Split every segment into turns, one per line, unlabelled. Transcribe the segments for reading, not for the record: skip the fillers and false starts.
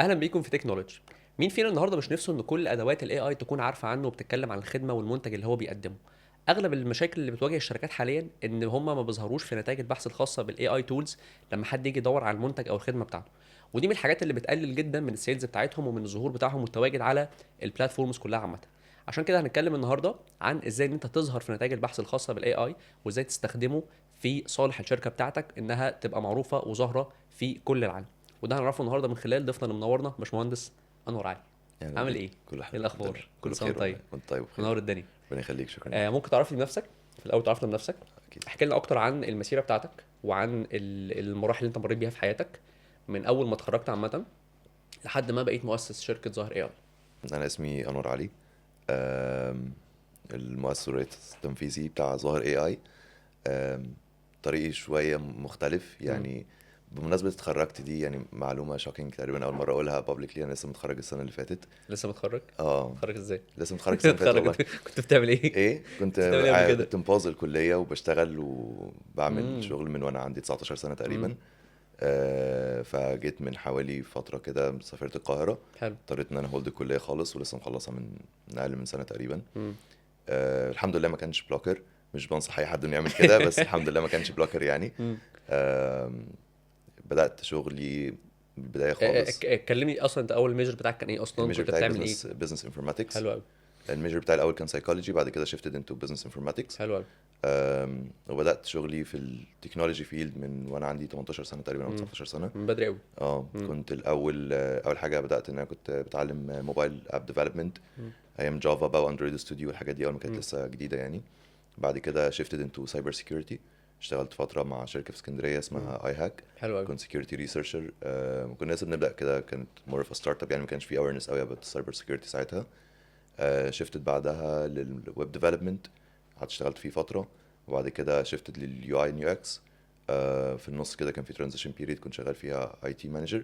اهلا بيكم في تكنولوجي. مين فينا النهارده مش نفسه ان كل ادوات الاي اي تكون عارفه عنه وبتتكلم عن الخدمه والمنتج اللي هو بيقدمه؟ اغلب المشاكل اللي بتواجه الشركات حاليا ان هم ما بيظهروش في نتائج البحث الخاصه بالاي اي تولز لما حد يجي يدور على المنتج او الخدمه بتاعته. ودي من الحاجات اللي بتقلل جدا من السيلز بتاعتهم ومن الظهور بتاعهم والتواجد على البلاتفورمز كلها عامه. عشان كده هنتكلم النهارده عن ازاي ان انت تظهر في نتائج البحث الخاصه بالاي اي، وازاي تستخدمه في صالح الشركه بتاعتك انها تبقى معروفه وظاهره في كل العالم. وده هنعرفه النهارده من خلال ضيفنا اللي منورنا باشمهندس انور علي.
اهلا
عامل
بيك.
ايه؟
كل
ايه
حاجه الحمد لله،
الاخبار؟ كل
كله
سنه وانت
بخير
طيب.
والله، وانت طيب
منور
بخير.
الدنيا.
ربنا يخليك، شكرا ليك.
ممكن تعرفني بنفسك؟ في الاول تعرفنا بنفسك.
اكيد.
احكي لنا اكتر عن المسيره بتاعتك وعن المراحل اللي انت مريت بيها في حياتك، من اول ما اتخرجت عامه لحد ما بقيت مؤسس شركه ظاهر اي اي.
انا اسمي انور علي. آم، المؤسس الرئيس التنفيذي بتاع ظاهر اي اي. طريقي شويه مختلف
مم.
يعني. بمناسبه اتخرجت دي، يعني معلومه شوكينج تقريبا اول مره اقولها بابليكلي، انا لسه متخرج السنه اللي فاتت.
لسه متخرج؟
اه،
متخرج ازاي؟
لسه متخرج السنه اللي فاتت
اتخرج
والله.
كنت بتعمل ايه؟
ايه، كنت
كنت بتعمل ايه قبل كده؟
كنت مباظ الكليه وبشتغل وبعمل
امم.
شغل من وانا عندي 19 سنه
امم.
تقريبا. فجيت من حوالي فترة كده، سافرت القاهرة.
حلو.
اضطريت ان انا هولد الكلية خالص، ولسه مخلصها من اقل من سنة تقريبا.
امم.
الحمد لله ما كانش بلوكر. مش بنصح اي حد انه يعمل كده، بس الحمد لله ما كانش بلوكر يعني.
امم.
آم، بدأت شغلي من البداية خالص.
كلمني اصلا، انت اول ميجر بتاعك كان ايه اصلا؟
الميجر
كنت
بتاعي
بتعمل ايه؟
بزنس انفورماتكس.
حلو قوي.
الميجر بتاعي الاول كان سايكولوجي، بعد كده شيفتد انتو بزنس انفورماتكس.
حلو قوي.
وبدأت شغلي في التكنولوجي فيلد من وانا عندي 18 سنة تقريبا او
امم.
19 سنة.
من بدري قوي. امم.
كنت الاول، اول حاجه بدات ان انا كنت بتعلم موبايل اب ديفلوبمنت ايام جافا بقى واندرويد ستوديو والحاجات دي، اول ما كانت
امم.
لسه جديده يعني. بعد كده شيفتد انتو سايبر سيكيورتي. اشتغلت فتره مع شركه في اسكندريه
امم.
اسمها اي هاك.
حلو قوي.
كنت سكيورتي ريسيرشر. كنا لسه بنبدا كده، كانت مور اوف ستارت اب يعني، ما كانش في اويرنس قوي about السايبر سيكيورتي ساعتها. شيفتد بعدها للويب ديفلوبمنت، قعدت اشتغلت فيه فتره. وبعد كده شيفتد لليو اي ان يو اكس. في النص كده كان في ترانزيشن بيريد كنت شغال فيها اي تي مانجر.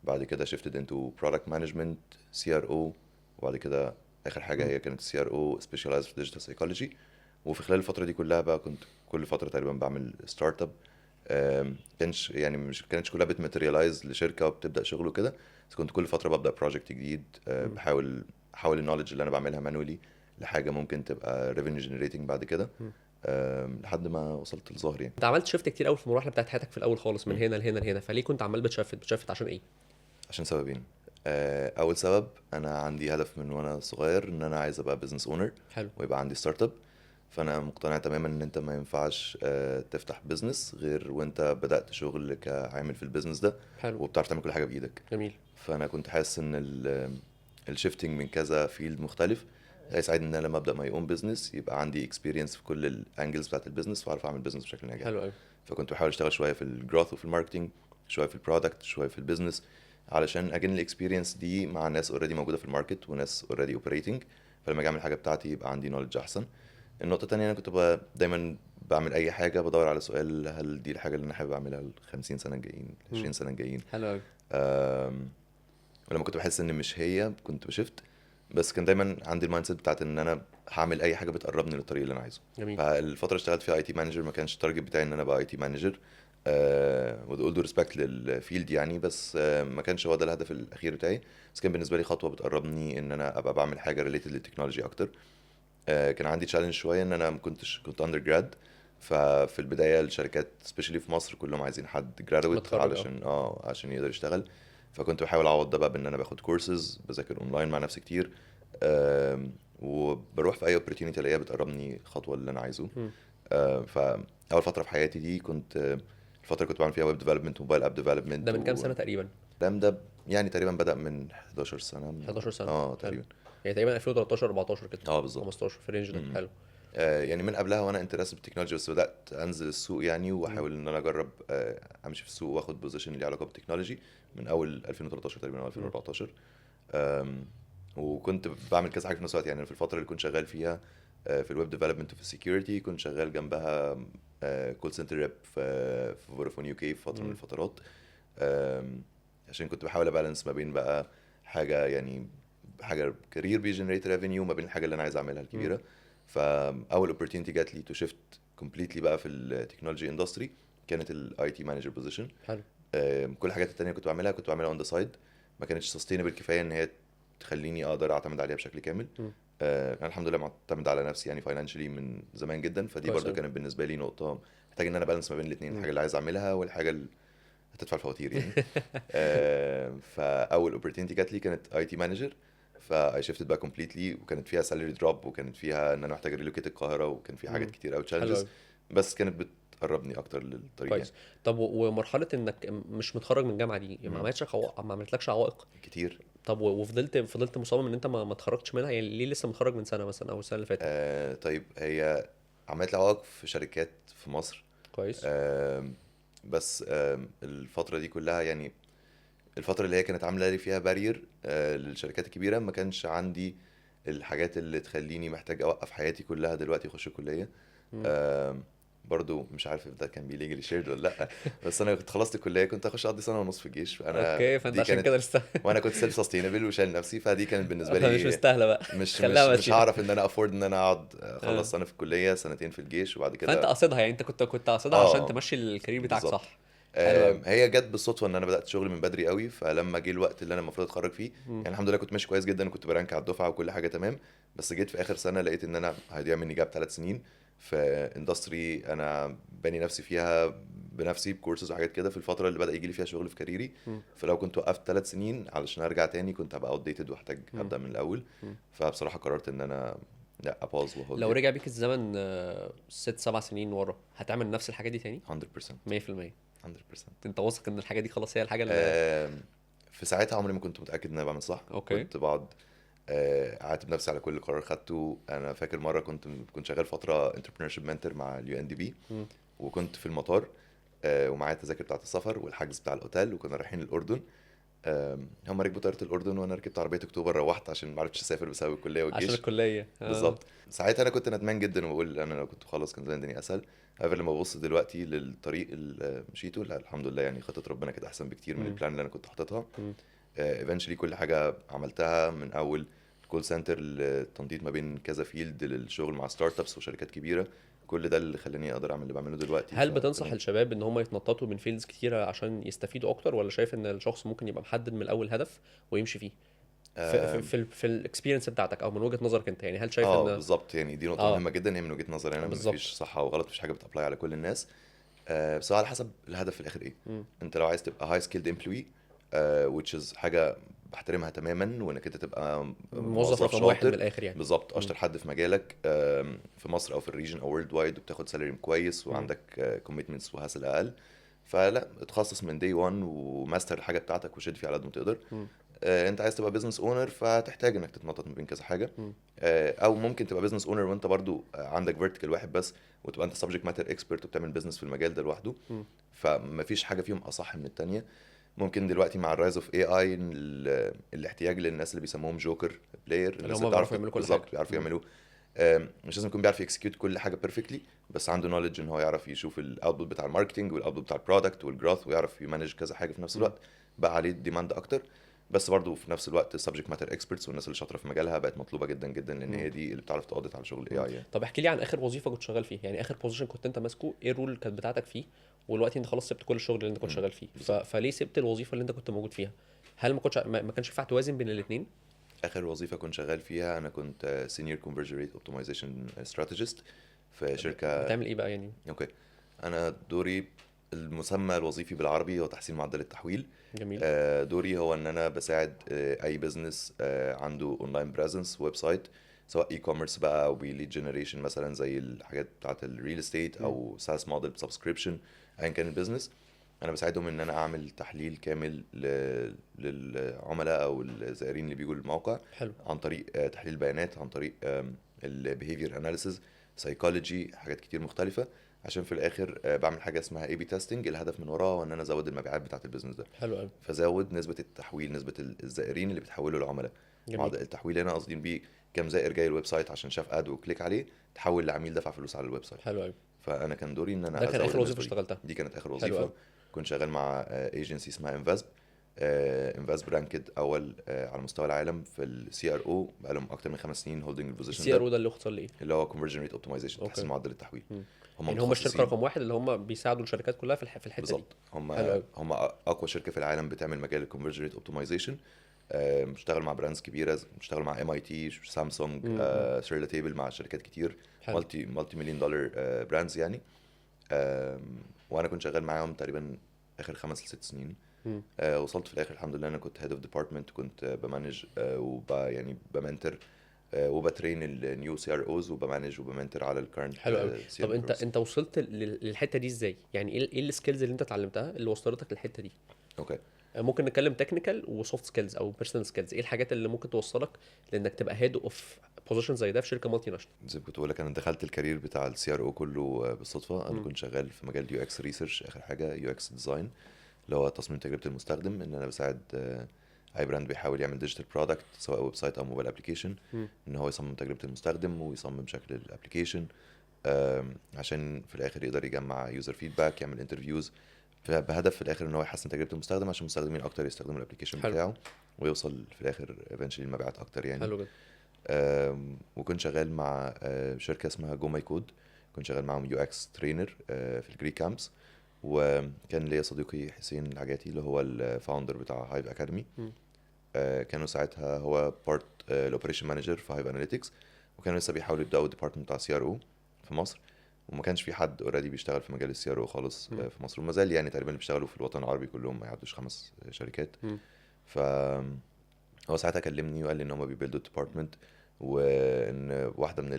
بعد كده شيفتد انتو برودكت مانجمنت، سي ار او. وبعد كده اخر حاجه
امم.
هي كانت سي ار او سبيشاليزد في ديجيتال سايكولوجي. وفي خلال الفتره دي كلها بقى كنت كل فتره تقريبا بعمل ستارت اب. كانش يعني مش كانتش كلها بتماتيريالايز لشركه وبتبدا شغل وكده، بس كنت كل فتره ببدا بروجكت جديد.
امم.
بحاول احول النولج اللي انا بعملها مانولي لحاجه ممكن تبقى ريفينيو جنريتنج بعد كده.
امم.
لحد ما وصلت لظهري يعني.
انت عملت شيفت كتير قوي في المراحل بتاعت حياتك في الاول خالص، من
مم.
هنا لهنا لهنا، فليه كنت عمال بتشفت عشان ايه؟
عشان سببين. اول سبب، انا عندي هدف من وانا صغير ان انا عايز ابقى بزنس اونر
حلو.
ويبقى عندي ستارت اب. فانا مقتنع تماما ان انت ما ينفعش تفتح بزنس غير وانت بدأت شغل كعامل في البيزنس ده،
حلو.
وبتعرف تعمل كل حاجه بايدك.
جميل.
فانا كنت حاسس ان الشيفتنج من كذا فيلد مختلف هيساعدني ان انا لما ابدا ماي اون بزنس يبقى عندي اكسبيرينس في كل الانجلز بتاعت البيزنس، واعرف اعمل بزنس بشكل ناجح.
حلو قوي.
فكنت بحاول اشتغل شويه في الجروث وفي الماركتنج، شويه في البرودكت، شويه في البيزنس، علشان اجن الاكسبيرينس دي مع ناس اوريدي موجوده في الماركت وناس اوريدي اوبريتنج. فلما اجي اعمل حاجه بتاعتي يبقى عندي نولج احسن. النقطه التانيه، انا كنت بقى دايما بعمل اي حاجه بدور على سؤال، هل دي الحاجه اللي انا حابب اعملها ال 50 سنه الجايين، ال
امم.
20 سنه الجايين؟
حلو قوي.
أم، ولما كنت بحس ان مش هي كنت بشفت. بس كان دايما عندي المايند سيت بتاعت ان انا هعمل اي حاجه بتقربني للطريق اللي انا عايزه.
جميل.
فالفتره اللي اشتغلت فيها اي تي مانجر ما كانش التارجت بتاعي ان انا ابقى اي تي مانجر. with all due respect للفيلد يعني، بس ما كانش هو ده الهدف الاخير بتاعي. بس كان بالنسبه لي خطوه بتقربني ان انا ابقى بعمل حاجه ريليتد للتكنولوجي اكتر. كان عندي تشالنج شويه ان انا ما كنت اندر جراد. ففي البدايه الشركات سبيشالي في مصر كلهم عايزين حد جرادويت
متخرج، اه.
علشان عشان يقدر يشتغل. فكنت بحاول اعوض ده بقى بان انا باخد كورسز، بذاكر اونلاين مع نفسي كتير. وبروح في اي opportunity الاقيها بتقربني خطوه اللي انا عايزه.
امم.
فاول فتره في حياتي دي كنت الفتره كنت بعمل فيها ويب ديفلوبمنت، موبايل اب
ده
ديفلوبمنت.
من كام سنه تقريبا؟
والكلام ده يعني تقريبا بدأ من 11 سنه
11 سنه. حلو.
تقريبا.
يعني تقريبا 2013 14 كده.
اه بالظبط.
15 في الرينج ده.
م-م.
حلو.
يعني من قبلها وانا انترست بالتكنولوجيا، بس بدات انزل السوق يعني،
امم.
واحاول ان انا اجرب امشي في السوق واخد بوزيشن ليه علاقه بالتكنولوجي من اول 2013 تقريبا او
امم.
2014. آم، وكنت بعمل كذا حاجه في نفس الوقت يعني. في الفتره اللي كنت شغال فيها في الويب ديفلوبمنت وفي السكيورتي، كنت شغال جنبها كول سنتر ريب في فودافون يو كي في فتره من
امم.
الفترات. آم، عشان كنت بحاول ابالانس ما بين بقى حاجه يعني حاجه كارير بيجنريت ريفينيو، ما بين الحاجه اللي انا عايز اعملها
امم.
الكبيره. فاول opportunity جات لي تو شيفت كومبليتلي بقى في التكنولوجي اندستري، كانت الاي تي مانجر بوزيشن.
حلو.
كل الحاجات التانية كنت بعملها اون ذا سايد. ما كانتش سستينبل كفايه ان هي تخليني اقدر اعتمد عليها بشكل كامل.
مم.
انا الحمد لله معتمد على نفسي يعني فاينانشلي من زمان جدا، فدي
كويس
برضو
قوي.
كانت بالنسبه لي نقطه محتاج ان انا بالانس ما بين الاثنين،
مم.
الحاجه اللي عايز اعملها والحاجه اللي هتدفع الفواتير يعني. فاول اوبورتيونيتي جات لي كانت اي تي مانجر، فاي شيفتد بقى كومبليتلي، وكانت فيها سالري دروب، وكانت فيها ان انا محتاج ريلوكيت القاهره، وكان فيها حاجات
مم.
كتير قوي
حلو
تشالنجز،
قوي.
بس كانت بتقربني اكتر للطريق يعني.
كويس. طب ومرحله انك مش متخرج من الجامعه دي ما
مم.
عملتش ما عملتلكش عوائق؟
كتير.
طب وفضلت مصمم ان انت ما اتخرجتش منها؟ يعني ليه لسه متخرج من سنه مثلا او السنه اللي فاتت؟
طيب هي عملت لي عوائق في شركات في مصر.
كويس.
بس الفترة دي كلها يعني، الفترة اللي هي كانت عاملة لي فيها بارير للشركات الكبيرة، ما كانش عندي الحاجات اللي تخليني محتاج أوقف حياتي كلها دلوقتي أخش الكلية.
مم.
آم، برضو مش عارف if ده كان بيليجلي شيرد ولا لأ، بس أنا كنت خلصت الكلية كنت هخش أقضي سنة ونص في الجيش، فأنا
اوكي، فانت
دي
عشان
كانت،
كده لسه
وأنا كنت سيلف سستينبل وشايل نفسي، فدي كانت بالنسبة
مش
لي
مستاهله بقى.
مش
خليها
مش مش
ماشيه.
هعرف إن أنا أفورد إن أنا أقعد
اه.
أخلص سنة في الكلية، سنتين في الجيش، وبعد
فانت
كده
قاصدها يعني، انت كنت قاصدها عشان
آه
تمشي الكارير بتاعك
بالظبط.
صح. حلو قوي.
هي جت بالصدفه ان انا بدات شغل من بدري قوي، فلما جه الوقت اللي انا المفروض اتخرج فيه،
مم.
يعني الحمد لله كنت ماشي كويس جدا، وكنت برانك على الدفعه وكل حاجه تمام، بس جيت في اخر سنه لقيت ان انا هيضيع مني جاب 3 سنين في اندستري انا باني نفسي فيها بنفسي بكورسز وحاجات كده، في الفتره اللي بدا يجي لي فيها شغل في كاريري.
مم.
فلو كنت وقفت 3 سنين علشان ارجع تاني كنت هبقى اوت ديتد واحتاج
مم.
ابدا من الاول.
مم.
فبصراحه قررت ان انا لا ابوز وهولد
لو
ات.
رجع بيك الزمن 6 7 سنين ورا، هتعمل نفس الحاجه دي تاني؟
100%.
100%؟
100%.
انت واثق ان الحاجه دي خلاص هي الحاجه اللي...
آم، في ساعتها عمري ما كنت متاكد ان انا بعمل صح،
اوكي.
كنت بقعد اعاتب نفسي على كل قرار خدته. انا فاكر مره كنت شغال فتره انتربرينورشيب منتور مع اليو ان دي بي،
مم.
وكنت في المطار ومعايا التذاكر بتاعه السفر والحجز بتاع الاوتيل، وكنا رايحين الاردن. هم ركبوا طياره الاردن وانا ركبت عربيه اكتوبر، روحت عشان ما عرفتش اسافر بسبب الكليه
عشان
والجيش.
الكليه اه.
بالظبط. ساعتها انا كنت ندمان جدا وبقول انا لو كنت خلاص كان زمان الدنيا اسهل. عارف لما ببص دلوقتي للطريق اللي مشيته، لا الحمد لله يعني خطه ربنا كانت احسن بكتير من
مم.
البلان اللي انا كنت حاططها.
مم.
ايفنشلي كل حاجه عملتها من اول كول سنتر للتنطيط ما بين كذا فيلد للشغل مع ستارت ابس وشركات كبيره، كل ده اللي خلاني اقدر اعمل اللي بعمله دلوقتي.
هل بتنصح
فتمام.
الشباب ان هم يتنططوا من فيلدز كتيره عشان يستفيدوا اكتر، ولا شايف ان الشخص ممكن يبقى محدد من الاول هدف ويمشي فيه؟ في الاكسبيرينس بتاعتك او من وجهة نظرك انت، يعني هل شايف ان...
بالظبط، يعني دي نقطه
اه
مهمه جدا، هي من وجهه نظري انا مفيش
بالظبط.
صح او غلط، مفيش حاجه بتابلاي على كل الناس. بس هو على حسب الهدف في الاخر ايه.
مم.
انت لو عايز تبقى هاي سكيلد امبلوي، which is حاجه بحترمها تماما، وانك انت تبقى
موظف
موظف
رقم واحد من
شاطر،
الاخر يعني.
بالظبط
مم.
اشطر حد في مجالك في مصر او في الريجن او وورلد وايد، وبتاخد سالري كويس
مم.
وعندك كوميتمنتس وهاسل اقل، فلا اتخصص من دي 1 وماستر الحاجه بتاعتك وشد فيها على قد ما تقدر.
مم.
انت عايز تبقى بزنس اونر، فتحتاج انك تتنطط ما بين كذا حاجه.
مم.
او ممكن تبقى بزنس اونر وانت برضو عندك فيرتيكال واحد بس، وتبقى انت سبجكت ماتر اكسبرت وبتعمل بزنس في المجال ده لوحده.
مم.
فمفيش حاجه فيهم اصح من التانيه. ممكن دلوقتي مع الرايز اوف اي اي الاحتياج للناس اللي بيسموهم جوكر بلاير،
اللي
الناس
هم
اللي
بيعرفوا
بتعرف
يعملوا كل حاجه.
بالظبط بيعرفوا
مم.
يعملوا. مش لازم يكون بيعرف يكسكيوت كل حاجه بيرفكتلي، بس عنده نوليدج ان هو يعرف يشوف الاوتبوت بتاع الماركتنج والاوتبوت بتاع البرودكت والجروث، ويعرف يمانج كذا حاجه في نفس
مم.
الوقت. بقى عليه ديماند اكتر، بس برضه في نفس الوقت السبجكت ماتر اكسبرتس والناس اللي شاطره في مجالها بقت مطلوبه جدا جدا، لان
مم.
هي دي اللي بتعرف تقضي على شغل الاي
مم.
اي يعني.
طب احكي لي عن اخر وظيفه كنت شغال فيه، يعني اخر بوزيشن كنت انت ماسكه، ايه الرول كانت بتاعتك فيه؟ ودلوقتي انت خلاص سبت كل الشغل اللي انت كنت شغال فيه،
بالظبط.
فليه سبت الوظيفه اللي انت كنت موجود فيها؟ هل ما كانش ينفع توازن بين الاثنين؟
اخر وظيفه كنت شغال فيها انا كنت سينيور كونفرجن ريت اوبتمايزيشن استراتيجيست في شركه.
بتعمل ايه بقى يعني؟
اوكي. انا دوري المسمى الوظيفي بالعربي هو تحسين معدل التحويل.
جميل.
دوري هو ان انا بساعد اي بزنس عنده اونلاين بريزنس ويب سايت، سواء اي كوميرس بقى او بليد جنريشن مثلا زي الحاجات بتاعت الريل استيت،
مم.
او ساس موديل بسبسكريبشن، ايا كان البيزنس. انا بساعدهم ان انا اعمل تحليل كامل للعملاء او الزائرين اللي بيجوا الموقع،
حلو.
عن طريق تحليل بيانات، عن طريق البيهيفير اناليسز، سايكولوجي، حاجات كتير مختلفه، عشان في الاخر بعمل حاجه اسمها اي بي تيستنج. الهدف من وراها هو ان انا ازود المبيعات بتاعه البيزنس ده،
حلو قوي.
فزود نسبه التحويل، نسبه الزائرين اللي بتحولوا العملاء.
جميل.
معدل التحويل هنا قصدي بيه كام زائر جاي الويب سايت عشان شاف اد وكليك عليه تحول لعميل دفع فلوس على الويب سايت.
حلو قوي.
فانا كان دوري ان
ده
انا
كان
ازود
اخر وظيفه
النسبه دي.
اشتغلتها؟
دي كانت اخر
حلو
وظيفه.
قوي.
كنت شغال مع ايجنسي اسمها انفاسب. انفاز برانكد اول على مستوى العالم في السي ار او، بقالهم اكتر من 5 سنين هولدنج البوزيشن
السي ار
ده،
او ده اللي اختصار لايه؟
اللي هو conversion rate optimization، تحسين
اوكي.
معدل التحويل.
مم.
هم
يعني هم الشركه
متخصصين.
رقم واحد اللي هم بيساعدوا الشركات كلها في الحته دي.
بالظبط، هم
حلو قوي.
هم اقوى شركه في العالم بتعمل مجال الكونفرجن ريت اوبتمايزيشن. بتشتغل مع براندز كبيره، بتشتغل مع ام اي تي، سامسونج، سيرلا تيبل، مع شركات كتير،
حلو.
مالتي مليون دولار براندز يعني. وانا كنت شغال معاهم تقريبا اخر 5 ل6 سنين.
مم.
وصلت في الاخر الحمد لله، انا كنت هيد اوف ديبارتمنت، كنت بمانج يعني بمنتر وبترين النيو سي ار اوز، وبمانج وبمنتر على الكرنت
حلو قوي.
سي
طب
ار
انت
اوز.
انت وصلت للحته دي ازاي؟ يعني ايه السكيلز اللي انت اتعلمتها اللي وصلتك للحته دي؟
اوكي.
ممكن نتكلم تكنيكال وسوفت سكيلز او بيرسونال سكيلز، ايه الحاجات اللي ممكن توصلك لانك تبقى هيد اوف بوزيشن زي ده في شركه مالتي ناشونال؟
زي ما كنت بقول لك، انا دخلت الكارير بتاع السي ار او كله بالصدفه. انا
مم.
كنت شغال في مجال يو اكس ريسيرش، اخر حاجه يو اكس ديزاين، اللي هو تصميم تجربه المستخدم. ان انا بساعد اي براند بيحاول يعمل ديجيتال برودكت، سواء ويب سايت او موبايل ابلكيشن،
مم.
ان هو يصمم تجربه المستخدم ويصمم شكل الابلكيشن، عشان في الاخر يقدر يجمع يوزر فيدباك، يعمل انترفيوز، بهدف في الاخر ان هو يحسن تجربه المستخدم عشان المستخدمين اكتر يستخدموا الابلكيشن
حلو.
بتاعه، ويوصل في الاخر eventually المبيعات اكتر يعني.
حلو جدا.
وكنت شغال مع شركه اسمها جو ماي كود، كنت شغال معاهم يو اكس ترينر في الجري كامبس. وكان ليا صديقي حسين العجاتي اللي هو الفاوندر بتاع هايف اكاديمي.
مم.
كانوا ساعتها هو بارت الاوبريشن مانجر في هايف اناليتكس، وكانوا لسه بيحاولوا يبداوا الديبارتمنت بتاع سي ار او في مصر. وما كانش في حد اوريدي بيشتغل في مجال السي ار او خالص
مم.
في مصر، وما زال يعني تقريبا اللي بيشتغلوا في الوطن العربي كلهم ما يعدوش 5 شركات.
مم.
ف هو ساعتها كلمني وقال لي ان هم بيبيلدوا ديبارتمنت، وان واحده من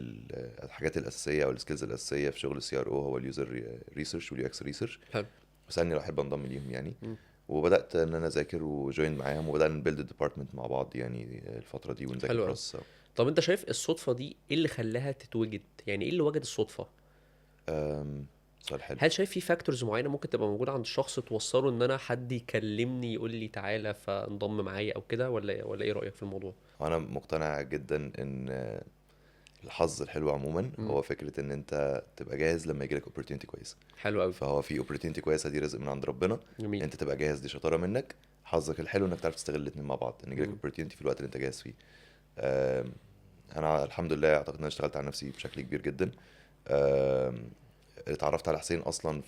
الحاجات الاساسيه او السكيلز الاساسيه في شغل السي ار او هو اليوزر ريسيرش واليو اكس ريسيرش.
حلو.
وسالني لو احب انضم ليهم يعني.
مم.
وبدات ان انا اذاكر وجوين معاهم، وبدانا نبيلد الديبارتمنت مع بعض يعني الفتره دي، ونذاكر
حلو قوي.
بروسس.
طب انت شايف الصدفه دي ايه اللي خلاها تتوجد؟ يعني ايه اللي وجد الصدفه؟
سؤال حلو.
هل شايف في فاكتورز معينه ممكن تبقى موجوده عند الشخص توصله ان انا حد يكلمني يقول لي تعالى فانضم معايا او كده، ولا ايه رايك في الموضوع؟
وانا مقتنع جدا ان الحظ الحلو عموما
مم.
هو فكره ان انت تبقى جاهز لما يجيلك opportunity كويسه.
حلو قوي.
فهو في opportunity كويسه، دي رزق من عند ربنا.
جميل.
انت تبقى جاهز، دي شطاره منك. حظك الحلو انك تعرف تستغل الاتنين مع بعض، ان يجيلك
مم.
opportunity في الوقت اللي انت جاهز فيه. آم، انا الحمد لله اعتقد ان انا اشتغلت على نفسي بشكل كبير جدا. آم، اتعرفت على حسين اصلا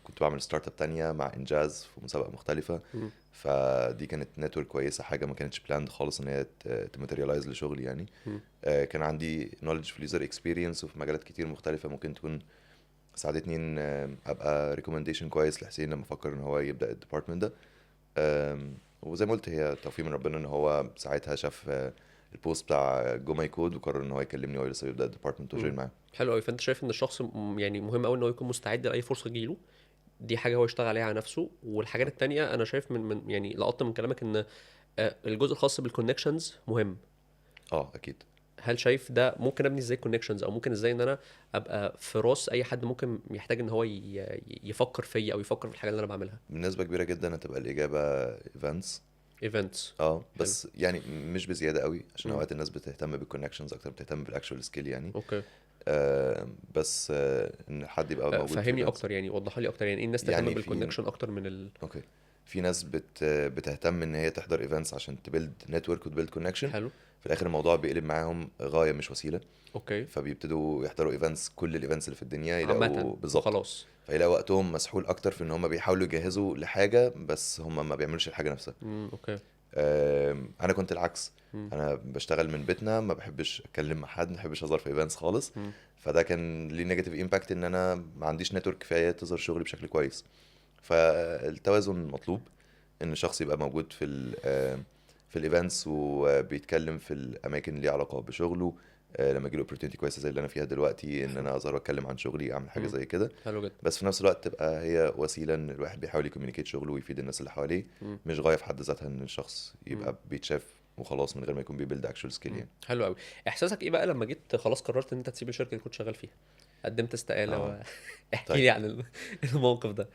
كنت بعمل ستارت اب تانية مع انجاز في مسابقه مختلفه.
مم.
فدي كانت نتورك كويسه، حاجه ما كانتش بلاند خالص ان هي تماتيريالايز لشغلي يعني.
مم.
كان عندي نولج في اليوزر اكسبيرينس وفي مجالات كتير مختلفه ممكن تكون ساعدتني ان ابقى ريكومنديشن كويس لحسين لما فكر ان هو يبدا الديبارتمنت ده. وزي ما قلت، هي توفيق من ربنا ان هو ساعتها شاف البوست بتاع جو ماي كود، وقرر ان هو يكلمني وهو لسه بيبدا الديبارتمنت وجوين
مم.
معاه.
حلو قوي. فانت شايف ان الشخص يعني مهم قوي ان هو يكون مستعد لاي فرصه تجيله، دي حاجه هو يشتغل عليها على نفسه. والحاجات التانية انا شايف من يعني لقطت من كلامك ان الجزء الخاص بالكونكشنز مهم.
اه اكيد.
هل شايف ده ممكن ابني ازاي كونكشنز، او ممكن ازاي ان انا ابقى في راس اي حد ممكن يحتاج ان هو يفكر فيا او يفكر في الحاجه اللي انا بعملها؟
بنسبه كبيره جدا هتبقى الاجابه ايفنتس.
ايفنتس. حلو.
بس يعني مش بزياده قوي، عشان
مم.
اوقات الناس بتهتم بالكونكشنز اكتر، بتهتم بالاكشوال سكيل يعني.
اوكي.
بس ان حد يبقى موجود في
فهمني
ايفنتس.
اكتر، يعني وضحها لي اكتر، يعني ايه الناس تهتم
يعني
بالكونكشن اكتر من
اوكي، في ناس بتهتم ان هي تحضر ايفنتس عشان تبيلد نتورك وتبيلد كونكشن.
حلو.
في الاخر الموضوع بيقلب معاهم غايه مش وسيله.
اوكي.
فبيبتدوا يحضروا ايفنتس، كل الايفنتس اللي في الدنيا
عامه
يلاقوا بالظبط.
وخلاص.
فيلاقوا وقتهم مسحول اكتر في ان هم بيحاولوا يجهزوا لحاجه، بس هم ما بيعملوش الحاجه نفسها.
اوكي.
انا كنت العكس.
مم.
انا بشتغل من بيتنا، ما بحبش اتكلم مع حد، ما بحبش اظهر في ايفنتس خالص.
مم.
فده كان ليه نيجاتيف امباكت، ان انا ما عنديش نتورك كفايه تظهر شغلي بشكل كويس. فالتوازن مطلوب، ان الشخص يبقى موجود في الايفنتس وبيتكلم في الاماكن اللي ليها علاقه بشغله. لما يجيله opportunity كويسه زي اللي انا فيها دلوقتي، ان انا اظهر واتكلم عن شغلي، اعمل حاجه
مم.
زي كده.
حلو جدا.
بس في نفس الوقت تبقى هي وسيله ان الواحد بيحاول يكومينيكيت شغله ويفيد الناس اللي حواليه،
مم.
مش غايه في حد ذاتها ان الشخص
مم.
يبقى بيتشاف وخلاص من غير ما يكون بيبيلد اكشوال سكيل
مم.
يعني.
حلو قوي. احساسك ايه بقى لما جيت خلاص قررت ان انت تسيب الشركه اللي كنت شغال فيها، قدمت استقاله
اه
احكي
طيب.
لي عن الموقف ده.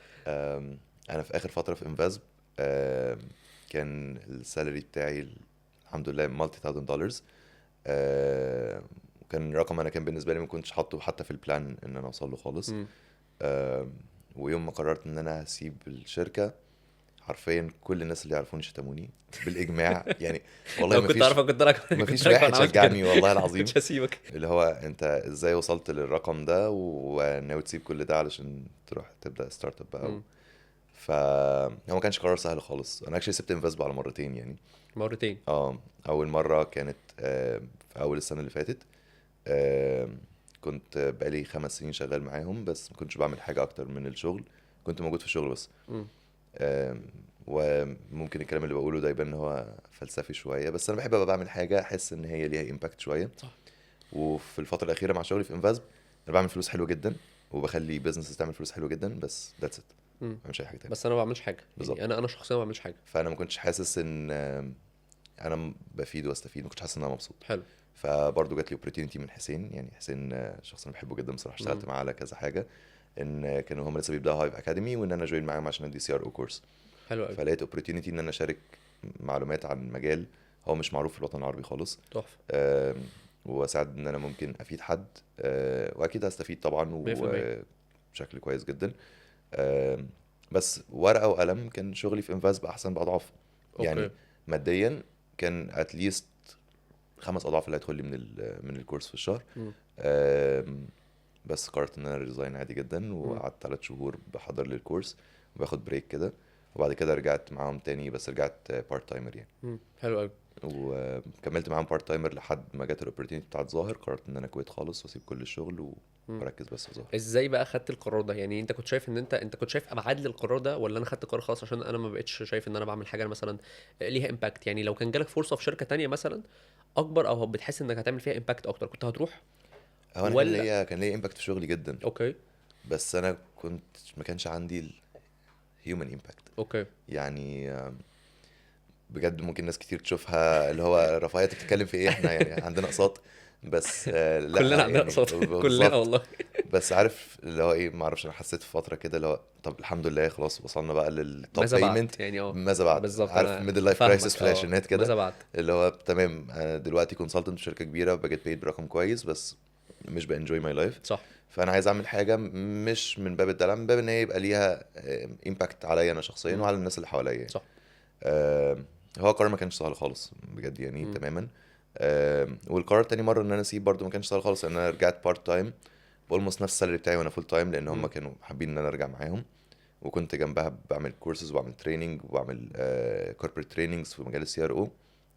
انا في اخر فتره في انفاز، كان السالري بتاعي الحمد لله مالتي $1000 دولارز. وكان رقم انا كان بالنسبه لي ما كنتش حاطه حتى في البلان ان انا اوصل له خالص.
مم.
ويوم ما قررت ان انا هسيب الشركه، حرفيا كل الناس اللي يعرفوني شتموني بالاجماع يعني. والله
لو
ما
كنت
فيش
اعرف كنت لك
ما
كنت
فيش
لك
واحد
انا عملت كده.
شجعني والله العظيم.
كنتش هسيبك.
اللي هو انت ازاي وصلت للرقم ده وناوي تسيب كل ده علشان تروح تبدا ستارت اب بقى.
مم.
هو ما كانش قرار سهل خالص. انا اكشلي سبت انفيسب على مرتين يعني.
مرتين.
اول مره كانت في اول السنه اللي فاتت. آه، كنت بقالي 5 سنين شغال معاهم بس ما كنتش بعمل حاجه اكتر من الشغل. كنت موجود في الشغل بس.
مم.
آم، وممكن الكلام اللي بقوله ده يبان ان هو فلسفي شويه، بس انا بحب ابقى بعمل حاجه احس ان هي ليها امباكت شويه.
صح.
وفي الفتره الاخيره مع شغلي في انفاز انا بعمل فلوس حلوه جدا وبخلي بيزنس تعمل فلوس حلوه جدا، بس ذاتس ات.
مم.
ما بعملش اي حاجه تاني.
بس انا ما بعملش حاجه،
بالظبط.
يعني انا شخصيا ما بعملش حاجه.
فانا ما كنتش حاسس ان انا بفيد واستفيد. ما كنتش حاسس ان انا مبسوط.
حلو.
فبرضه جات لي اوبورتيونيتي من حسين. يعني حسين شخص انا بحبه جدا بصراحه. اشتغلت
مم.
معاه على كذا حاجه. ان كانوا هم لسه بيبداوا هايف اكاديمي وان انا جوين معاهم عشان ادي سي ار او كورس.
حلو قوي.
فلقيت اوبورتيونيتي ان انا اشارك معلومات عن مجال هو مش معروف في الوطن العربي خالص.
تحفه.
آم، واساعد ان انا ممكن افيد حد. واكيد هستفيد طبعا
100%.
وبشكل كويس جدا. آم، بس ورقه وقلم كان شغلي في انفاس باحسن باضعاف. يعني
اوكي.
ماديا كان اتليست 5 اضعاف اللي هيدخل لي من الكورس في الشهر.
مم.
آم، بس قررت ان انا ريزاين عادي جدا
مم.
وقعدت 3 شهور بحضر للكورس وباخد بريك كده. وبعد كده رجعت معاهم تاني بس رجعت بارت تايمر يعني.
مم. حلو قوي.
وكملت معاهم بارت تايمر لحد ما جت الاوبورتيونيتي بتاعت ظاهر. قررت ان انا كويت خالص واسيب كل الشغل
مم.
واركز بس في ظاهر.
ازاي بقى خدت القرار ده؟ يعني انت كنت شايف ان انت كنت شايف ابعاد للقرار ده، ولا انا خدت قرار خلاص عشان انا ما بقتش شايف ان انا بعمل حاجه مثلا ليها امباكت؟ يعني لو كان جالك فرصه في شركه تانية مثلا اكبر، او بتحس انك هتعمل فيها امباكت اكتر، كنت هتروح
هو انا
ولا؟
كان ليا امباكت في شغلي جدا.
اوكي.
بس انا ما كانش عندي الهيومن امباكت.
اوكي.
يعني بجد ممكن ناس كتير تشوفها اللي هو رفاهية بتتكلم في ايه، احنا يعني عندنا اقساط. بس
كلنا
لا
عندنا
يعني
اقساط. كلنا
بالظبط.
والله.
بس عارف اللي هو ايه، ما اعرفش، انا حسيت في فتره كده اللي هو طب الحمد لله خلاص وصلنا بقى للتوب
ماذا بعد
بيمنت.
يعني؟
ماذا بعد؟
بالظبط،
عارف
انا
ميدل لايف كرايسيس
فاهمك.
في العشرينات كده.
ماذا بعد؟
اللي هو تمام انا دلوقتي كونسلتنت في شركه كبيره بجيت بيد برقم كويس بس مش بانجوي ماي لايف.
صح.
فانا عايز اعمل حاجه مش من باب الدلع، من باب ان هي يبقى ليها امباكت عليا انا شخصيا
مم.
وعلى الناس اللي حواليا يعني.
صح.
هو قرار ما كانش سهل خالص بجد يعني
مم.
تماما. والقرار تاني مره ان انا اسيب برضو ما كانش سهل خالص، ان انا رجعت بارت تايم باولموست نفس السالري بتاعي وانا فول تايم، لان هم
مم.
كانوا حابين ان انا ارجع معاهم. وكنت جنبها بعمل كورسز وبعمل تريننج وبعمل كوربريت تريننجز في مجال السي ار او.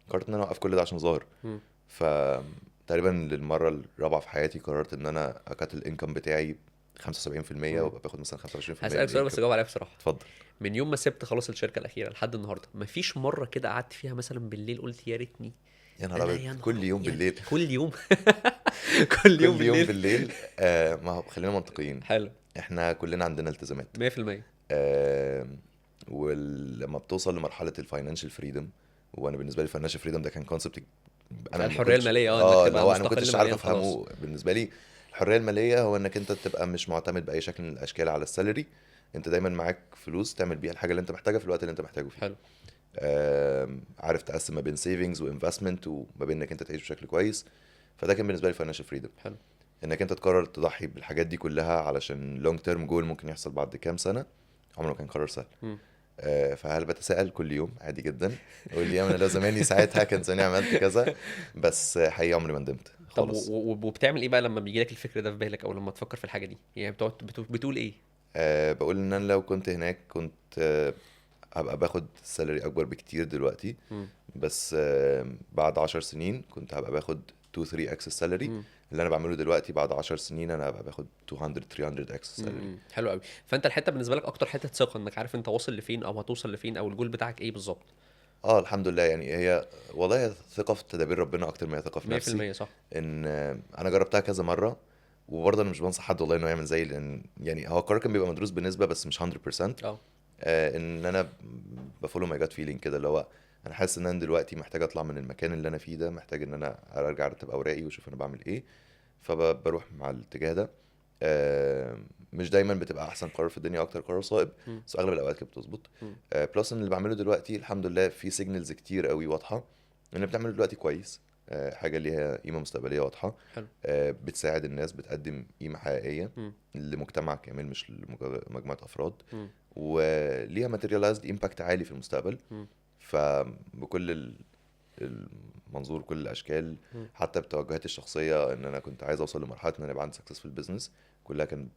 قررت ان انا اوقف كل ده عشان ظاهر.
مم.
فتقريبا للمره الرابعه في حياتي قررت ان انا اكت الانكم بتاعي 75%
مم.
وابقى باخد مثلا 25% من
هسألك سؤال بس
الانكم.
جاوب عليا بصراحه.
اتفضل.
من يوم ما سبت خلاص الشركه الاخيره لحد النهارده، مفيش مره كده قعدت فيها مثلا بالليل قلت يا ريتني؟
يا نهار
انا
ابيض
يا نهار
كل يوم
يعني
بالليل.
كل يوم. كل يوم
كل يوم
بالليل.
بالليل. ما هو خلينا منطقيين.
حلو.
احنا كلنا عندنا التزامات.
100%.
آه، ولما بتوصل لمرحله الفاينانشال فريدم، وانا بالنسبه لي الفاينانشال فريدم ده كان كونسبت انا ما
الحريه
كنتش
الماليه، انك
اللي
تبقى
هو انا ما
مستقل
كنتش عارف
ماليا خلاص.
افهمه بالنسبه لي. الحريه الماليه هو انك انت تبقى مش معتمد باي شكل من الاشكال على السالري. انت دايما معاك فلوس تعمل بيها الحاجه اللي انت محتاجها في الوقت اللي انت محتاجه فيه.
حلو.
عارف تقسم ما بين سيفنجز وانفستمنت وما بين انك انت تعيش بشكل كويس. فده كان بالنسبه لي فاينانشال فريدم.
حلو.
انك انت تقرر تضحي بالحاجات دي كلها علشان لونج تيرم جول ممكن يحصل بعد كام سنه. عمره ما كان قرار سهل.
مم.
فهل بتساءل كل يوم عادي جدا اقول لي انا لو زماني ساعتها كان زماني عملت كذا. بس حقيقي عمري ما ندمت
طب
خالص.
وبتعمل ايه بقى لما بيجي لك الفكر ده في بالك، او لما تفكر في الحاجه دي؟ يعني بتقعد بتقول ايه؟
بقول ان انا لو كنت هناك كنت هبقى باخد سالري اكبر بكتير دلوقتي.
مم.
بس بعد 10 سنين كنت هبقى باخد 2-3 اكس السالري.
مم.
اللي انا بعمله دلوقتي بعد 10 سنين انا هبقى باخد 200-300 اكس السالري.
حلو قوي. فانت الحته بالنسبه لك اكتر حته ثقه، انك عارف انت واصل لفين او هتوصل لفين او الجول بتاعك ايه بالظبط.
اه الحمد لله. يعني هي والله هي ثقة في تدابير ربنا اكتر ما هي ثقة في نفسي.
100% صح.
ان انا جربتها كذا مرة. وبرضه انا مش بنصح حد والله انه يعمل زي، لان يعني هو القرار كان بيبقى مدروس بنسبة بس مش 100%.
اه.
ان انا بفولو ماي جات فيلينج كده اللي هو انا حاسس ان انا دلوقتي محتاج اطلع من المكان اللي انا فيه ده. محتاج ان انا ارجع ارتب اوراقي واشوف انا بعمل ايه. فبروح مع الاتجاه ده. مش دايما بتبقى احسن قرار في الدنيا اكتر قرار صائب.
مم.
بس اغلب الاوقات كانت بتظبط.
مم.
بلس ان اللي بعمله دلوقتي الحمد لله في سيجنالز كتير قوي واضحه ان اللي بتعمله دلوقتي كويس. حاجه ليها قيمه مستقبليه واضحه،
حلو.
بتساعد الناس، بتقدم قيمه حقيقيه
مم.
لمجتمع كامل مش لمجموعه افراد،
مم.
وليها ماتيريالايزد امباكت عالي في المستقبل.
مم.
فبكل المنظور، كل الاشكال،
مم.
حتى بتوجهاتي الشخصيه ان انا كنت عايز اوصل لمرحله ان انا يبقى عندي سكسسفul بزنس، كلها كانت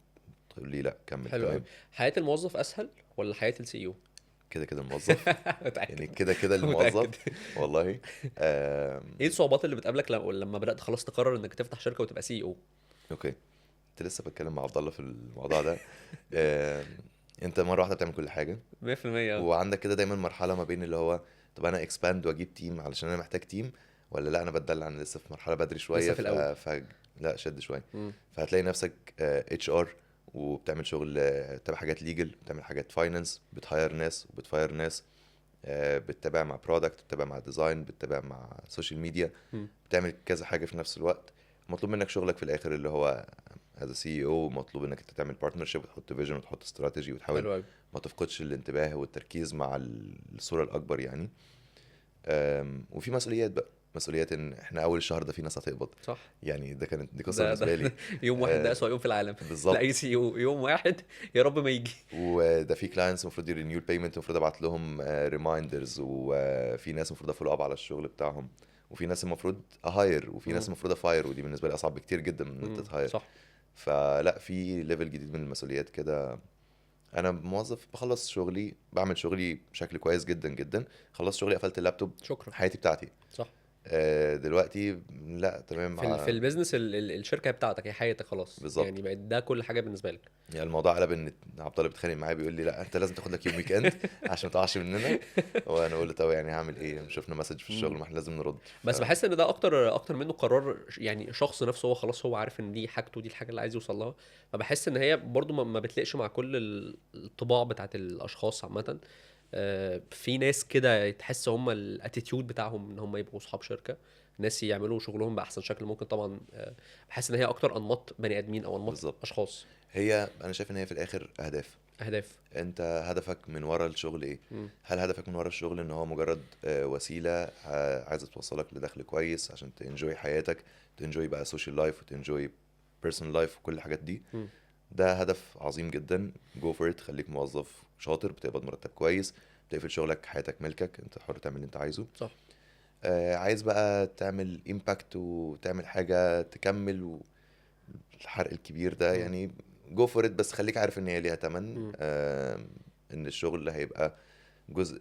تقول لي لا كمل
حلو قوي.
تمام.
حياة الموظف اسهل ولا حياة السي او؟
كده كده الموظف، يعني
متأكد.
كده كده
متأكد.
الموظف والله.
ايه الصعوبات اللي بتقابلك لما بدأت خلاص تقرر انك تفتح شركة وتبقى سي او؟
اوكي، كنت لسه بتكلم مع عبد الله في الموضوع ده. آم، انت مره واحده بتعمل كل حاجه،
100%.
وعندك كده دايما مرحله ما بين اللي هو طب انا اكسباند واجيب تيم علشان انا محتاج تيم، ولا لا انا بتدلع، انا لسه في مرحله بدري
لسه
شويه
في الاول.
لا شد شويه.
مم.
فهتلاقي نفسك اتش ار، وبتعمل شغل، بتتابع حاجات ليجل، بتعمل حاجات فاينانس، بتهاير ناس وبتفاير ناس، بتتابع مع برودكت، بتتابع مع ديزاين، بتتابع مع سوشيال ميديا،
مم.
بتعمل كذا حاجه في نفس الوقت. مطلوب منك شغلك في الاخر اللي هو از سي او، مطلوب انك انت تعمل بارتنرشيب وتحط فيجن وتحط استراتيجي وتحاول
حلو قوي.
ما تفقدش الانتباه والتركيز مع الصوره الاكبر يعني. وفي مسؤوليات بقى، مسؤوليات ان احنا اول الشهر ده في ناس هتقبض،
صح.
يعني دي قصه
ده
بالنسبه لي.
يوم واحد ده
آه،
اسوأ يوم في العالم. لاي
بالظبط.
سي او، يوم واحد يا رب ما يجي.
وده في كلاينتس المفروض يرينيو البيمنت، المفروض ابعت لهم ريمايندرز، وفي ناس المفروض افولو اب على الشغل بتاعهم، وفي ناس المفروض اهاير، وفي ناس
مم.
المفروض افاير، ودي بالنسبه لي اصعب بكتير جدا من ان انت
مم.
تهاير.
صح.
فلا، في ليفل جديد من المسؤوليات كده. انا موظف بخلص شغلي، بعمل شغلي بشكل كويس جدا جدا، خلصت شغلي قفلت اللابتوب،
شكرا.
حياتي بتاعتي.
صح.
دلوقتي لا تمام
في البيزنس الشركه بتاعتك هي حياتك خلاص،
بالظبط.
يعني بقت ده كل حاجه بالنسبه لك.
يعني الموضوع قلب ان عبد الله بيتخانق معايا بيقول لي لا انت لازم تاخد لك يوم ويك اند عشان ما تقعش مننا، وانا اقول له طب يعني هعمل ايه، شفنا مسج في الشغل
مم.
ما احنا لازم نرد.
بس بحس ان ده اكتر منه قرار، يعني شخص نفسه هو خلاص هو عارف ان دي حاجته، دي الحاجه اللي عايز يوصل لها. فبحس ان هي برضو ما بتلاقش مع كل الطباع بتاعت الاشخاص عامه. في ناس كده تحس هم الاتيتيود بتاعهم ان هم يبقوا اصحاب شركه، ناس يعملوا شغلهم باحسن شكل ممكن طبعا. بحس ان هي اكتر انماط بني ادمين او انماط
بالظبط.
اشخاص.
هي انا شايف ان هي في الاخر اهداف.
اهداف.
انت هدفك من ورا الشغل ايه؟
مم.
هل هدفك من ورا الشغل ان هو مجرد وسيله عايزه توصلك لدخل كويس عشان تنجوي حياتك، تنجوي بقى سوشيال لايف وتنجوي بيرسونال لايف وكل الحاجات دي؟
مم.
ده هدف عظيم جدا، جو فور ات، خليك موظف شاطر بتقبض مرتب كويس، بتقفل شغلك، حياتك ملكك، انت حر تعمل اللي انت عايزه.
صح.
عايز بقى تعمل امباكت وتعمل حاجة تكمل، والحرق الكبير ده
مم.
يعني جو فور ات، بس خليك عارف ان هي ليها تمن.
مم.
ان الشغل هيبقى جزء،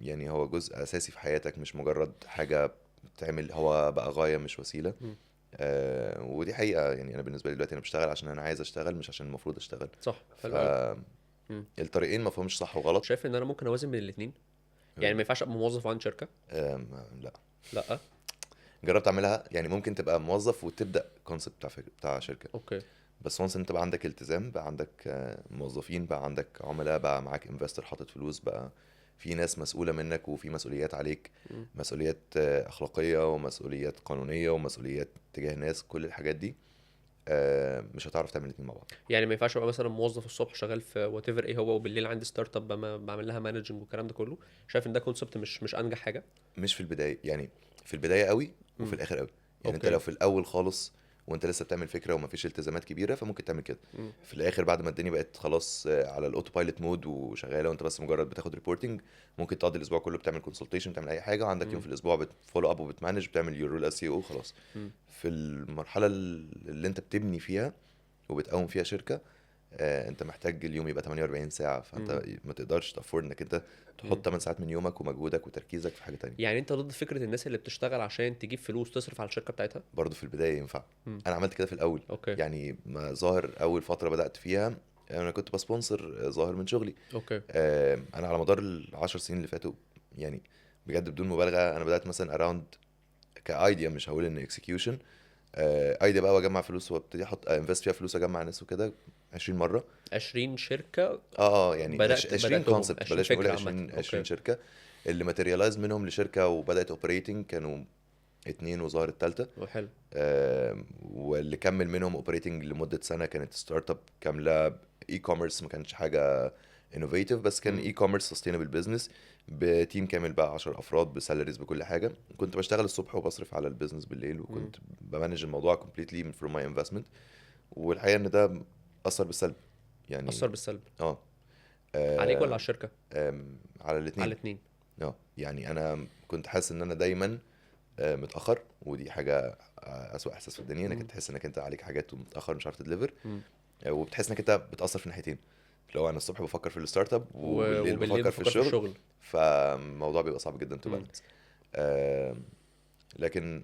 يعني هو جزء اساسي في حياتك، مش مجرد حاجة بتعمل، هو بقى غاية مش وسيلة.
مم.
ودي حقيقة، يعني انا بالنسبة لي دلوقتي انا بشتغل عشان انا عايز اشتغل، مش عشان المفروض اشتغل.
صح. حلو قوي. مم.
فالطريقين ما فيهمش صح وغلط.
شايف ان انا ممكن اوازن بين الاثنين؟ يعني ما ينفعش ابقى موظف وعندي شركه؟
لا،
لا.
جربت اعملها، يعني ممكن تبقى موظف وتبدا كونسبت بتاع شركه،
اوكي.
بس وانس انت بقى عندك التزام، بقى عندك موظفين، بقى عندك عملاء، بقى معاك انفستور حاطط فلوس، بقى في ناس مسؤوله منك، وفي مسؤوليات عليك،
مم.
مسؤوليات اخلاقيه، ومسؤوليات قانونيه، ومسؤوليات تجاه ناس، كل الحاجات دي مش هتعرف تعمل الاتنين مع بعض.
يعني ما ينفعش ابقى مثلا موظف الصبح شغال في وات ايفر ايه هو، وبالليل عندي ستارت اب بعمل لها مانجنج والكلام ده كله. شايف ان ده كونسبت مش انجح حاجه.
مش في البدايه، يعني في البدايه قوي وفي
مم.
الاخر قوي. يعني انت
اوكي.
لو في الاول خالص وانت لسه بتعمل فكره ومفيش التزامات كبيره، فممكن تعمل كده.
مم.
في الاخر بعد ما الدنيا بقت خلاص على الاوتو بايلوت مود وشغاله، وانت بس مجرد بتاخد ريبورتنج، ممكن تقضي الاسبوع كله بتعمل كونسلتيشن، بتعمل اي حاجه، وعندك يوم
مم.
في الاسبوع بتفولو اب وبتمانج، بتعمل يور رول اس سي او، خلاص.
مم.
في المرحله اللي انت بتبني فيها وبتقوم فيها شركه، انت محتاج اليوم يبقى 48 ساعه،
مم.
فانت ما تقدرش تافورد انك انت
مم.
تحط 8 ساعات من يومك ومجهودك وتركيزك في حاجه تانية.
يعني انت ضد فكره الناس اللي بتشتغل عشان تجيب فلوس تصرف على الشركه بتاعتها؟
برضه في البدايه ينفع.
مم.
انا عملت كده في الاول،
اوكي.
يعني ما ظاهر اول فتره بدات فيها انا كنت بسبونسر ظاهر من شغلي.
اوكي.
انا على مدار العشر سنين اللي فاتوا، يعني بجد بدون مبالغه، انا بدات مثلا اراوند كايديا، مش هقول ان اكسكيوشن، ايديا بقى، واجمع فلوس وابتدي احط انفست فيها فلوس، اجمع ناس وكده 20 مره.
20 شركه
يعني
بدات
20
بداتهم
كونسبت،
20
بلاش نقول
فكره عامه.
20
اوكي.
شركه. اللي ماتيريالايز منهم لشركه وبدات اوبريتنج كانوا اتنين، وظهر التالتة.
حلو.
واللي كمل منهم اوبريتنج لمدة سنة كانت ستارت اب كاملة اي كوميرس، ما كانش حاجة انوفيتيف، بس كان
مم.
اي كوميرس سستينبل بزنس. بتيم كامل بقى 10 افراد بسالاريز بكل حاجه. كنت بشتغل الصبح وبصرف على البيزنس بالليل،
مم.
وكنت بمانج الموضوع كومبليتلي من فروم ماي انفستمنت. والحقيقه ان ده اثر بالسلب
اثر
يعني.
بالسلب
اه
عليك ولا على
آم،
الشركه؟
على
على
الاثنين.
الاثنين.
اه يعني انا كنت حاسس ان انا دايما متاخر، ودي حاجه اسوأ احساس في الدنيا، انك تحس انك انت عليك حاجات ومتاخر مش عارف تدليفر. وبتحس انك انت بتاثر في ناحيتين، لو انا الصبح بفكر في الستارت اب وبالليل
وبالليل
بفكر في
بفكر في
الشغل،
الشغل.
فالموضوع بيبقى صعب جدا تو
مم.
بالانس. لكن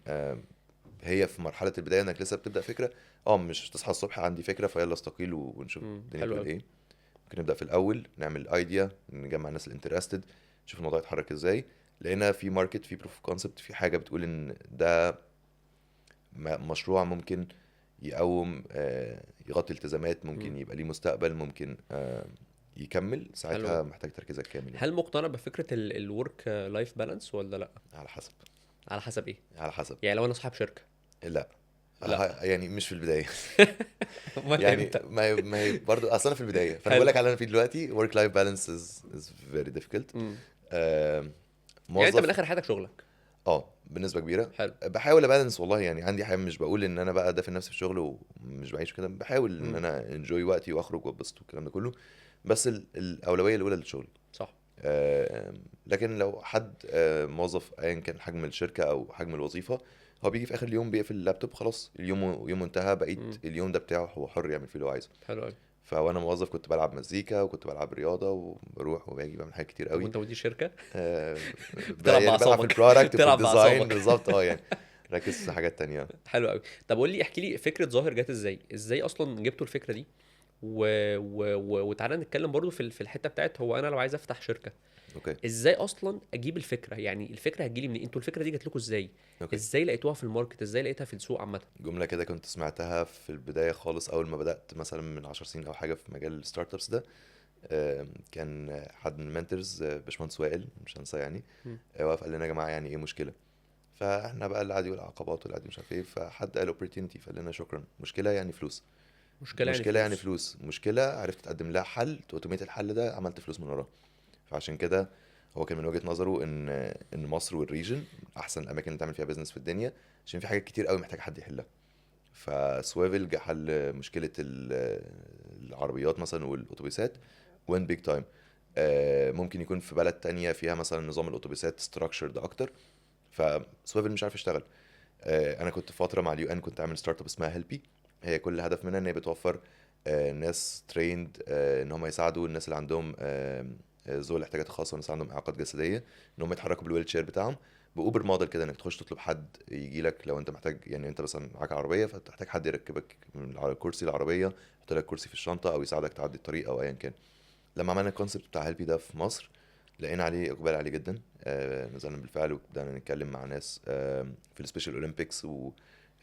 هي في مرحله البدايه انك لسه بتبدا فكره. مش تصحى الصبح عندي فكره فيلا استقيل ونشوف الدنيا
حلو
بتقول
قوي.
ايه. ممكن نبدا في الاول نعمل ايديا، نجمع الناس الانترستد، نشوف الموضوع يتحرك ازاي. لقينا في ماركت، في بروف كونسبت، في حاجه بتقول ان ده مشروع ممكن يقوم، يغطي التزامات، ممكن يبقى ليه مستقبل، ممكن يكمل.
حلو
ساعتها
قوي.
محتاج تركيزك كامل يعني.
هل مقتنع بفكره الورك لايف بالانس ولا لا؟
على حسب.
على حسب ايه؟
على حسب.
يعني لو انا صاحب شركه.
لا.
لا.
يعني مش في البدايه.
امال
يعني
امتى؟
ما هي برضه اصل انا في البدايه، فانا بقول
حلو.
لك على اللي انا فيه دلوقتي. work life balance is very difficult.
امم.
آه،
يعني انت من
موظف.
اخر حياتك شغلك.
بنسبه كبيره.
حلو.
بحاول ابالانس والله، يعني عندي حياه، مش بقول ان انا بقى دافن نفسي في الشغل ومش بعيش كده. بحاول ان
امم.
انا انجوي وقتي واخرج واتبسط والكلام ده كله، بس الاولويه الاولى للشغل.
صح.
لكن لو حد موظف ايا كان حجم الشركه او حجم الوظيفه، هو بيجي في اخر اليوم بيقفل اللابتوب، خلاص اليوم يوم انتهى، بقيت
امم.
اليوم ده بتاعه، هو حر يعمل فيه اللي هو عايزه.
حلو قوي.
فوانا موظف كنت بلعب مزيكا وكنت بلعب رياضه وبروح وباجي بعمل حاجات كتير
طب
قوي.
وانت مدير شركه؟
آه،
بتلعب
يعني بلعب في
باعصابك.
البرودكت وفي
بتلعب
الديزاين
باعصابك.
بالظبط. يعني ركز في حاجات تانية.
حلو قوي. طب قول لي، احكي لي فكره ظاهر جت ازاي، ازاي اصلا جبتوا الفكره دي؟ وتعالى نتكلم برضو في الحته بتاعت هو انا لو عايز افتح شركه،
اوكي.
ازاي اصلا اجيب الفكره؟ يعني الفكره هتجيلي منين؟ انتوا الفكره دي جات لكم ازاي؟
اوكي.
ازاي لقيتوها في الماركت؟ ازاي لقيتها في السوق عامه؟
جملة كده كنت سمعتها في البداية خالص، أول ما بدأت مثلا من 10 سنين أو حاجة في مجال الستارت ابس ده. كان حد من المنتورز، باشمهندس وائل مش هنساه يعني.
مم.
وقف قال لنا يا جماعة يعني إيه مشكلة؟ فاحنا بقى اللي قاعد يقول عقبات واللي قاعد مش عارف ايه، فحد قال opportunity فقال لنا شكرا. مشكلة يعني فلوس.
مشكله يعني
مشكلة يعني
فلوس.
فلوس. مشكلة عرفت تقدم لها حل، تأوتوميت الحل ده، عملت فلوس من وراه. فعشان كده هو كان من وجهة نظره ان مصر والريجن احسن الاماكن اللي تعمل فيها بيزنس في الدنيا، عشان في حاجات كتير قوي محتاج حد يحلها. فسويفل جه حل مشكلة العربيات مثلا والاتوبيسات وين بيج تايم. ممكن يكون في بلد تانية فيها مثلا نظام الاتوبيسات structured اكتر، فسويفل مش عارف يشتغل. انا كنت في فتره مع اليو ان كنت عامل ستارت اب اسمها هيلبي. هي كل الهدف منها ان هي بتوفر ناس تريند ان هم يساعدوا الناس اللي عندهم ذوي الاحتياجات الخاصه والناس اللي عندهم اعاقات جسديه، ان هم يتحركوا بالويل شير بتاعهم. باوبر موديل كده، انك تخش تطلب حد يجي لك لو انت محتاج، يعني انت مثلا معاك عربيه فتحتاج حد يركبك من على كرسي العربيه، يحط لك كرسي في الشنطه، او يساعدك تعدي الطريق او ايا كان. لما عملنا الكونسيبت بتاع هيلبي ده في مصر، لقينا عليه اقبال عالي جدا. نزلنا بالفعل وبدأنا نتكلم مع ناس في السبيشال اولمبيكس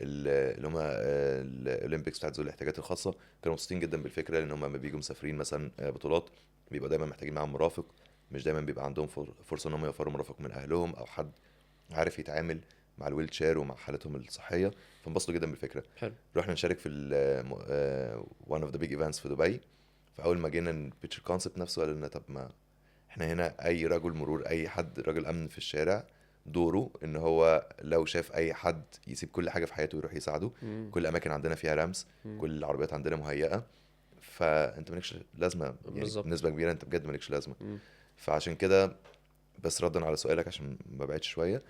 اللي هم الاولمبيكس بتاعت ذوي الاحتياجات الخاصه. كانوا مبسوطين جدا بالفكره، لان هم لما بيجوا مسافرين مثلا بطولات، بيبقى دايما محتاجين معاهم مرافق. مش دايما بيبقى عندهم فرصه ان هم يوفروا مرافق من اهلهم او حد عارف يتعامل مع الويل شير ومع حالتهم الصحيه. فانبسطوا جدا بالفكره.
حلو.
رحنا نشارك في one of the big events في دبي. فاول ما جينا البيتش كونسبت نفسه، قال لنا طب ما احنا هنا اي رجل مرور، اي حد راجل امن في الشارع، دوره ان هو لو شاف اي حد يسيب كل حاجه في حياته ويروح يساعده.
مم.
كل الاماكن عندنا فيها رامس،
مم.
كل العربيات عندنا مهيئه. فانت مالكش لازمه يعني،
بالظبط.
بنسبه كبيره انت بجد مالكش لازمه.
مم.
فعشان كده، بس ردا على سؤالك عشان ما بعدش شويه،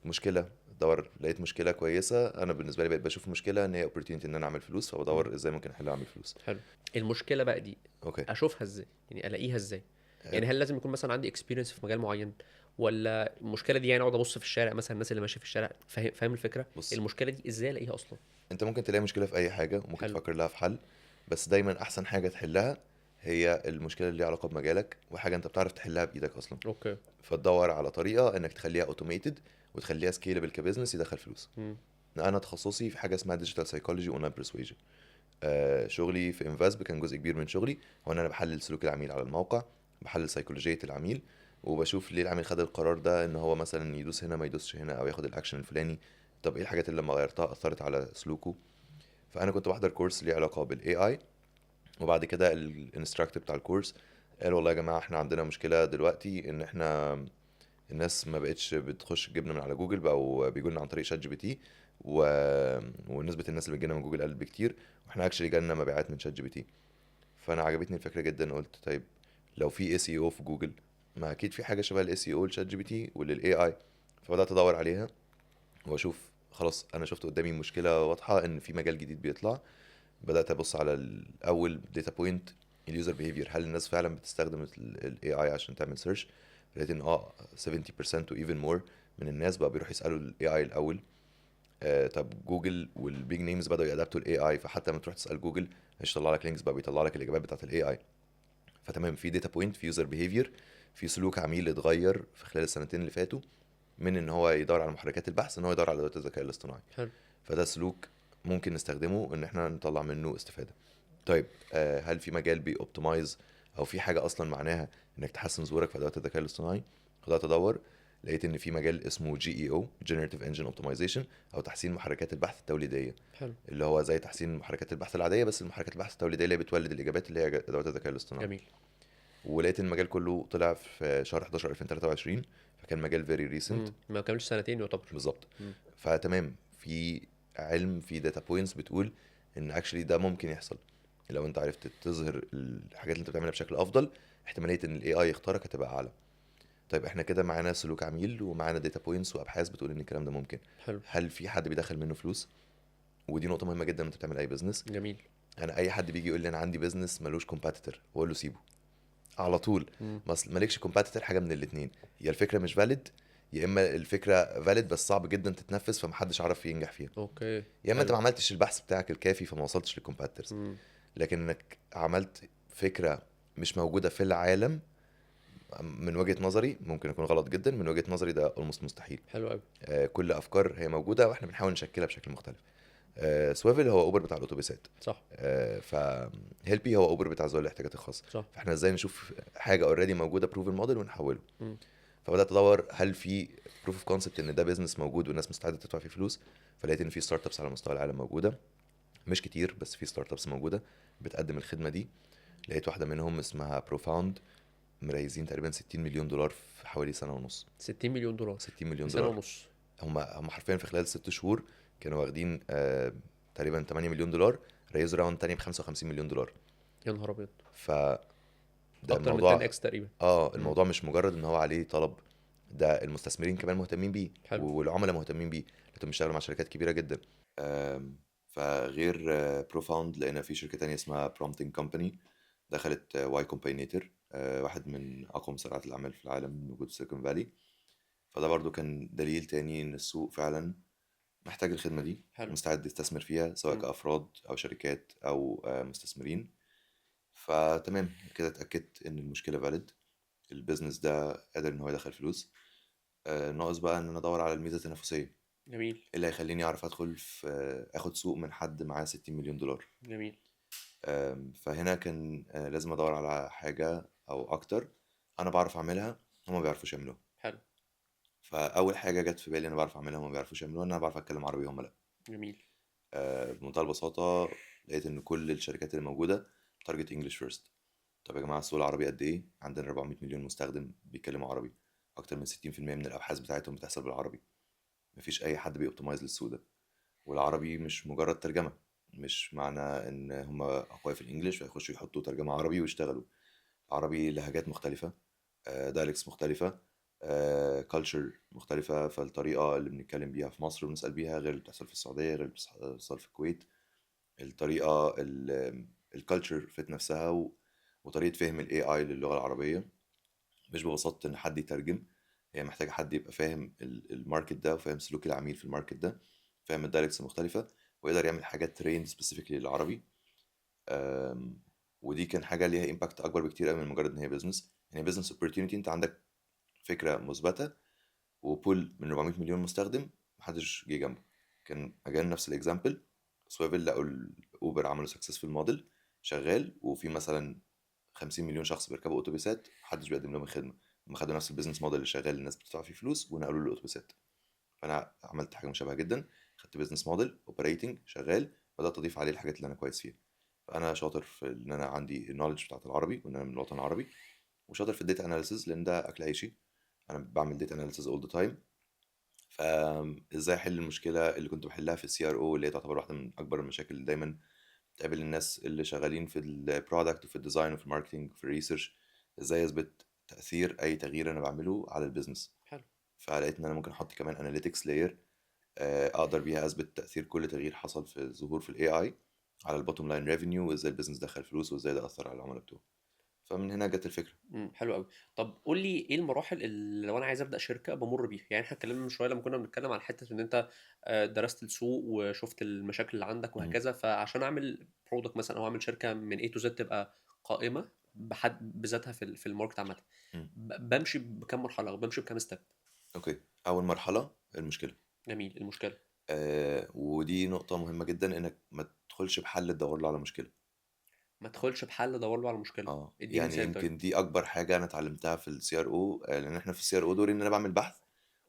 مشكله دور لقيت مشكله كويسه. انا بالنسبه لي بقيت بشوف المشكله ان هي opportunity ان انا اعمل فلوس،
مم.
فبدور ازاي ممكن احلها اعمل فلوس.
حلو. المشكله بقى دي
اوكي.
اشوفها ازاي؟ يعني الاقيها ازاي؟
آه،
يعني هل لازم يكون مثلا عندي اكسبيرينس في مجال معين، ولا المشكله دي يعني اقعد ابص في الشارع مثلا الناس اللي ماشيه في الشارع؟ فاهم الفكره؟
بص،
المشكله دي ازاي الاقيها اصلا؟
انت ممكن تلاقي مشكله في اي حاجه وممكن
حلو.
تفكر لها في حل، بس دايما احسن حاجه تحلها هي المشكله اللي ليها علاقه بمجالك، وحاجه انت بتعرف تحلها بايدك اصلا.
اوكي.
فتدور على طريقه انك تخليها اوتوميتد وتخليها سكيلبل كبزنس يدخل فلوس.
مم.
انا تخصصي في حاجه اسمها ديجيتال سايكولوجي اونلاين برسويجن. شغلي في انفاسب كان جزء كبير من شغلي هو ان انا بحلل سلوك العميل على الموقع، بحلل سيكولوجيه العميل، وبشوف ليه العميل خد القرار ده ان هو مثلا يدوس هنا ما يدوسش هنا، او ياخد الاكشن الفلاني. طب ايه الحاجات اللي لما غيرتها اثرت على سلوكه. فانا كنت بحضر كورس ليه علاقه بالاي اي، وبعد كده الانستراكتور بتاع الكورس قال والله يا جماعه احنا عندنا مشكله دلوقتي ان احنا الناس ما بقتش بتخش تجيبنا من على جوجل، بقوا بيجوا لنا عن طريق شات جي بي تي و... ونسبه الناس اللي بتجينا من جوجل قلت بكتير، واحنا اكشلي جالنا مبيعات من شات جي بي تي. فانا عجبتني الفكره جدا، قلت طيب لو في اس اي او في جوجل، ما اكيد في حاجه شبه الاس اي او لشات جي بي تي وللاي اي. فبدات ادور عليها واشوف، خلاص انا شفت قدامي مشكله واضحه ان في مجال جديد بيطلع. بدات ابص على الاول داتا بوينت، اليوزر بيهيفير، هل الناس فعلا بتستخدم الاي اي عشان تعمل سيرش. لقيت ان 70% و even more من الناس بقى بيروحوا يسالوا الاي اي الاول. طب جوجل والبيج نيمز بداوا يادابتوا الاي اي، فحتى لما تروح تسال جوجل مش يطلع لك لينكس، بقى بيطلع لك الاجابات بتاعت الاي اي. فتمام، في داتا بوينت، في يوزر بيهيفير، في سلوك عميل اتغير في خلال السنتين اللي فاتوا، من ان هو يدور على محركات البحث ان هو يدور على ادوات الذكاء الاصطناعي.
حلو.
فده سلوك ممكن نستخدمه ان احنا نطلع منه استفادة. طيب هل في مجال بيوبتمايز او في حاجة اصلا معناها انك تحسن ظهورك في ادوات الذكاء الاصطناعي؟ بدات ادور، لقيت ان في مجال اسمه جي اي او، Generative Engine Optimization، او تحسين محركات البحث التوليدية،
حلو.
اللي هو زي تحسين محركات البحث العادية بس المحركات البحث التوليدية اللي هي بتولد الاجابات اللي هي ادوات الذكاء الاصطناعي.
جميل.
ولقيت ان المجال كله طلع في شهر 11 2023، فكان مجال فيري ريسنت.
ما كملش سنتين يعتبر.
بالظبط.
مم.
فتمام، في علم، في داتا بوينتس بتقول ان اكشلي ده ممكن يحصل. لو انت عرفت تظهر الحاجات اللي انت بتعملها بشكل افضل، احتماليه ان الاي اي يختارك هتبقى اعلى. طيب احنا كده معانا سلوك عميل ومعانا داتا بوينتس وابحاث بتقول ان الكلام ده ممكن.
حلو.
هل في حد بيدخل منه فلوس؟ ودي نقطه مهمه جدا وانت بتعمل اي بزنس.
جميل.
انا اي حد بيجي يقول لي انا عندي بزنس ملوش كومباتيتور، واقول له سيبه على طول.
مم.
مالكش كومباتيتور، حاجه من الاثنين: يا الفكره مش فاليد، يا اما الفكره فاليد بس صعب جدا تتنفذ فمحدش عارف ينجح فيها.
اوكي.
يا اما انت
حلو.
ما عملتش البحث بتاعك الكافي فما وصلتش للكومباتيتورز.
مم.
لكن انك عملت فكره مش موجوده في العالم، من وجهه نظري ممكن يكون غلط جدا، من وجهه نظري ده almost مستحيل.
حلو قوي.
كل افكار هي موجوده واحنا بنحاول نشكلها بشكل مختلف. سويفل هو اوبر بتاع الاتوبيسات.
صح.
فهيلبي هو اوبر بتاع ذوي الاحتياجات الخاصه.
صح.
فاحنا ازاي نشوف حاجه اوريدي موجوده بروفن موديل ونحوله.
مم.
فبدات ادور هل في بروف اوف كونسبت ان ده بزنس موجود والناس مستعده تدفع فيه فلوس. فلقيت ان في ستارت ابس على مستوى العالم موجوده، مش كتير بس في ستارت ابس موجوده بتقدم الخدمه دي. لقيت واحده منهم اسمها بروفاوند، مريزين تقريبا 60 مليون دولار في حوالي سنه ونص.
60 مليون دولار
60 مليون
في سنة
دولار
ونص.
هم حرفيا في خلال 6 شهور كانوا واخدين تقريبا 8 مليون دولار، ريزوا راوند تاني ب 55 مليون دولار.
يا نهار ابيض.
ف ده
اكتر من 10
الموضوع،
اكس تقريبا. مم.
الموضوع مش مجرد ان هو عليه طلب، ده المستثمرين كمان مهتمين بيه
حلو.
والعملاء مهتمين بيه، لانهم بيشتغلوا مع شركات كبيره جدا. فغير بروفاوند لقينا في شركه تانية اسمها برومتنج كومباني، دخلت واي كومباينيتر، واحد من اقوى مسارعات الاعمال في العالم موجود في سيليكون فالي. فده برضو كان دليل تاني ان السوق فعلا محتاج الخدمه دي
حلو.
ومستعد يستثمر فيها سواء
مم.
كافراد او شركات او مستثمرين. فتمام كده اتاكدت ان المشكله فاليد، البيزنس ده قادر ان هو يدخل فلوس. ناقص بقى ان انا ادور على الميزه التنافسيه، ايه
جميل.
اللي هيخليني اعرف ادخل في اخد سوق من حد معاه 60 مليون دولار.
جميل.
فهنا كان لازم ادور على حاجه او اكتر انا بعرف اعملها هما ما بيعرفوش يعملوها.
حلو.
فاول حاجه جت في بالي انا بعرف اعملها هما ما بيعرفوش يعملوها، ان انا بعرف اتكلم عربي وهم لا.
جميل.
بمنتهى البساطه لقيت ان كل الشركات اللي موجوده تارجت انجلش فيرست. طب يا جماعه السوق العربي قد ايه؟ عندنا 400 مليون مستخدم بيتكلموا عربي، اكتر من 60% من الابحاث بتاعتهم بتحصل بالعربي. مفيش اي حد بيوبتمايز للسوق ده. والعربي مش مجرد ترجمه، مش معنى ان هم اقوياء في الانجليش فيخشوا يحطوا ترجمه عربي ويشتغلوا. عربي لهجات مختلفه، دايلكتس مختلفه، كالتشر مختلفه. فالطريقه اللي بنتكلم بيها في مصر وبنسال بيها غير اللي بتحصل في السعوديه غير اللي بتحصل في الكويت. الطريقه الكالتشر فيت نفسها وطريقه فهم الاي اي للغه العربيه مش ببساطه ان حد يترجم. هي محتاجه حد يبقى فاهم الماركت ده وفاهم سلوك العميل في الماركت ده، فاهم الدايلكتس المختلفه، ويقدر يعمل حاجات تريند سبيسيفيكلي للعربي. أم، ودي كان حاجه ليها امباكت اكبر بكتير قوي من مجرد ان هي بزنس. يعني بزنس اوبورتيونيتي، انت عندك فكره مثبته وبول من 400 مليون مستخدم محدش جه جنبه. كان اجان نفس الاكزامبل، سويفل لقوا الاوبر عملوا سكسسفul موديل شغال وفي مثلا 50 مليون شخص بيركبوا اتوبيسات محدش بيقدم لهم الخدمه. هم خدوا نفس البيزنس موديل اللي شغال الناس بتدفع فيه فلوس ونقلوا له الاتوبيسات. فانا عملت حاجه مشابهه جدا، خدت بيزنس موديل اوبريتنج شغال بدات اضيف عليه الحاجات اللي انا كويس فيها. فانا شاطر في ان انا عندي النولج بتاعت العربي وان انا من الوطن العربي، وشاطر في الداتا اناليسز لان ده اكل عيشي. انا بعمل داتا اناليسز اول ذا تايم. فازاي احل المشكله اللي كنت بحلها في السي ار او، اللي هي تعتبر واحده من اكبر المشاكل اللي دايما تقابل الناس اللي شغالين في البرودكت وفي الديزاين وفي الماركتنج وفي الريسيرش. ازاي اثبت تاثير اي تغيير انا بعمله على البيزنس.
حلو.
فلقيت ان انا ممكن احط كمان اناليتكس لاير اقدر بيها اثبت تاثير كل تغيير حصل في الظهور في الاي اي على البوتوم لاين ريفينيو، وازاي البيزنس دخل فلوس، وازاي ده اثر على العملاء بتوعه. فمن هنا جت الفكره.
حلو قوي. طب قول لي ايه المراحل اللي لو انا عايز ابدا شركه بمر بيها؟ يعني احنا اتكلمنا من شويه لما كنا بنتكلم عن حته ان انت درست السوق وشفت المشاكل اللي عندك
مم.
وهكذا، فعشان اعمل برودكت مثلا او اعمل شركه من A to Z تبقى قائمه بحد بذاتها في الماركت عامه،
مم.
بمشي بكام مرحله او بمشي بكام ستيب؟
اوكي، اول مرحله المشكله.
جميل، المشكله.
ودي نقطه مهمه جدا، انك ما تدخلش بحل تدور له على مشكله.
ما ادخلش بحل ادور له على مشكله.
اه
اديني
يعني
مثال طيب.
يمكن دي اكبر حاجه انا اتعلمتها في السي ار او، لان احنا في السي ار او دوري ان انا بعمل بحث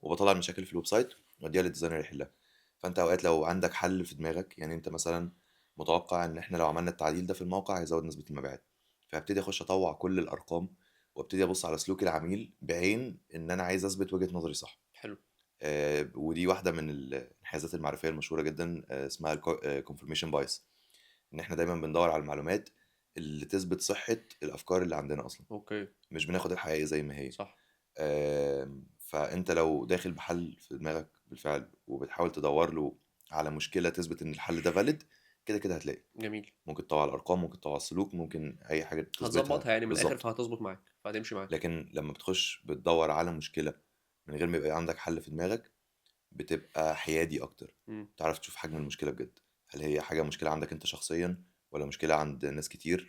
وبطلع المشاكل في الويب سايت واديها للديزاينر يحلها. فانت اوقات لو عندك حل في دماغك، يعني انت مثلا متوقع ان احنا لو عملنا التعديل ده في الموقع هيزود نسبه المبيعات، فهبتدي اخش اطوع كل الارقام وابتدي ابص على سلوك العميل بعين ان انا عايز اثبت وجهه نظري صح.
حلو.
ودي واحده من الانحيازات المعرفيه المشهوره جدا، اسمها الكونفirmation بايس. ان احنا دايما بندور على المعلومات اللي تثبت صحة الافكار اللي عندنا اصلا،
اوكي.
مش بناخد الحقيقة زي ما هي.
صح.
فانت لو داخل بحل في دماغك بالفعل وبتحاول تدور له على مشكلة تثبت ان الحل ده فاليد، كده كده هتلاقي.
جميل.
ممكن تطلع الارقام، ممكن تطلع السلوك، ممكن اي حاجة تثبتها
هتظبطها يعني من الاخر
بالظبط.
فهتظبط معاك فهتمشي معاك.
لكن لما بتخش بتدور على مشكلة من غير ما يبقى عندك حل في دماغك، بتبقى حيادي اكتر.
امم.
تعرف تشوف حجم المشكله بجد، هل هي حاجه مشكله عندك انت شخصيا ولا مشكله عند ناس كتير.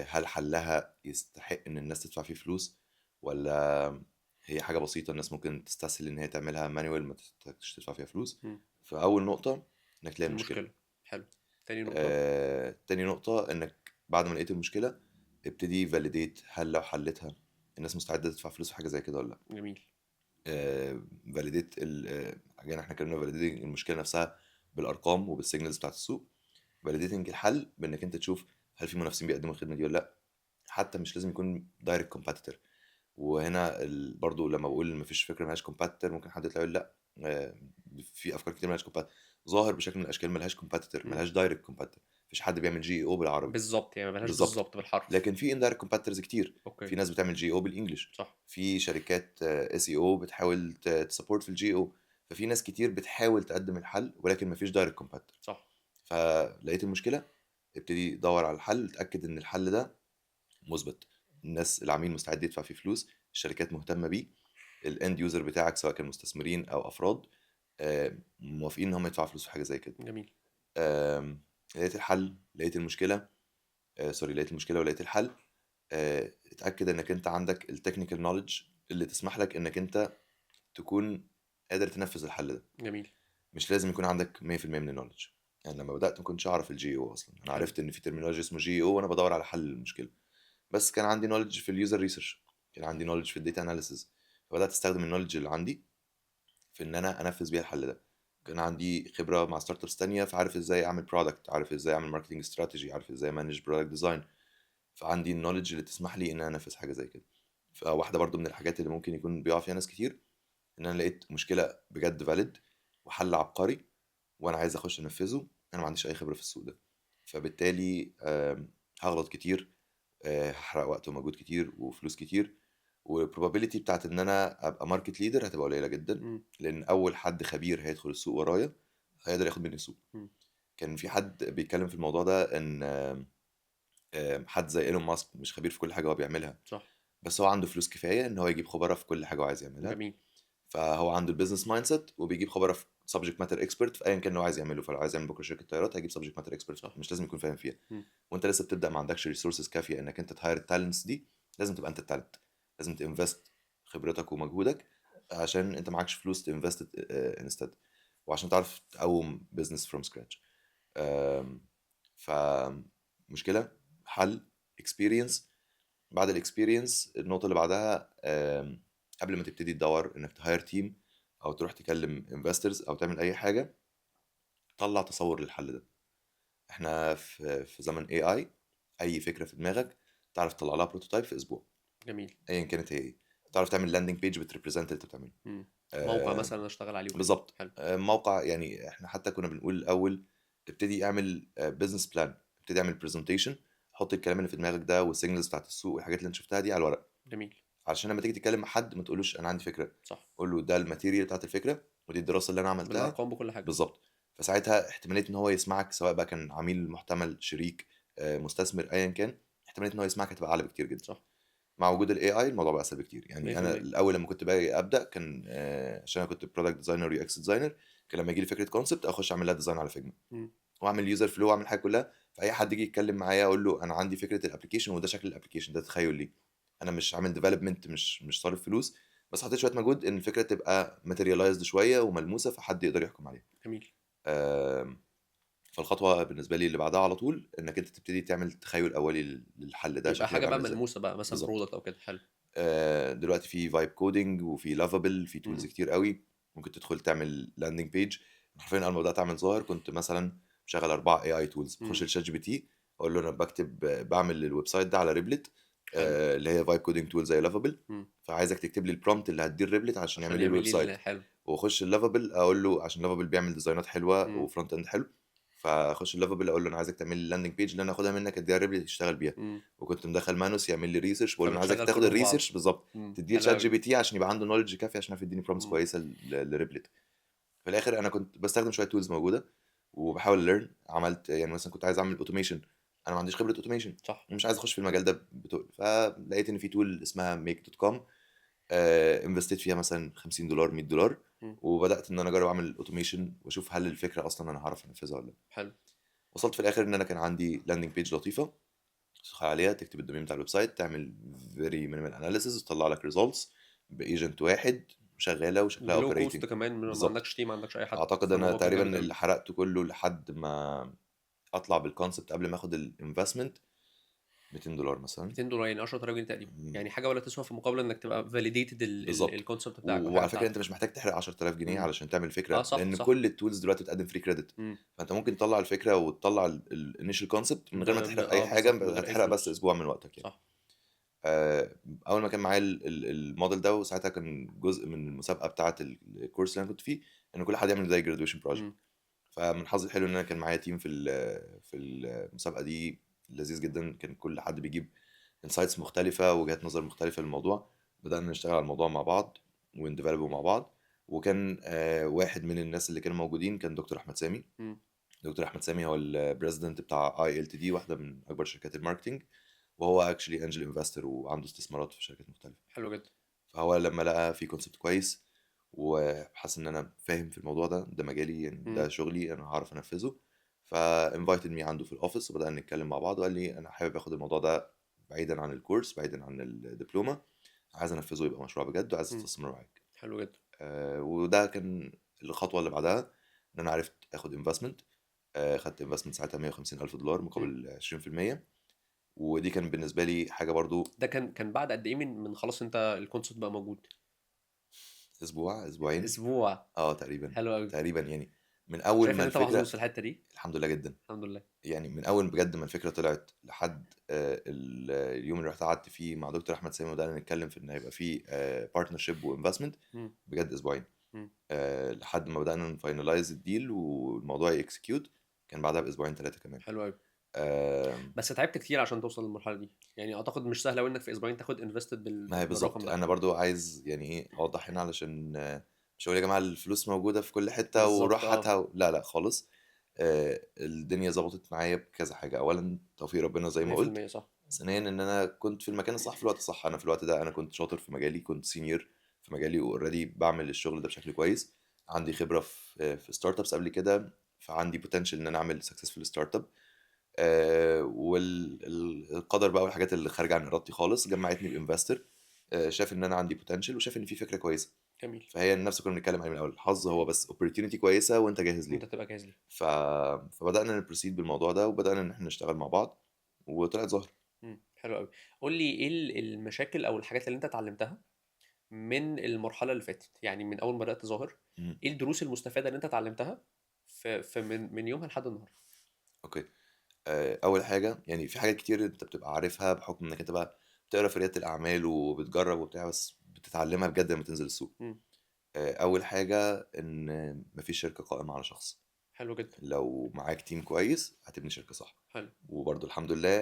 هل حلها يستحق ان الناس تدفع فيه فلوس، ولا هي حاجه بسيطه الناس ممكن تستسهل ان هي تعملها مانوال ما تحتاجش تدفع فيها فلوس. فاول نقطه انك تلاقي المشكله.
المشكله. حلو. تاني نقطه.
تاني نقطه انك بعد ما لقيت المشكله ابتدي فاليديت، هل لو حلتها الناس مستعده تدفع فلوس في حاجه زي كده ولا لا.
جميل.
فاليديت يعني احنا اتكلمنا فاليديتنج المشكله نفسها بالارقام وبالسيجنالز بتاعت السوق. فاليديتنج الحل بانك انت تشوف هل في منافسين بيقدموا الخدمه دي ولا لا. حتى مش لازم يكون دايركت كومبيتيتور. وهنا برضو لما بقول مفيش فكره ملهاش كومبيتيتور، ممكن حد يطلع يقول لا، آه، في افكار كتير ملهاش كومبيتيتور. ظاهر بشكل من الاشكال ملهاش كومبيتيتور،
مم.
ملهاش دايركت كومبيتيتور. مفيش حد بيعمل جي او بالعربي.
بالظبط، يعني ملهاش
بالظبط.
بالظبط بالحرف.
لكن في اندايركت كومبيتيتورز كتير.
اوكي.
في ناس بتعمل جي او بالانجلش،
صح.
في شركات اس اي او بتحاول تسبورت في الجي او. ففي ناس كتير بتحاول تقدم الحل ولكن مفيش دايركت كومبيتيتور.
صح.
فلقيت المشكله، ابتدي دور على الحل، اتاكد ان الحل ده مثبت، الناس العميل مستعد يدفع فيه فلوس، الشركات مهتمه بيه، الاند يوزر بتاعك سواء كان مستثمرين او افراد موافقين ان هم يدفعوا فلوس في حاجه زي كده.
جميل.
لقيت الحل، لقيت المشكله، سوري، لقيت المشكله ولقيت الحل. اتاكد انك انت عندك التكنيكال نوليدج اللي تسمح لك انك انت تكون قادر تنفذ الحل ده.
جميل.
مش لازم يكون عندك 100% من النوليدج. يعني لما بدات ما كنتش اعرف الجي او اصلا، انا
حلو.
عرفت ان في ترمينولوجي اسمه جي او وانا بدور على حل المشكله. بس كان عندي نوليدج في اليوزر ريسيرش، كان عندي نوليدج في الداتا اناليسيز. فبدات استخدم النوليدج اللي عندي في ان انا انفذ بيها الحل ده. كان عندي خبره مع ستارت ابس تانية، فعارف ازاي اعمل برودكت، عارف ازاي اعمل ماركتنج استراتيجي، عارف ازاي مانج برودكت ديزاين. فعندي النولج اللي تسمح لي ان انا انفذ حاجه زي كده. فواحده برضو من الحاجات اللي ممكن يكون بيقع فيها ناس كتير، ان انا لقيت مشكله بجد فاليد وحل عبقري وانا عايز اخش انفذه، انا ما عنديش اي خبره في السوق ده. فبالتالي هغلط كتير، هحرق وقت ومجهود كتير وفلوس كتير، والبروبابيلتي بتاعت ان انا ابقى ماركت ليدر هتبقى قليله جدا.
مم.
لان اول حد خبير هيدخل السوق ورايا هيقدر ياخد مني السوق.
مم.
كان في حد بيتكلم في الموضوع ده ان حد زي ايلون ماسك مش خبير في كل حاجه هو بيعملها،
صح.
بس هو عنده فلوس كفايه ان هو يجيب خبراء في كل حاجه هو عايز يعملها.
جميل.
فهو عنده البيزنس مايند سيت وبيجيب خبراء في سبجكت ماتر اكسبرت في ايا كان اللي هو عايز يعمله. فلو عايز يعمل بكره شركه طيارات هيجيب سبجكت ماتر اكسبرت،
صح.
مش لازم يكون فاهم فيها.
مم.
وانت لسه بتبدا ما عندكش ريسورسز كافيه انك انت تهاير التالنتس دي. لازم تبقى انت التالنت، لازم تنفست خبرتك ومجهودك عشان انت معكش فلوس تنفست انستد، وعشان تعرف تقوم بزنس فروم سكراتش. فمشكله، حل، اكسبيرينس. بعد الاكسبيرينس النقطه اللي بعدها، قبل ما تبتدي تدور انك تهاير تيم او تروح تكلم انفسترز او تعمل اي حاجه، طلع تصور للحل ده. احنا في زمن اي اي، اي فكره في دماغك تعرف تطلع لها بروتوتايب في اسبوع.
جميل.
ايا كانت هي ايه. تعرف تعمل لاندنج بيج بتريبريزنت اللي انت بتعمله.
موقع
آه،
مثلا اشتغل عليه وكده.
بالظبط.
حلو.
موقع، يعني احنا حتى كنا بنقول الاول ابتدي اعمل بزنس بلان، ابتدي اعمل برزنتيشن، حط الكلام اللي في دماغك ده والسيجنالز بتاعت السوق والحاجات اللي انت شفتها دي على الورق،
جميل.
علشان لما تيجي تتكلم مع حد ما تقولوش انا عندي فكره،
صح.
قول له ده الماتيريال بتاعت الفكره ودي الدراسه اللي انا عملتها.
بالارقام بكل حاجه.
بالظبط. فساعتها احتماليه ان هو يسمعك، سواء بقى كان عميل محتمل، شريك، مستثمر، ايا كان، احتماليه ان هو يسمعك هتبقى اعلى بكتير جدا.
صح.
مع وجود الاي اي الموضوع بقى اسهل بكتير. يعني انا
100%.
الاول لما كنت باجي ابدا كان عشان انا كنت برودكت ديزاينر يو اكس ديزاينر، كان لما يجي لي فكره كونسبت اخش اعمل لها ديزاين على فيجما
مم.
واعمل يوزر فلو واعمل حاجه كلها. فاي حد يجي يتكلم معايا اقول له انا عندي فكره الابلكيشن وده شكل الابلكيشن ده، تخيل لي انا مش عامل ديفلوبمنت، مش صارف فلوس، بس حطيت شويه مجهود ان الفكره تبقى ماتيريالايزد شويه وملموسه فحد يقدر يحكم عليها.
جميل.
آم، فالخطوه بالنسبه لي اللي بعدها على طول انك انت تبتدي تعمل تخيل اولي للحل ده
يبقى
شكله
حاجه
هيبقى
بقى
عامل ازاي.
ملموسه بقى، مثلا
بالظبط.
برودكت او كده. حلو.
دلوقتي في فايب كودنج وفي لافابل، في تولز
مم.
كتير قوي ممكن تدخل تعمل لاندنج بيج. حرفيا اول ما بدات اعمل ظاهر كنت مثلا شغال 4 اي تولز، بخش
مم.
لشات جي بي تي اقول له انا بكتب بعمل الويب سايت ده على ريبلت،
حلو.
اللي هي فايب كودنج تول زي لافابل،
مم.
فعايزك تكتب لي البرومبت اللي هديه الريبلت عشان يعمل
عشان
لي
يعمل
الويب
لي
سايت.
حلو.
واخش اللافابل اقول له، عشان لافابل بيعمل ديزاينات حلوه
مم.
وفرونت اند حلو، فاخش اللافابل اقول له انا عايزك تعمل لي اللاندنج بيج اللي انا اخدها منك اديها ريبلت يشتغل بيها.
مم.
وكنت مدخل مانوس يعمل لي ريسيرش، بقول له انا عايزك
فبتشغل
تاخد
كله في بعضه.
الريسيرش بالظبط تديه
حلو
لشات جي
قوي.
بي تي عشان يبقى عنده نولج كافي عشان يعرف يديني برومس كويسه لريبلت. في الاخر انا كنت بستخدم شويه تولز موجوده وبحاول ليرن. عملت يعني مثلا كنت عايز اعمل اوتوميشن، انا ما عنديش خبره اوتوميشن،
صح.
مش عايز اخش في المجال ده فلقيت ان في تول اسمها ميك دوت كوم، انفستيت فيها مثلا $50 $100،
مم.
وبدات ان انا اجرب اعمل اوتوميشن واشوف هل الفكره اصلا انا هعرف انفذها ولا لا.
حلو.
وصلت في الاخر ان انا كان عندي لاندنج بيج لطيفه تدخل عليها تكتب الدومين بتاع الويب سايت، تعمل فيري مينيمال اناليسيس وتطلع لك ريزلتس بايجنت واحد شغاله وشكلها
بلو كوست
اوبريتنج.
كمان، ما
بالظبط.
عندكش تيم، ما عندكش اي حد،
اعتقد انا
فالموضوع كان
تقريبا
جامد قوي.
اللي حرقته كله لحد ما اطلع بالكونسبت قبل ما اخد الانفستمنت $200 مثلا.
$200 يعني 10000 جنيه تقريبا،
مم،
يعني حاجه ولا تسوى في مقابل انك تبقى فاليديتد
بالظبط.
الكونسبت بتاعك او الحاجه
وعلى فكره انت
بتاعتك.
مش محتاج تحرق 10000 جنيه
امم.
علشان تعمل
اه
فكره،
صح
لان
صح.
كل التولز دلوقتي بتقدم فري كريدت.
امم.
فانت ممكن تطلع الفكره وتطلع الانيشال كونسبت من غير ما تحرق اي حاجه،
بالظبط، من غير اي
هتحرق بس
فلوس.
اسبوع من وقتك يعني.
صح.
اول ما كان معايا الموديل ده، وساعتها كان جزء من المسابقه بتاعه الكورس اللي انا كنت فيه ان كل حد يعمل زي جراديويشن بروجكت.
امم.
فمن حظي الحلو ان انا كان معايا تيم في المسابقه دي لذيذ جدا، كان كل حد بيجيب انسايتس مختلفه، وجهات نظر مختلفه للموضوع. بدانا نشتغل على الموضوع مع بعض ونديفلوبه مع بعض. وكان واحد من الناس اللي كانوا موجودين كان دكتور احمد سامي.
امم.
دكتور احمد سامي هو البريزيدنت بتاع اي ال تي دي، واحده من اكبر شركات الماركتنج، وهو اكشلي انجل انفستور وعنده استثمارات في شركات مختلفه.
حلو جدا.
فهو لما لقى في كونسبت كويس وحس ان انا فاهم في الموضوع ده مجالي يعني، ده
امم.
شغلي انا هعرف انفذه، فانفايتد مي عنده في الاوفيس وبدأنا نتكلم مع بعض، وقال لي انا حابب اخد الموضوع ده بعيدا عن الكورس، بعيدا عن الدبلومه، عايز انفذه يبقى مشروع بجد وعايز
امم.
استثمر معاك.
حلو جدا.
وده كان الخطوه اللي بعدها، ان انا عرفت اخد انفستمنت. خدت انفستمنت ساعتها $150,000
امم.
مقابل 20%. ودي كان بالنسبه لي حاجه برضو.
ده كان بعد قد ايه من خلاص انت الكونسبت بقى موجود؟
اسبوع اسبوعين.
اسبوع.
اه تقريبا.
حلو قوي.
تقريبا يعني من اول
شايف
ما
ان انت محظوظ
الفكره.
في الحته دي.
الحمد لله جدا.
الحمد لله.
يعني من اول بجد ما الفكره طلعت لحد اليوم اللي رحت قعدت فيه مع دكتور احمد سامي وبدانا نتكلم في ان هيبقى فيه بارتنرشيب وانفستمنت،
امم.
بجد اسبوعين.
امم.
لحد ما بدانا نفاينلايز الديل والموضوع يكسكيوت كان بعدها باسبوعين ثلاثه كمان.
حلو قوي.
آه،
بس تعبت كتير عشان توصل للمرحله دي، يعني اعتقد مش سهله قوي انك في اسبوعين تاخد انفستد
ما هي
بالرقم
بالظبط.
ده.
انا برضو عايز يعني ايه اوضح هنا علشان مش هقول يا جماعه الفلوس موجوده في كل حته
بالظبط
وروح
اه.
هاتها لا لا خالص. الدنيا ظبطت معايا بكذا حاجه. اولا توفيق ربنا زي ما قلت.
100% صح.
ثانيا ان انا كنت في المكان الصح في الوقت الصح. انا في الوقت ده انا كنت شاطر في مجالي، كنت سينيور في مجالي واوريدي بعمل الشغل ده بشكل كويس. عندي خبره في ستارت ابس قبل كده، فعندي بوتنشال ان انا اعمل سكسسفul ستارت اب. والقدر بقى والحاجات اللي خارجه عن ارادتي خالص جمعتني بانفستر شاف ان انا عندي بوتنشال وشاف ان في فكره كويسه.
جميل.
فهي نفس اللي كنا بنتكلم عليه من الاول، الحظ هو
مم.
بس opportunity كويسه وانت جاهز
وانت
ليها.
تبقى جاهز ليه.
ف... فبدانا نبروسيد بالموضوع ده وبدانا ان احنا نشتغل مع بعض وطلعت ظهر.
حلو قوي. قول لي ايه المشاكل او الحاجات اللي انت اتعلمتها من المرحله اللي فاتت، يعني من اول ما بدات ظاهر.
مم.
ايه الدروس المستفاده اللي انت اتعلمتها في من يومها لحد النهارده؟
اوكي. اول حاجه يعني في حاجات كتير انت بتبقى عارفها بحكم انك انت بقى بتقرا في رياده الاعمال وبتجرب وبتاع، بس بتتعلمها بجد لما تنزل السوق.
إمم،
اول حاجه ان مفيش شركه قائمه على شخص.
حلو جدًا،
لو معاك تيم كويس هتبني شركه صح.
حلو،
وبرضه الحمد لله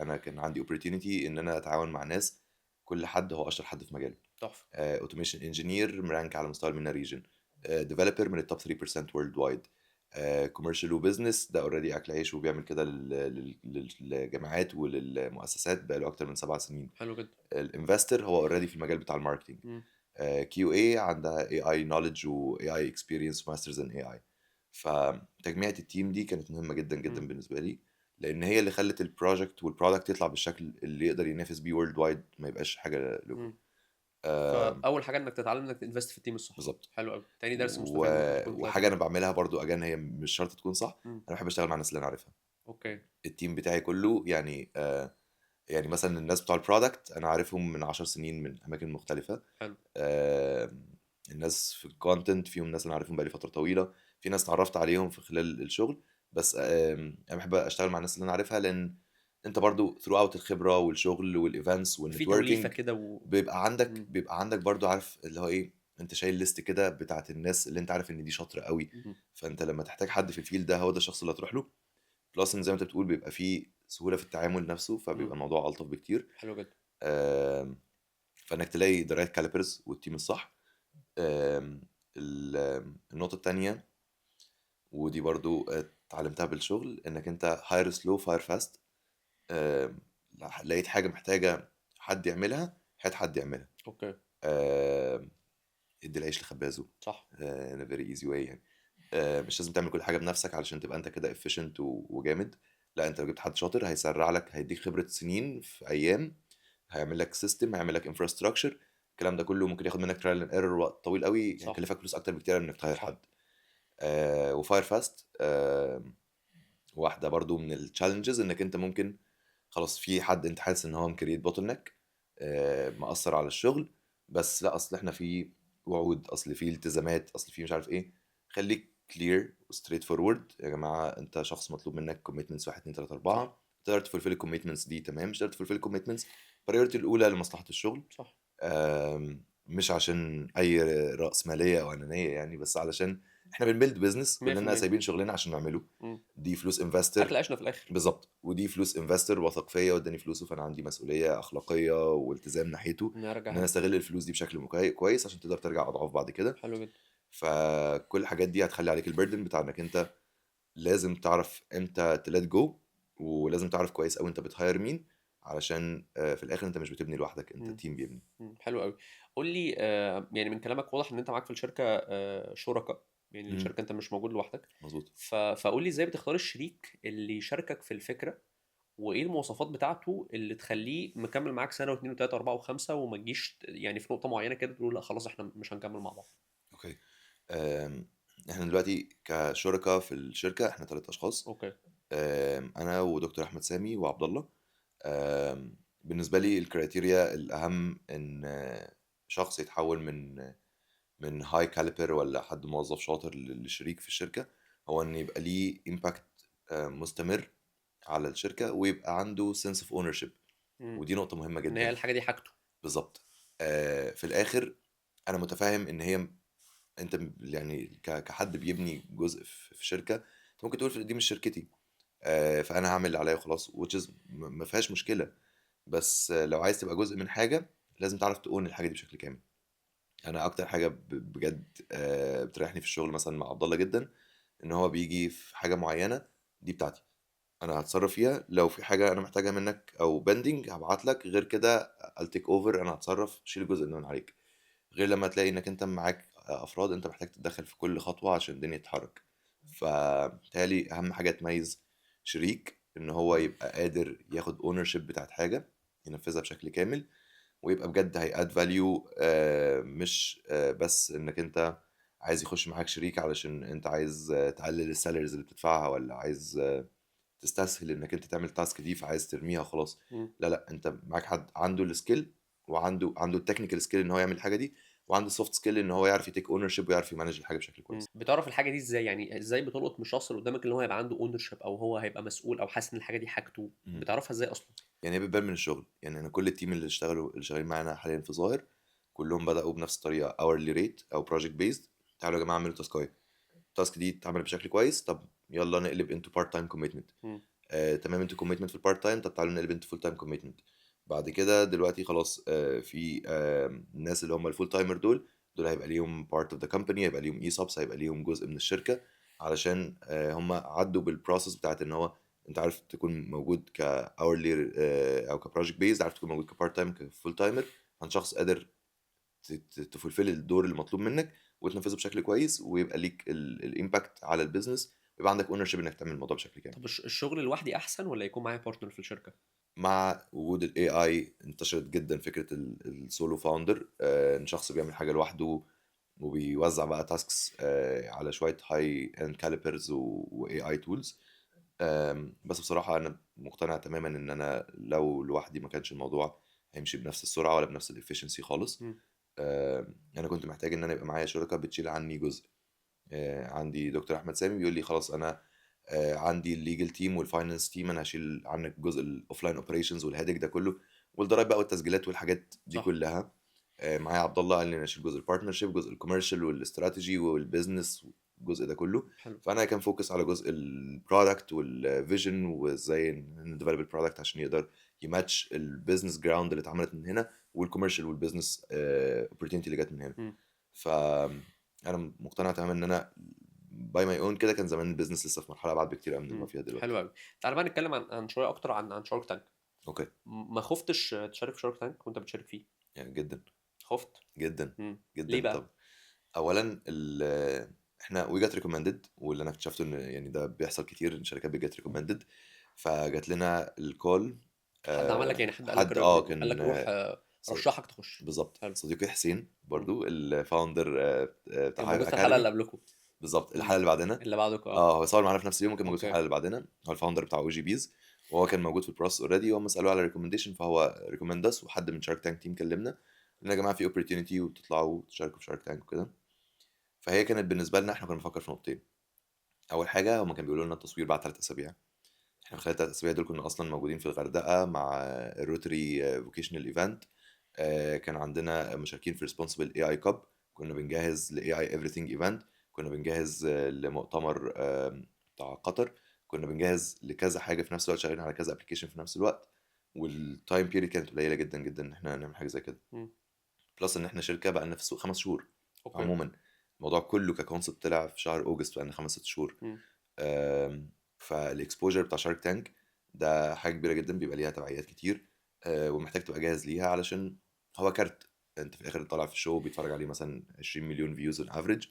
انا كان عندي opportunity ان انا اتعاون مع ناس كل حد هو اشطر حد في مجاله.
تحفة،
اوتوميشن انجينير مرانك على مستوى المينا ريجن، ديفلوبر من التوب 3% وورلد وايد، كوميرشال وبزنس ده اوريدي اكل عيش وبيعمل كده للجامعات وللمؤسسات بقاله اكتر من 7 سنين.
حلو جدًا،
الانفستر هو اوريدي في المجال بتاع الماركتينج.
إمم،
كيو اي عندها اي اي نوليدج واي اي اكسبيرينس وماسترز ان اي اي. فتجميعة التيم دي كانت مهمة جدا جدا
إمم،
بالنسبة لي، لان هي اللي خلت البروجكت والبرودكت يطلع بالشكل اللي يقدر ينافس بيه وورلد وايد، ما يبقاش حاجة لوكال.
إمم. فأول حاجة إنك تتعلم إنك تinvest في الteam الصح،
بالظبط.
حلو أوي، تاني درس مستفاد ممكن تكون طلعت
وحاجة انا
بيه؟
بعملها برضو اجان هي مش شرط تكون صح،
إمم،
انا بحب اشتغل مع الناس اللي انا عارفها.
أوكي،
التيم بتاعي كله يعني يعني مثلا الناس بتوع البرودكت انا عارفهم من 10 سنين من اماكن مختلفة.
حلو،
آه، الناس في الكونتنت فيهم ناس انا عارفهم بقالي فتره طويله، في ناس اتعرفت عليهم في خلال الشغل. بس انا بحب اشتغل مع الناس اللي انا عارفها، لان انت برضو ثرو اوت الخبره والشغل والايفنتس
في توليفة
والنتوركينج
كده و
بيبقى عندك
إمم،
برضو عارف اللي هو ايه، انت شايل ليست كده بتاعت الناس اللي انت عارف ان دي شاطره قوي.
اهم،
فانت لما تحتاج حد في الفيلد ده هو ده الشخص اللي هتروح له. بلس ان زي ما انت بتقول بيبقى فيه سهوله في التعامل نفسه،
إمم،
فبيبقى الموضوع الطف بكتير.
حلو جدًا،
آم، فانك تلاقي ذا رايت كاليبرز والتيم الصح. النقطة التانية ودي برضو اتعلمتها بالشغل، انك انت hire slow fire fast. لقيت حاجة محتاجة حد يعملها هات حد يعملها.
أوكي،
آم، ادي العيش لخبازه.
صح،
in a very easy way يعني. مش لازم تعمل كل حاجة بنفسك علشان تبقى انت كده efficient وجامد. لا، انت لو جبت حد شاطر هيسرع لك، هيديك خبرة سنين في ايام، هيعمل لك سيستم، هيعمل لك انفراستراكشر. الكلام ده كله ممكن ياخد منك ترايل اند ايرور وقت طويل قوي،
صح،
هيكلفك فلوس اكتر بكتير من انك تهير
صح،
حد. وفاير فاست واحده برضو من التشالنجز، انك انت ممكن خلاص في حد انت حاسس ان هو مكريت بوتل نيك مأثر على الشغل، بس لا اصل احنا في وعود، اصل في التزامات، اصل في مش عارف ايه. خليك كلير وستريت فورورد يا جماعه، انت شخص مطلوب منك كوميتمنتس 1 2 3
صح،
4، تقدر تفولفل الكوميتمنتس دي تمام، مش تقدر تفولفل الكوميتمنتس. البريورتي الاولى لمصلحه الشغل.
صح،
مش عشان اي رأس مالية او انانية يعني، بس علشان احنا بنبيلد بيزنس كلنا
100%،
سايبين شغلنا عشان نعمله.
إمم،
دي فلوس
أكل
انفستر.
عيشنا في الآخر،
بالظبط، ودي فلوس انفستر وثق فيا واداني فلوسه، فانا عندي مسؤولية اخلاقية والتزام ناحيته ان انا
نرجعها له،
استغل الفلوس دي بشكل كويس عشان تقدر ترجع اضعاف بعد كده.
حلو جدًا،
فكل الحاجات دي هتخلي عليك البردن بتاع انك انت لازم تعرف امتى تلات جو، ولازم تعرف كويس قوي انت بتهاير مين، علشان في الاخر انت مش بتبني لوحدك، انت
إمم.
تيم بيبني.
حلو أوي. قُل لي يعني من كلامك واضح إن أنت معاك في الشركة شُركا، يعني
مم،
الشركة أنت مش موجود لوحدك،
مظبوط.
فقُل لي إزاي بتختار الشريك اللي يشاركك في الفكرة، وإيه المواصفات بتاعته اللي تخلّيه مكمّل معاك سَنة و2 و3 و4 و5 وما تجيش يعني في نقطة معيّنة كده تقول لأ خلاص إحنا مش هنكمّل مع بعض؟
اوكي. احنا دلوقتي كشركاء في الشركة احنا 3 اشخاص.
أوكي.
انا ودكتور احمد سامي وعبد الله. بالنسبة لي الكريتيريا الاهم ان شخص يتحول من هاي كاليبر ولا حد موظف شاطر لشريك في الشركة، هو ان يبقى ليه امباكت مستمر على الشركة، ويبقى عنده sense of ownership.
إمم.
ودي نقطة مهمة
إن هي
جدا.
الحاجة دي حاجته.
بالظبط. في الاخر انا متفاهم ان هي انت يعني كحد بيبني جزء في شركه، انت ممكن تقول دي مش شركتي، فانا هعمل اللي عليا وخلاص which is ما فيهاش مشكله. بس لو عايز تبقى جزء من حاجه لازم تعرف تقون الحاجه دي بشكل كامل. انا اكتر حاجه بجد بتريحني في الشغل مثلا مع عبد الله جدا، ان هو بيجي في حاجه معينه دي بتاعتي، انا هتصرف فيها. لو في حاجه انا محتاجها منك او بندنج هبعت لك، غير كده I'll take over، انا هتصرف شيل الجزء اللي من عليك. غير لما تلاقي انك انت معاك افراد انت محتاج تتدخل في كل خطوة عشان الدنيا تتحرك. فبالتالي اهم حاجة تميز شريك ان هو يبقى قادر ياخد اونرشيب بتاعت حاجة ينفذها بشكل كامل، ويبقى بجد هيأد فاليو، مش بس انك انت عايز يخش معاك شريك علشان انت عايز تقلل السالاريز اللي بتدفعها، ولا عايز تستسهل انك انت تعمل تاسك دي فعايز ترميها خلاص.
إمم.
لا لا، انت معاك حد عنده السكيل وعنده التكنيكال سكيل ان هو يعمل الحاجه دي، وعنده سوفت سكيل ان هو يعرف يتيك اونر شيب ويعرف يمانج الحاجه بشكل كويس.
بتعرف الحاجه دي ازاي؟ يعني ازاي بتلقط من الشخص اللي قدامك اللي هو هيبقى عنده اونر شيب او هو هيبقى مسؤول او حاسس ان الحاجه دي حاجته؟
مم.
بتعرفها ازاي اصلا؟
يعني هي بتبان من الشغل. يعني انا كل التيم اللي شغالين معانا حاليا في ظاهر كلهم بداوا بنفس الطريقه، اورلي ريت او بروجكت بيزد. تعالوا يا جماعه اعملوا تاسكايه، التاسك دي اتعملت بشكل كويس، طب يلا نقلب انتو بارت تايم كوميتمنت.
مم.
تمام، انتو كوميتمنت في البارت تايم، طب تعالوا نقلب انتو فول تايم كوميتمنت. بعد كده دلوقتي خلاص في الناس اللي هم الفول تايمر دول هيبقى ليهم بارت اوف ذا كومباني، هيبقى ليهم ايسوبس، هيبقى ليهم جزء من الشركه، علشان هم عدوا بالبروسيس بتاعت ان هو انت عارف تكون موجود كاورلي او كبروجكت بيز، عارف تكون موجود كبارت تايم كفول تايمر. انت شخص قادر تفولفل الدور المطلوب منك وتنفذه بشكل كويس، ويبقى ليك الامباكت على البيزنس، ويبقى عندك اونر شيب انك تعمل الموضوع بشكل كامل.
طب الشغل لوحدي احسن ولا يكون معايا بارتنر في الشركه؟
مع وجود الاي اي انتشرت جدا فكره السولو فاوندر، ان شخص بيعمل حاجه لوحده وبيوزع بقى تاسكس على شويه هاي اند كاليبرز واي اي تولز. بس بصراحه انا مقتنع تماما ان انا لو لوحدي ما كانش الموضوع هيمشي بنفس السرعه ولا بنفس الافشنسي خالص.
مم.
انا كنت محتاج ان انا يبقى معايا شركه بتشيل عني جزء. عندي دكتور احمد سامي بيقول لي خلاص انا عندي الليجل تيم والفاينانس تيم، انا هشيل عنك جزء الاوفلاين اوبريشنز والهيدك ده كله والضرايب بقى والتسجيلات والحاجات دي
صح.
كلها. معايا عبد الله قال لي انا اشيل جزء البارتنرشيب، جزء الكوميرشال والاستراتيجي والبيزنس، الجزء ده كله.
حلو.
فانا كان فوكس على جزء البرودكت والفيجن وازاي نديفلوب البرودكت عشان يقدر يماتش البيزنس جراوند اللي اتعملت من هنا والكوميرشال والبيزنس اوبورتيونيتي اللي جت من هنا.
مم.
ف انا مقتنع تماما ان انا باي ماي اون كده كان زمان البيزنس لسه في مرحله ابعد بكتير قوي من ما فيها
حلو
دلوقتي.
قوي. تعال بقى نتكلم عن شويه اكتر عن شارك تانك.
اوكي.
ما خفتش تشارك في شارك تانك وانت بتشارك فيه؟
يعني جدا
خفت؟
جدا
ليه
جدا. طب
بقى؟
اولا احنا وي جت ريكومندد، واللي انا اكتشفته ان يعني ده بيحصل كتير ان الشركات بيجت ريكومندد. فجات لنا الكول.
حد عمل لك يعني، حد قال لك
حد
قال لك
كان
روح
ص-
رشحك تخش؟
بالظبط
حلو.
صديقي حسين
مم.
برضو الفاوندر
كان
بتاع هاير
موجود في الحلقه اللي
اكاديمي.
قبلكم؟
بالظبط الحلقه اللي بعدنا.
اللي بعدك
اه هو صور معانا في نفس اليوم وكان موجود في
اوكي.
الحلقه اللي بعدنا. هو الفاوندر بتاع او جي بيز، وهو كان موجود في البروسس اوريدي، وهم سالوه على ريكومنديشن فهو ريكومند اس. وحد من شارك تانك تيم كلمنا قال لنا يا جماعه في اوبورتيونيتي وتطلعوا تشاركوا في شارك تانك وكده. فهي كانت بالنسبه لنا احنا كنا بنفكر في نقطتين. اول حاجه هم كانوا بيقولوا لنا التصوير بعد 3 اسابيع. احنا خلال 3 اسابيع دول كنا اصلا موجودين في الغردقه مع الروتري فوكيشنال ايفنت. كان عندنا مشاركين في ريسبونسبل اي اي كاب، كنا بنجهز لاي اي ايفريثينج ايفنت، كنا بنجهز لمؤتمر بتاع قطر، كنا بنجهز لكذا حاجه في نفس الوقت، شغالين على كذا ابلكيشن في نفس الوقت. والتايم بيريد كانت قليله جدا جدا ان احنا نعمل حاجه زي كده.
مم.
بلس ان احنا شركه بقى لنا في السوق 5 شهور.
اوكي.
عموما الموضوع كله ككونسبت طلع في شهر اوجست، بقى لنا 5 6 شهور.
مم.
فالاكسبوجر بتاع شارك تانك ده حاجه كبيره جدا، بيبقى ليها تبعيات كتير. ومحتاج تبقى جاهز ليها، علشان هو كارت. انت في الاخر طالع في الشو بيتفرج عليه مثلا 20 مليون فيوز اون افريج.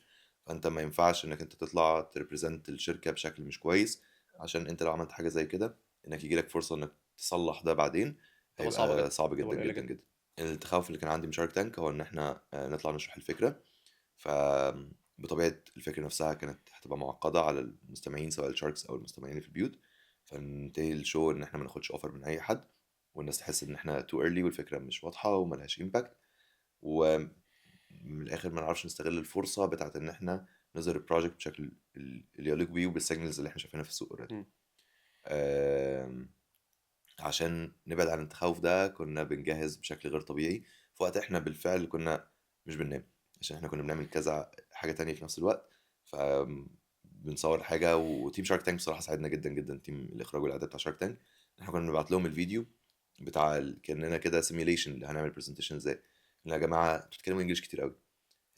فانت ما ينفعش انك انت تطلع تريبريزنت الشركه بشكل مش كويس، عشان انت لو عملت حاجه زي كده انك يجي لك فرصه انك تصلح ده بعدين
تبقى صعبه
هيبقى
جدا.
صعب
تبقى
جدا
قليله
جدا
جدا.
جدا. التخوف اللي كان عندي من شارك تانك هو ان احنا نطلع نشرح الفكره. ف بطبيعة الفكرة نفسها كانت هتبقى معقدة على المستمعين سواء الشاركس أو المستمعين اللي في البيوت. فننتهي الشو إن إحنا ما ناخدش أوفر من أي حد، والناس تحس إن إحنا تو early والفكرة مش واضحة وملهاش إمباكت. ومن الآخر ما نعرفش نستغل الفرصة بتاعت إن إحنا نظهر البروجكت بشكل اللي يليق بيه وبالسيجنالز اللي إحنا شايفينها في السوق أوريدي.
مم.
عشان نبعد عن التخوف ده كنا بنجهز بشكل غير طبيعي. في وقت احنا بالفعل كنا مش بننام، عشان احنا كنا بنعمل كذا حاجة تانية في نفس الوقت. ف بنصور حاجة، وتيم شارك تانك بصراحة ساعدنا جدا جدا، تيم الإخراج والإعداد بتاع شارك تانك. احنا كنا بنبعت لهم الفيديو بتاع كأننا كده سيميوليشن اللي هنعمل برزنتيشن ازاي. يا جماعة انتوا بتتكلموا انجلش كتير قوي،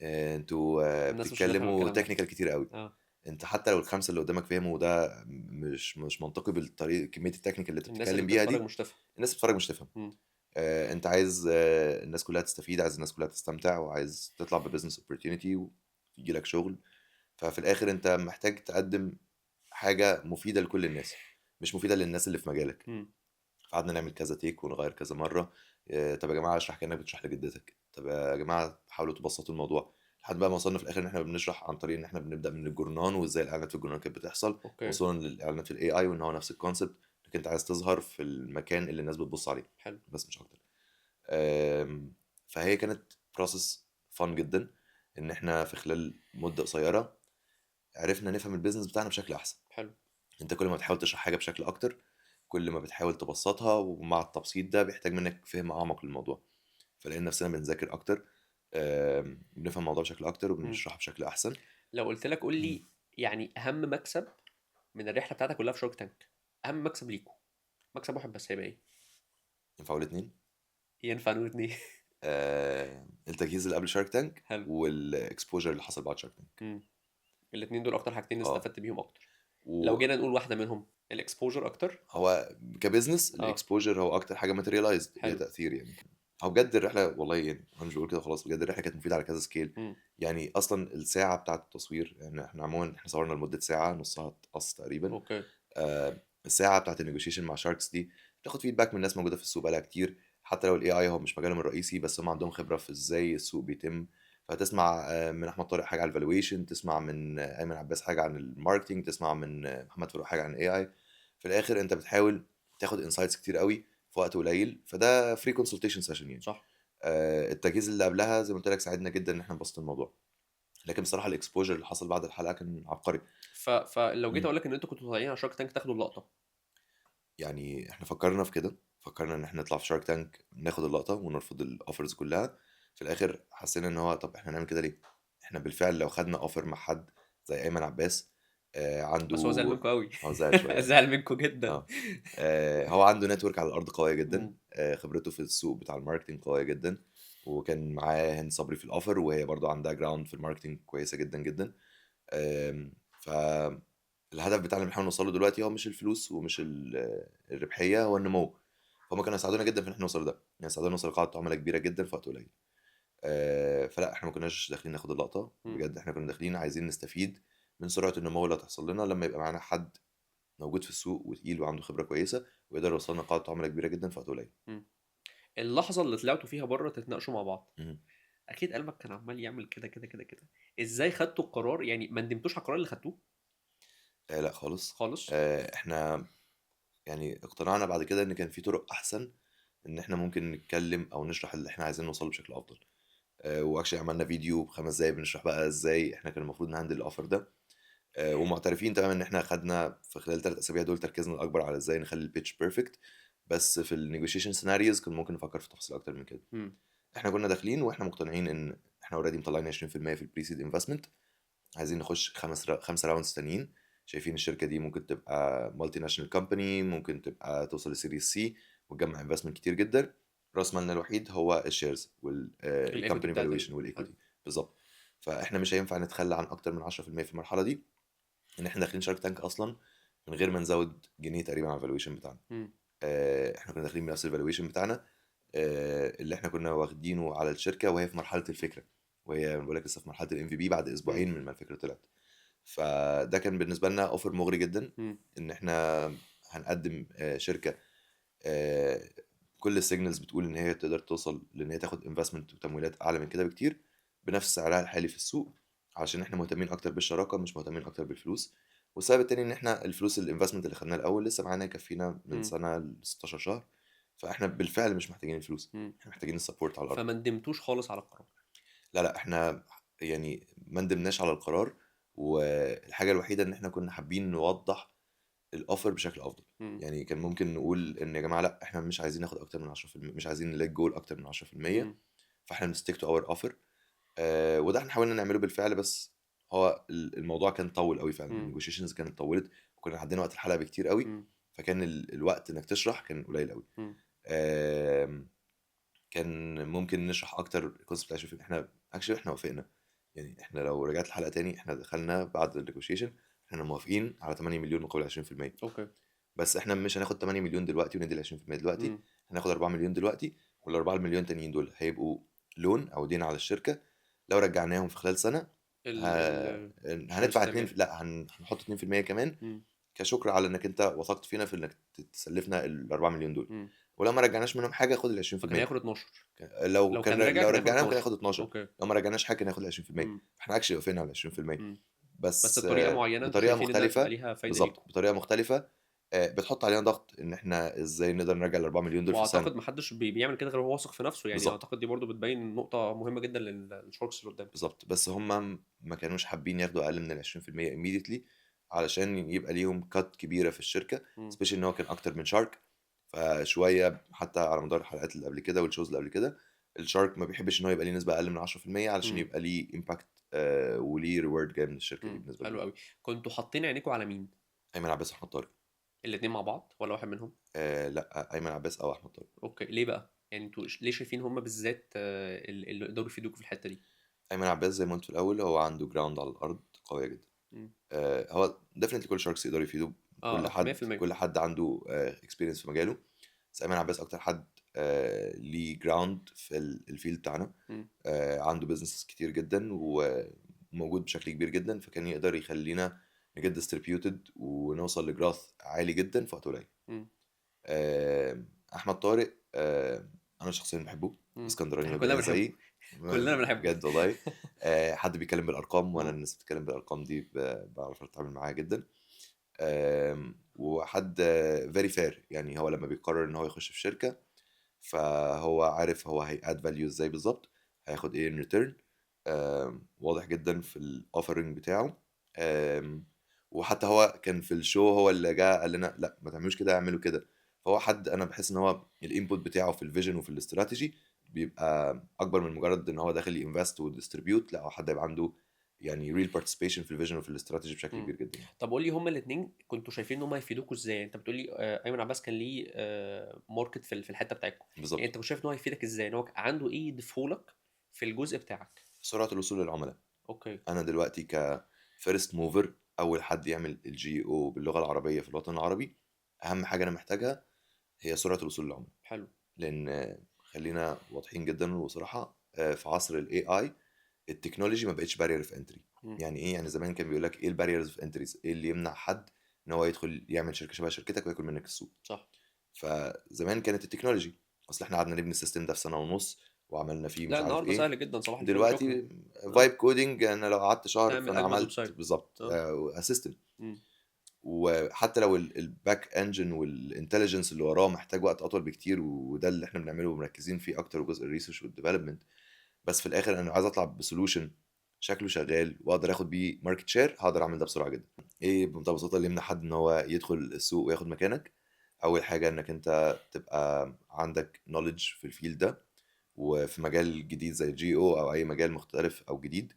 انتوا
الناس مش هتفهم
بتتكلموا
الكلام ده.
تكنيكال كتير قوي.
اه.
انت حتى لو الخمسه اللي قدامك فهموا ده مش منطقي بالطريقه كميه التكنيكال اللي انت
الناس اللي
بتتكلم بيها
بتتفرج
دي.
مش تفهم.
الناس بتتفرج مش تفهم.
مم.
انت عايز الناس كلها تستفيد، عايز الناس كلها تستمتع، وعايز تطلع ببزنس اوبورتيونيتي ويجي لك شغل. ففي الاخر انت محتاج تقدم حاجه مفيده لكل الناس، مش مفيده للناس اللي في مجالك.
مم.
قعدنا نعمل كذا تيك ونغير كذا مره. طب يا جماعه اشرح كانك بتشرح لجدتك، طب يا جماعه حاولوا تبسطوا الموضوع. لحد بقى ما وصلنا في الاخر ان احنا بنشرح عن طريق ان احنا بنبدا من الجورنان وازاي الاعلانات في الجورنان كانت بتحصل،
اوكي.
وصولا للاعلانات في الاي اي، وان هو نفس الكونسبت انك انت عايز تظهر في المكان اللي الناس بتبص عليه،
حلو.
بس مش اكتر. فهي كانت بروسس فن جدا، ان احنا في خلال مده قصيره عرفنا نفهم البيزنس بتاعنا بشكل احسن.
حلو.
انت كل ما بتحاول تشرح حاجه بشكل اكتر، كل ما بتحاول تبسطها، ومع التبسيط ده بيحتاج منك فهم اعمق للموضوع، فلقينا نفسنا بنذاكر اكتر، بنفهم الموضوع بشكل اكتر
مم.
وبنشرحه بشكل احسن.
لو قلت لك قول
مم.
لي يعني اهم مكسب من الرحله بتاعتك كلها في شارك تانك، اهم مكسب ليكوا، مكسب واحد بس هيبقى ايه؟
ينفعوا الاثنين.
ينفع نقول اتنين؟
التجهيز اللي قبل شارك تانك
حلو.
والاكسبوجر اللي حصل بعد شارك تانك.
مم. الاتنين دول اكتر حاجتين
اه.
استفدت بيهم اكتر. لو جينا نقول واحده منهم، الاكسبوجر اكتر.
وهو كبزنس
اه.
الاكسبوجر هو اكتر حاجه ماتيريالايزد ليها
حلو.
تاثير يعني. هو بجد الرحله والله يعني انا مش بقول كده خلاص، بجد الرحله كانت مفيده على كذا سكيل.
مم.
يعني اصلا الساعه بتاعه التصوير، يعني احنا عموما احنا صورنا لمده ساعه، نصها اتقص تقريبا.
اوكي.
الساعه بتاعه النيجوشيشن مع شاركس دي بتاخد فيدباك من ناس موجوده في السوق بقالها كتير، حتى لو الاي اي هو مش مجالهم الرئيسي، بس هم عندهم خبره في ازاي السوق بيتم. فتسمع من احمد طارق حاجه عن الفالويشن، تسمع من ايمن عباس حاجه عن الماركتنج، تسمع من محمد فاروق حاجه عن الاي اي. في الاخر انت بتحاول تاخد انسايتس كتير قوي في وقت قليل، فده فري كونسلتيشن سيشن يعني.
صح.
التجهيز اللي قبلها زي ما قلت لك ساعدنا جدا ان احنا نبسط الموضوع، لكن بصراحه الاكسبوجر اللي حصل بعد الحلقه كان عبقري.
فلو جيت
مم.
اقول لك ان انتوا كنتوا طالعين على شارك تانك تاخدوا اللقطه.
يعني احنا فكرنا في كده، فكرنا ان احنا نطلع في شارك تانك ناخد اللقطه ونرفض الاوفرز كلها. في الاخر حسينا ان هو طب احنا نعمل كده ليه؟ احنا بالفعل لو خدنا اوفر مع حد زي ايمن عباس،
بس هو زعل
عنده.
منكم قوي.
هو زعل شويه يعني.
زعل منكم جدا.
اه. هو عنده نتورك على الارض قويه جدا،
مم.
خبرته في السوق بتاع الماركتينج قويه جدا، وكان معاه هند صبري في الاوفر، وهي برضو عندها جراوند في الماركتينج كويسه جدا جدا. فالهدف بتاعنا اللي بنحاول نوصله دلوقتي هو مش الفلوس ومش الربحيه، هو النمو. فهم كانوا يساعدونا جدا في ان احنا نوصل ده، يعني يساعدونا نوصل لقاعده عملاء كبيره جدا في وقت قليل. فلا احنا ما كناش داخلين ناخد اللقطه
مم.
بجد، احنا كنا داخلين عايزين نستفيد من سرعه النمو اللي هتحصل لنا لما يبقى معانا حد موجود في السوق وتقيل وعنده خبره كويسه، ويقدر يوصلنا لقاعده عملاء كبيره جدا في وقت قليل.
مم. اللحظه اللي طلعتوا فيها بره تتناقشوا مع بعض،
مهم.
اكيد قلبك كان عمال يعمل كده كده كده كده. ازاي خدتوا القرار؟ يعني ما ندمتوش على القرار اللي خدتوه
لا خالص.
خالص؟
احنا يعني اقتنعنا بعد كده ان كان في طرق احسن، ان احنا ممكن نتكلم او نشرح اللي احنا عايزين نوصله بشكل افضل. واكشلي عملنا فيديو ب5 دقايق بنشرح بقى ازاي احنا كان المفروض نهندل الاوفر ده. ومعترفين تماما ان احنا خدنا في خلال 3 اسابيع دول تركيزنا الاكبر على ازاي نخلي البيتش بيرفكت، بس في النيجوشيشن سيناريوز كان ممكن نفكر في تفاصيل اكتر من كده.
مم.
احنا كنا داخلين واحنا مقتنعين ان احنا اوريدي مطلعين 20% في البري سيد انفستمنت، عايزين نخش 5 راوندز تانيين. شايفين الشركه دي ممكن تبقى مالتي ناشونال كومباني، ممكن تبقى توصل لسيريس سي وتجمع انفستمنت كتير جدا. راس مالنا الوحيد هو الشيرز
الايكوتي
والكومباني
بتاعت
فالويشن
حلو.
والايكويتي. بالظبط. فاحنا مش هينفع نتخلى عن اكتر من 10% في المرحله دي، ان احنا داخلين شارك تانك اصلا من غير ما نزود جنيه تقريبا على الفالويشن بتاعنا.
مم.
احنا كنا داخلين بنفس الفالويشن بتاعنا اللي احنا كنا واخدينه على الشركه وهي في مرحله الفكره، وهي بقول لك لسه في مرحله الام في بي بعد
مم.
اسبوعين من ما الفكره طلعت. فده كان بالنسبه لنا اوفر مغري جدا،
مم.
ان احنا هنقدم شركه آه، كل السيجنالز بتقول ان هي تقدر توصل لان هي تاخد انفستمنت وتمويلات اعلى من كده بكتير بنفس سعرها الحالي في السوق، عشان احنا مهتمين اكتر بالشراكه مش مهتمين اكتر بالفلوس. والسبب التاني ان احنا الفلوس الانفستمنت اللي خدناه الاول لسه معانا يكفينا من
مم.
سنه ل 16 شهر، فاحنا بالفعل مش محتاجين الفلوس،
مم.
احنا محتاجين السبورت على الارض.
فما ندمتوش خالص على القرار؟
لا احنا يعني ما ندمناش على القرار، والحاجه الوحيده ان احنا كنا حابين نوضح الاوفر بشكل افضل.
مم.
يعني كان ممكن نقول ان يا جماعه لا احنا مش عايزين ناخد اكتر من 10%، مش عايزين نليت جول اكتر من 10%،
مم.
فاحنا نستيك تو اور اوفر. وده احنا حاولنا نعمله بالفعل، بس هو الموضوع كان طول قوي فعلا،
مم.
النيجوشيشنز كانت طولت، وكنا عدينا وقت الحلقه بكتير قوي،
مم.
فكان الوقت انك تشرح كان قليل قوي.
مم.
آم، كان ممكن نشرح اكتر الكونسيبت بتاع الفيلم. احنا اكشلي احنا وافقنا، يعني احنا لو رجعت الحلقه تاني احنا دخلنا بعد النيجوشيشن احنا موافقين على 8 مليون مقابل 20%،
اوكي.
بس احنا مش هناخد 8 مليون دلوقتي وندي ال 20% دلوقتي،
مم.
هناخد 4 مليون دلوقتي، وال 4 مليون تانيين دول هيبقوا لون او دين على الشركه. لو رجعناهم في خلال سنه
ال الشيرز
هندفع 2،
ترجع.
لا هنحط 2% كمان
مم.
كشكر على انك انت وثقت فينا في انك تسلفنا ال 4 مليون دول.
مم.
ولو ما رجعناش منهم حاجه خد ال
فكان
20%.
هياخد 12.
لو
لو كان رجع
لو
كان هياخد
رجعناهم كان
12.
هياخد 12،
اوكي.
لو ما رجعناش حاجه كان هياخد ال 20%.
مم.
احنا اكشلي وافقنا على 20%،
مم. بس
بس
بطريقه معينه انتوا
بطريقه
شايفين انها تبقى
مختلفه.
ليها فايده
بالظبط
ليكم.
بطريقه مختلفه، بتحط علينا ضغط ان احنا ازاي نقدر نرجع ال 4 مليون دول في سنه.
واعتقد محدش بيعمل كده غير هو واثق في نفسه، يعني
بالظبط.
اعتقد دي برضو بتبين نقطة مهمة جدا للشاركس اللي قدام.
بالظبط، بس هم ما كانوش حابين ياخدوا اقل من ال 20% immediately علشان يبقى ليهم كات كبيره في الشركه،
مم.
سبيشال ان هو كان اكتر من شارك. فشويه حتى على مدار الحلقات اللي قبل كده والشوز اللي قبل كده، الشارك ما بيحبش ان هو يبقى ليه نسبه اقل من 10% علشان
مم.
يبقى ليه امباكت وليه ريورد جاي من الشركه دي
مم.
بنسبه
حلو
كبيره.
قوي. كنتوا حاطين عينيكوا على مين؟
ايمن عباس واحمد طارق.
الاتنين مع بعض ولا واحد منهم؟
لا، ايمن عباس او احمد طارق.
اوكي، ليه بقى؟ يعني انتوا ليه شايفين هم بالذات اللي يقدروا يفيدوكوا في الحتة دي؟
ايمن عباس زي ما قلت في الاول هو عنده جراوند على الارض قويه جدا.
مم.
هو ديفنتلي كل شاركس يقدروا يفيدوا. كل
اه
حد
100%.
كل حد عنده اكسبيرينس في مجاله. بس ايمن عباس اكتر حد ليه جراوند في الفيلد بتاعنا.
مم.
عنده بيزنس كتير جدا وموجود بشكل كبير جدا، فكان يقدر يخلينا نجد ديستريبيوتد ونوصل لجراث عالي جدا في وقت قليل.
مم.
احمد طارق انا شخصيا بحبه.
مم.
اسكندراني
احنا كلنا
مبدئيا
بنحبه.
زيي.
كلنا بنحبه.
بجد والله. حد بيتكلم بالارقام، وانا
مم.
الناس بتتكلم بالارقام دي بعرف اتعامل معاها جدا. وحد فيري فير، يعني هو لما بيقرر ان هو يخش في شركه فهو عارف هو هياد فاليو ازاي بالظبط، هياخد ايه ان ريتيرن. واضح جدا في الاوفرنج بتاعه. وحتى هو كان في الشو هو اللي جه قال لنا لا ما تعملوش كده، اعملوا كده. فهو حد انا بحس ان هو الانبوت بتاعه في الفيجن وفي الاستراتيجي بيبقى اكبر من مجرد ان هو داخل ينفست وديستريبيوت. لا، هو حد يبقى عنده يعني ريل بارتيسيبيشن في الفيجن وفي الاستراتيجي بشكل
مم.
كبير جدا.
طب قول لي هما الاثنين كنتوا شايفين ان هما هيفيدوكوا ازاي؟ انت بتقول لي ايمن عباس كان ليه ماركت في الحته بتاعتكم، يعني
بالظبط.
انت كنت شايف ان هو هيفيدك ازاي؟ ان هو عنده ايه يضيفهولك في الجزء بتاعك؟
سرعه الوصول للعملاء.
اوكي.
انا دلوقتي كفيرست موفر، اول حد يعمل الجي او باللغه العربيه في الوطن العربي، اهم حاجه انا محتاجها هي سرعه الوصول للعملاء.
حلو.
لان خلينا واضحين جدا وصراحه، في عصر الاي اي التكنولوجي ما بقتش بارير في انتري.
مم.
يعني ايه؟ يعني زمان كان بيقول لك ايه الباريرز في انتريز، ايه اللي يمنع حد ان هو يدخل يعمل شركه شبه شركتك وياكل منك السوق.
صح.
فزمان كانت التكنولوجي، اصل احنا قعدنا نبني السيستم ده في سنه ونص وعملنا فيه
لا
مش عارف
النهارده
ايه.
سهل جدا، صباح الفل، شكرا.
دلوقتي
اه
فايب كودينج، انا لو قعدت شهر
تعمل
فانا
اجمد ويب
عملت
سايت.
بالظبط
اه.
اسيستنت.
مم.
وحتى لو الباك انجن والانتليجنس اللي وراه محتاج وقت اطول بكتير، وده اللي احنا بنعمله ومركزين فيه اكتر، وجزء الريسيرش والديفلوبمنت. بس في الاخر انا عايز اطلع بسولوشن شكله شغال واقدر اخد بيه ماركت شير، هقدر اعمل ده بسرعه جدا. ايه بمنتهى البساطه اللي يمنع حد ان هو يدخل السوق وياخد مكانك؟ اول حاجه انك انت تبقى عندك نوليدج في الفيلد ده، وفي مجال جديد زي الجي او اي مجال مختلف او جديد.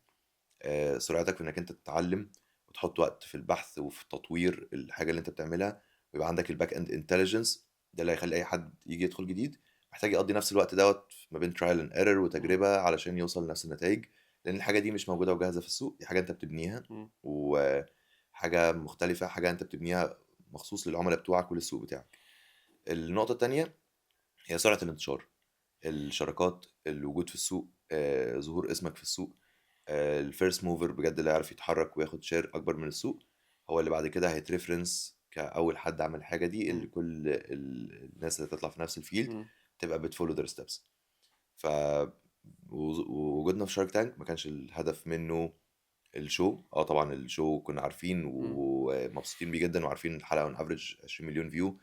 سرعتك في انك انت تتعلم وتحط وقت في البحث وفي تطوير الحاجه اللي انت بتعملها، ويبقى عندك الباك اند انتليجنس. ده اللي هيخلي اي حد يجي يدخل جديد محتاج يقضي نفس الوقت دوت ما بين ترايل اند ايرور
مم.
وتجربه علشان يوصل لنفس النتائج. لان الحاجه دي مش موجوده وجاهزه في السوق، دي حاجه انت بتبنيها،
مم.
وحاجه مختلفه، حاجه انت بتبنيها مخصوص للعملاء بتوعك وللسوق بتاعك. النقطه التانيه هي سرعه الانتشار، الشراكات، الوجود في السوق، ظهور اسمك في السوق. الفيرست موفر بجد اللي يعرف يتحرك وياخد شير اكبر من السوق هو اللي بعد كده هيتريفرنس كاول حد عمل الحاجه دي، اللي
مم.
كل الناس اللي تطلع في نفس الفيلد
مم.
تبقى بتفولو ذير ستيبس. ف وجودنا في شارك تانك ما كانش الهدف منه الشو. اه طبعا الشو كنا عارفين
مم.
ومبسوطين بيه جدا، وعارفين الحلقه اون افريج 20 مليون فيو،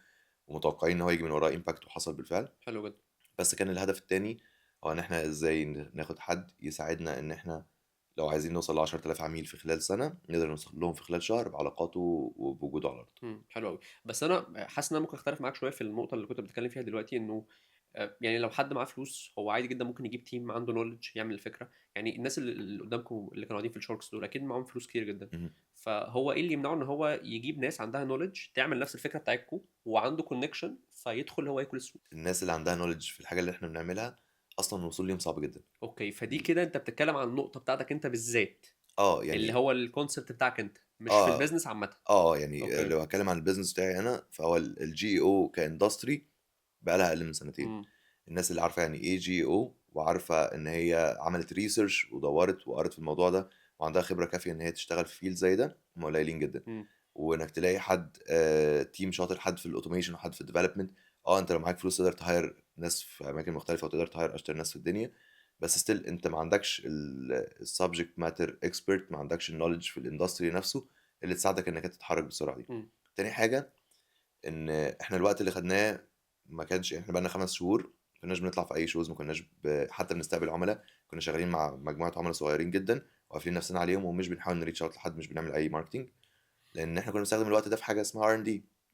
ومتوقعين ان هو يجي من وراه امباكت، وحصل بالفعل.
حلو جدا.
بس كان الهدف التاني هو ان احنا ازاي ناخد حد يساعدنا ان احنا لو عايزين نوصل ل 10,000 عميل في خلال سنة نقدر نوصل لهم في خلال شهر بعلاقاته وبوجوده على الأرض.
حلو قوي. بس انا حاسس ان انا ممكن اختلف معاك شويه في النقطه اللي كنت بتتكلم فيها دلوقتي، انه يعني لو حد معاه فلوس هو عادي جدا ممكن يجيب تيم عنده نولج يعمل الفكره. يعني الناس اللي قدامكم اللي كانوا قاعدين في الشاركس دول اكيد معاهم فلوس كتير جدا،
مهم.
فهو ايه اللي يمنعه ان هو يجيب ناس عندها نولج تعمل نفس الفكره بتاعتكم وعنده كونكشن فيدخل هو ياكل السوق؟
الناس اللي عندها نولج في الحاجة اللي احنا بنعملها أصلا الوصول ليهم صعب جدا.
اوكي، فدي كده انت بتتكلم عن النقطه بتاعتك انت بالذات،
اه
اللي
يعني
هو الكونسبت بتاعك انت مش في
اه
البيزنس عامه.
يعني
اوكي.
لو هتكلم عن البيزنس بتاعي انا فهو الجي او كاندستري بقى لها اقل من سنتين.
امم.
الناس اللي عارفه يعني ايه جي او وعارفه ان هي عملت ريسيرش ودورت وقرت في الموضوع ده وعندها خبره كافيه ان هي تشتغل في فيلد زي ده هم قليلين جدا.
امم.
وانك تلاقي حد تيم شاطر، حد في الاوتوميشن وحد في الديفلوبمنت. اه انت لو معاك فلوس تقدر تهاير ناس في اماكن مختلفه وتقدر تهاير اشطر ناس في الدنيا، بس ستيل انت ما عندكش السبجكت ماتر اكسبرت، ما عندكش النولج في الاندستري نفسه اللي تساعدك انك انت تتحرك بالسرعه دي.
امم.
تاني حاجه ان احنا الوقت اللي خدناه ما كانش، احنا بقالنا 5 شهور ما كناش بنطلع في اي شوز، ما كناش حتى بنستقبل عملاء. كنا شغالين مع مجموعه عملاء صغيرين جدا وقافلين نفسنا عليهم، ومش بنحاول نريتش اوت لحد، مش بنعمل اي ماركتنج، لان احنا كنا بنستخدم الوقت ده في حاجه اسمها R&D.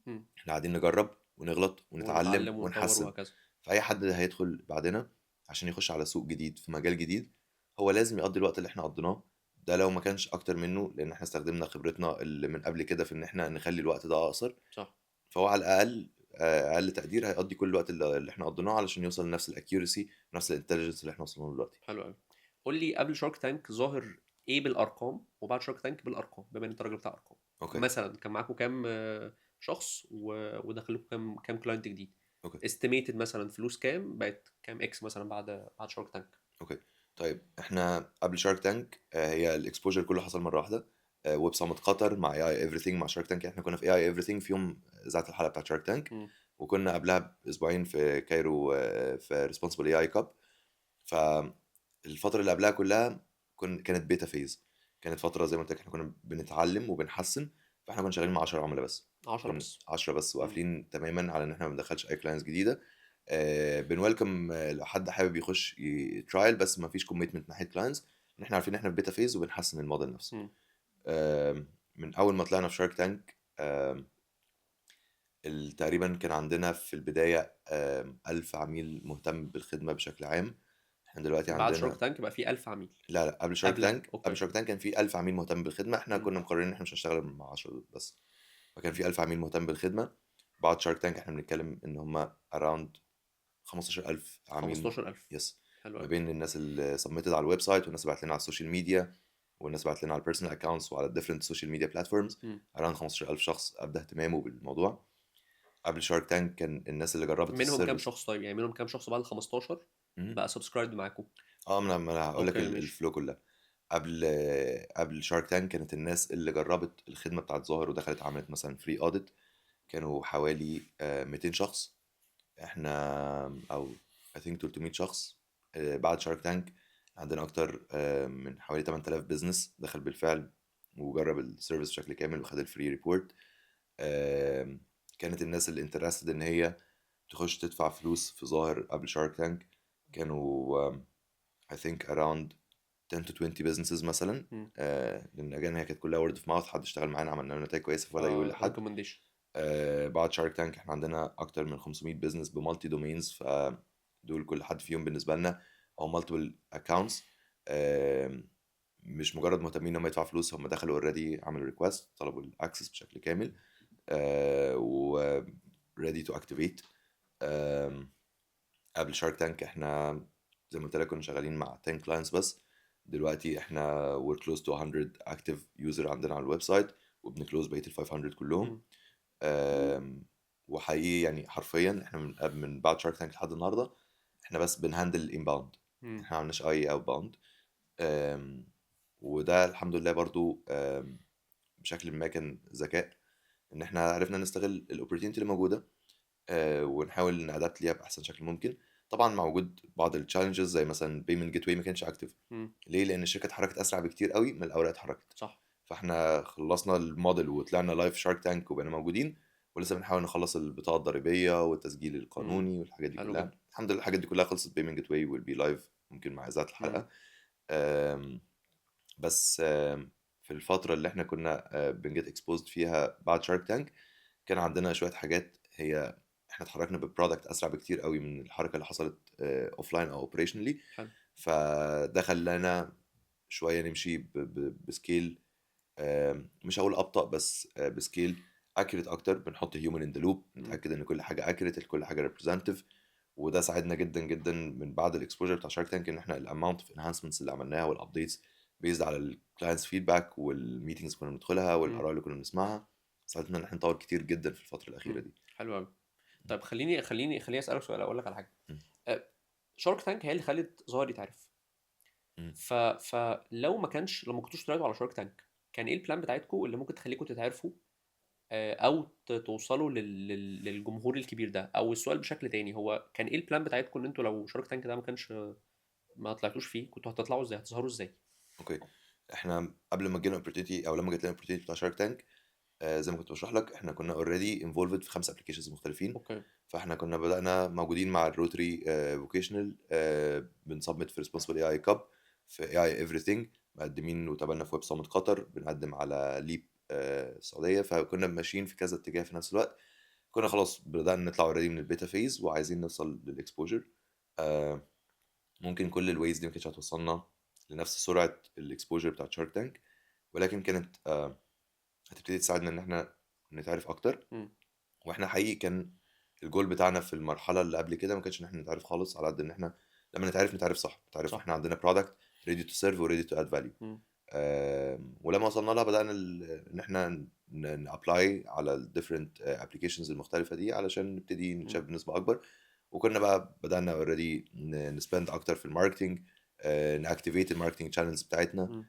مم.
احنا قاعدين نجرب ونغلط ونتعلم
ونتعلم ونطور
ونحسن.
وهكذا.
فاي حد هيدخل بعدنا عشان يخش على سوق جديد في مجال جديد، هو لازم يقضي الوقت اللي احنا قضيناه ده، لو ما كانش اكتر منه، لان احنا استخدمنا خبرتنا اللي من قبل كده في ان احنا نخلي الوقت ده اقصر.
صح.
فهو على الاقل اقل تقدير هيقضي كل الوقت اللي احنا قضيناه علشان يوصل لنفس الاكيورسي، نفس الانتليجنس اللي احنا وصلنا له دلوقتي.
حلو قوي. قول لي قبل شارك تانك ظاهر ايه بالارقام، وبعد شارك تانك بالارقام، بما ان انت راجل بتاع ارقام.
اوكي.
مثلا كان معاكم كام شخص ودخل لكم كام كلاينت جديد؟
اوكي.
استيميتد مثلا فلوس كام بقت كام اكس مثلا بعد شارك تانك؟
اوكي. طيب احنا قبل شارك تانك هي الاكسبوجر كله حصل مره واحده. ويب سامت قطر مع اي ايفريثينج مع شارك تانك، احنا كنا في اي ايفريثينج في يوم ذات الحلقه بتاعت شارك تانك،
مم.
وكنا قبلها باسبوعين في كايرو في ريسبونسبل اي كاب. فالفتره اللي قبلها كلها كانت بيتا فيز، كانت فتره زي ما قلت لك احنا كنا بنتعلم وبنحسن. فاحنا كنا شغالين مع 10 عملاء بس،
10
كنا
بس.
10 بس
مم.
وقافلين تماما على ان احنا ما بندخلش اي كلاينتس جديده. بنويلكم لو حد حابب يخش يترايل، بس ما فيش كوميتمنت ناحيه كلاينتس، ان احنا عارفين ان احنا في بيتا فيز وبنحسن الموديل نفسه.
مم.
من اول ما طلعنا في شارك تانك تقريبا كان عندنا في البدايه 1000 عميل مهتم بالخدمه بشكل عام. احنا دلوقتي
بعد شارك
عندنا،
تانك بقى في 1000 عميل؟
لا لا، قبل شارك
قبلها
تانك،
اوكي.
كان في 1000 عميل مهتم بالخدمه. احنا
مم.
كنا مقررين ان احنا مش هنشتغل مع 10 بس، فكان في 1000 عميل مهتم بالخدمه. بعد شارك تانك احنا بنتكلم ان هم اراوند 15000 عميل
15000.
يس،
حلو
ما
قوي.
بين الناس اللي سبميتد على الويب سايت، والناس اللي بعت لنا على السوشيال ميديا، والناس اللي بعت لنا على البيرسونال اكونتس وعلى الديفرنت سوشيال ميديا بلاتفورمز. اراوند 15000 شخص ابدا اهتمامه بالموضوع. قبل شارك تانك كان الناس اللي جربت
منهم كام
السيرفيس.
شخص؟ طيب يعني منهم كام شخص بعد ال 15
مهم.
بقى سبسكرايب معاكم؟
اه، ما أنا هقول لك
اوكي ماشي.
الفلو كلها. قبل شارك تانك كانت الناس اللي جربت الخدمه بتاعت ظاهر ودخلت عملت مثلا فري اوديت كانوا حوالي 200 شخص. احنا او I think 300 شخص. بعد شارك تانك عندنا اكتر من حوالي 8000 بزنس دخل بالفعل وجرب السيرفيس بشكل كامل وخد الفري ريبورت. كانت الناس اللي انترستد ان هي تخش تدفع فلوس في ظاهر قبل شارك تانك كانوا I think around 10 to 20 businesses مثلا.
مم.
لان again هي كانت كلها word of mouth، حد اشتغل معانا عملنا له نتائج كويسه فبدا يقول لحد.
ريكومنديشن.
بعد شارك تانك احنا عندنا اكتر من 500 بزنس بمالتي دومينز، فدول كل حد فيهم بالنسبه لنا او مالتيبل اكونتس. مش مجرد مهتمين ان هم يدفعوا فلوس، هم دخلوا اوريدي عملوا ريكوست طلبوا الاكسس بشكل كامل و ready to activate. قبل شارك تانك احنا زي ما قلت لك كنا شغالين مع 10 كلاينتس بس. دلوقتي احنا we're close to 100 active user عندنا على الويب سايت، وبنكلوز بقيه ال 500 كلهم. آم، وحقيقي يعني حرفيا احنا من بعد شارك تانك لحد النهارده احنا بس بنهندل الانباوند، احنا ما عملناش اي اوت باوند. وده الحمد لله برضو بشكل ما كان ذكاء، ان احنا عرفنا نستغل الاوبورتيونيتي اللي موجوده ونحاول نادابت ليها باحسن شكل ممكن. طبعا مع وجود بعض التشالنجز زي مثلا بيمنت جيت واي ما كانش اكتف. ليه؟ لان الشركه اتحركت اسرع بكتير قوي من الاوراق اتحركت.
صح.
فاحنا خلصنا الموديل وطلعنا لايف شارك تانك وبقينا موجودين، ولسه بنحاول نخلص البطاقه الضريبيه والتسجيل
مم.
القانوني والحاجات دي
حلو
كلها.
جدا.
الحمد لله الحاجات دي كلها خلصت. بيمنت جيت واي ويل بي لايف ممكن مع ذات
مم.
الحلقه. آم، بس في الفتره اللي احنا كنا بنجيت اكسبوزد فيها بعد شارك تانك كان عندنا شويه حاجات. هي احنا اتحركنا ببرودكت اسرع بكتير قوي من الحركه اللي حصلت اوف لاين او اوبريشنالي.
حلو.
فده خلانا شويه نمشي بسكيل، مش هقول ابطا بس بسكيل اكيوريت اكتر. بنحط هيومن ان ذا لوب،
مم.
نتاكد ان كل حاجه اكيوريت، كل حاجه ريبريزنتيف. وده ساعدنا جدا جدا من بعد الاكسبوجر بتاع شارك تانك ان احنا الاماونت اوف انهانسمنتس اللي عملناها والابديتس بيزد على الكلاينتس فيدباك والميتنجز كنا بندخلها
مم.
والاراء اللي كنا بنسمعها، ساعدتنا ان احنا نطور كتير جدا في الفتره الاخيره
مم.
دي.
حلو قوي. طيب خليني اسالك سؤال، اقول لك على حاجه.
مم.
شارك تانك هي اللي خلت ظاهر يتعرف.
مم.
فلو ما كانش، لو ما كنتوش طلعتوا على شارك تانك، كان ايه البلان بتاعتكم اللي ممكن تخليكم تتعرفوا او توصلوا للجمهور الكبير ده؟ او السؤال بشكل تاني، هو كان ايه البلان بتاعتكم ان انتوا لو شارك تانك ده ما طلعتوش فيه، كنتوا هتطلعوا ازاي؟ هتظهروا ازاي؟
اوكي. احنا قبل ما جينا opportunity او لما جت لنا opportunity بتاع شارك تانك زي ما كنت بشرح لك احنا كنا اوريدي انفولفد في 5 ابلكيشنز مختلفين.
اوكي.
فاحنا كنا بدأنا موجودين مع الروتري فوكيشنال، بنسبمت في ريسبونسبل اي اي كاب، في اي اي ايفريثينج، مقدمين وتقابلنا في ويب سامت قطر، بنقدم على ليب السعوديه. فكنا ماشيين في كذا اتجاه في نفس الوقت. كنا خلاص بدأنا نطلع اوريدي من البيتا فيز وعايزين نوصل للاكسبوجر. ممكن كل الويز دي ما كانتش هتوصلنا لنفس سرعه الاكسبوجر بتاعت شارك تانك، ولكن كانت هتبتدي تساعدنا ان احنا نتعرف اكتر.
مم.
واحنا حقيقي كان الجول بتاعنا في المرحله اللي قبل كده ما كانش ان احنا نتعرف خالص، على قد ان احنا لما نتعرف صح، نتعرف
صح.
احنا عندنا برودكت ريدي تو سيرف وريدي تو اد فاليو.
مم.
ولما وصلنا لها بدانا ان احنا نابلاي على الديفرنت ابلكيشنز المختلفه دي علشان نبتدي
مم.
نشاف بنسبه اكبر. وكنا بقى بدانا اوريدي نسبند اكتر في الماركتنج، ناكتيفيت الماركتنج شانلز بتاعتنا،
مم.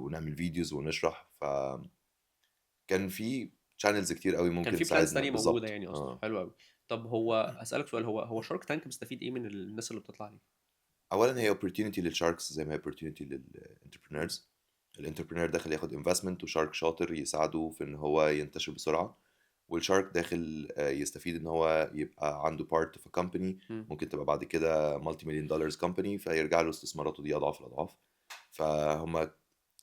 ونعمل فيديوز ونشرح. فكان في شانلز كتير قوي
كان
ممكن
في بلانز
تساعدنا
تانية موجودة
بالظبط.
يعني اصلا، حلو قوي. طب هو اسالك سؤال، هو شارك تانك مستفيد ايه من الناس اللي بتطلع عليه؟
اولا هي opportunity للشاركس زي ما هي opportunity للانتربرينورز. الانتربرينور داخل ياخد انفستمنت، وشارك شاطر يساعده في ان هو ينتشر بسرعه. والشارك داخل يستفيد ان هو يبقى عنده بارت في كومباني
مم.
ممكن تبقى بعد كده مالتي مليون دولارز كومباني، فيرجع له استثماراته دي اضعاف الاضعاف. فهم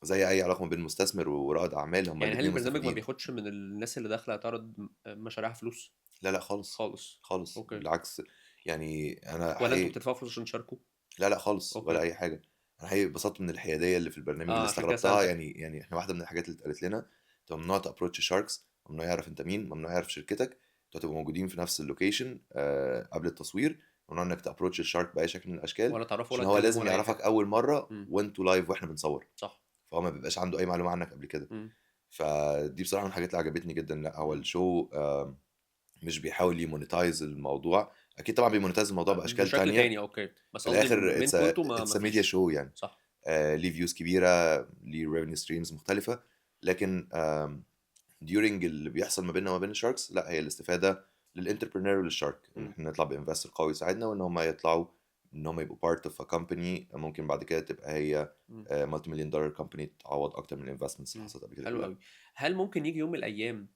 زي اي علاقه ما بين مستثمر ورائد اعمال، هم
يعني هل
الاثنين
البرنامج ما
مستفيدين.
بياخدش من الناس اللي داخله تعرض مشاريعها فلوس
لا لا خالص،
خالص؟
خالص
اوكي.
بالعكس. يعني انا
ولا انتوا
حقيقي،
بتدفعوا فلوس عشان تشاركوا؟
لا لا خالص ولا
اوكي.
اي حاجه. انا حقيقي اتبسطت من الحياديه اللي في البرنامج اللي
اه عشان كده
استغربتها.
سالتك.
يعني احنا واحده من الحاجات اللي اتقالت لنا: انت ممنوع تابروتش شاركس، ممنوع يعرف انت مين، ممنوع يعرف شركتك، انتوا هتبقوا موجودين في نفس اللوكيشن قبل التصوير، ممنوع انك تابروتش الشارك باي شكل من الاشكال،
ولا تعرفوا ولا
عشان هو
تكلموا
لازم
ولا اي
يعرفك
حاجه؟
اول مره
امم.
وانتوا لايف واحنا بنصور.
صح.
فهو ما بيبقاش عنده اي معلومه عنك قبل كده.
امم.
فدي بصراحه من الحاجات اللي عجبتني جدا. لا هو
امم.
الشو مش بيحاول يمونيتايز الموضوع. اكيد طبعا بيمونيتايز الموضوع باشكال
بشكل
تانية.
تاني، اوكي، بس
في
قصدي
الاخر
منكم انتوا ما
اتس ا ميديا
فيش.
شو يعني.
صح.
ليه فيوز كبيره، ليه ريفينيو ستريمز مختلفه. لكن during اللي بيحصل ما بيننا وما بين الشاركس، لا هي الاستفاده للانتربرينور وللشارك، ان
امم.
احنا نطلع بانفستر قوي يساعدنا، وان هم يطلعوا ان هم يبقوا بارت اوف ا كومباني ممكن بعد كده تبقى هي
امم.
مالتي مليون دولار كومباني، تعوض اكتر من الانفستمنتس اللي
امم.
حصلت قبل كده
حلو
كلها.
قوي. هل ممكن يجي يوم من الايام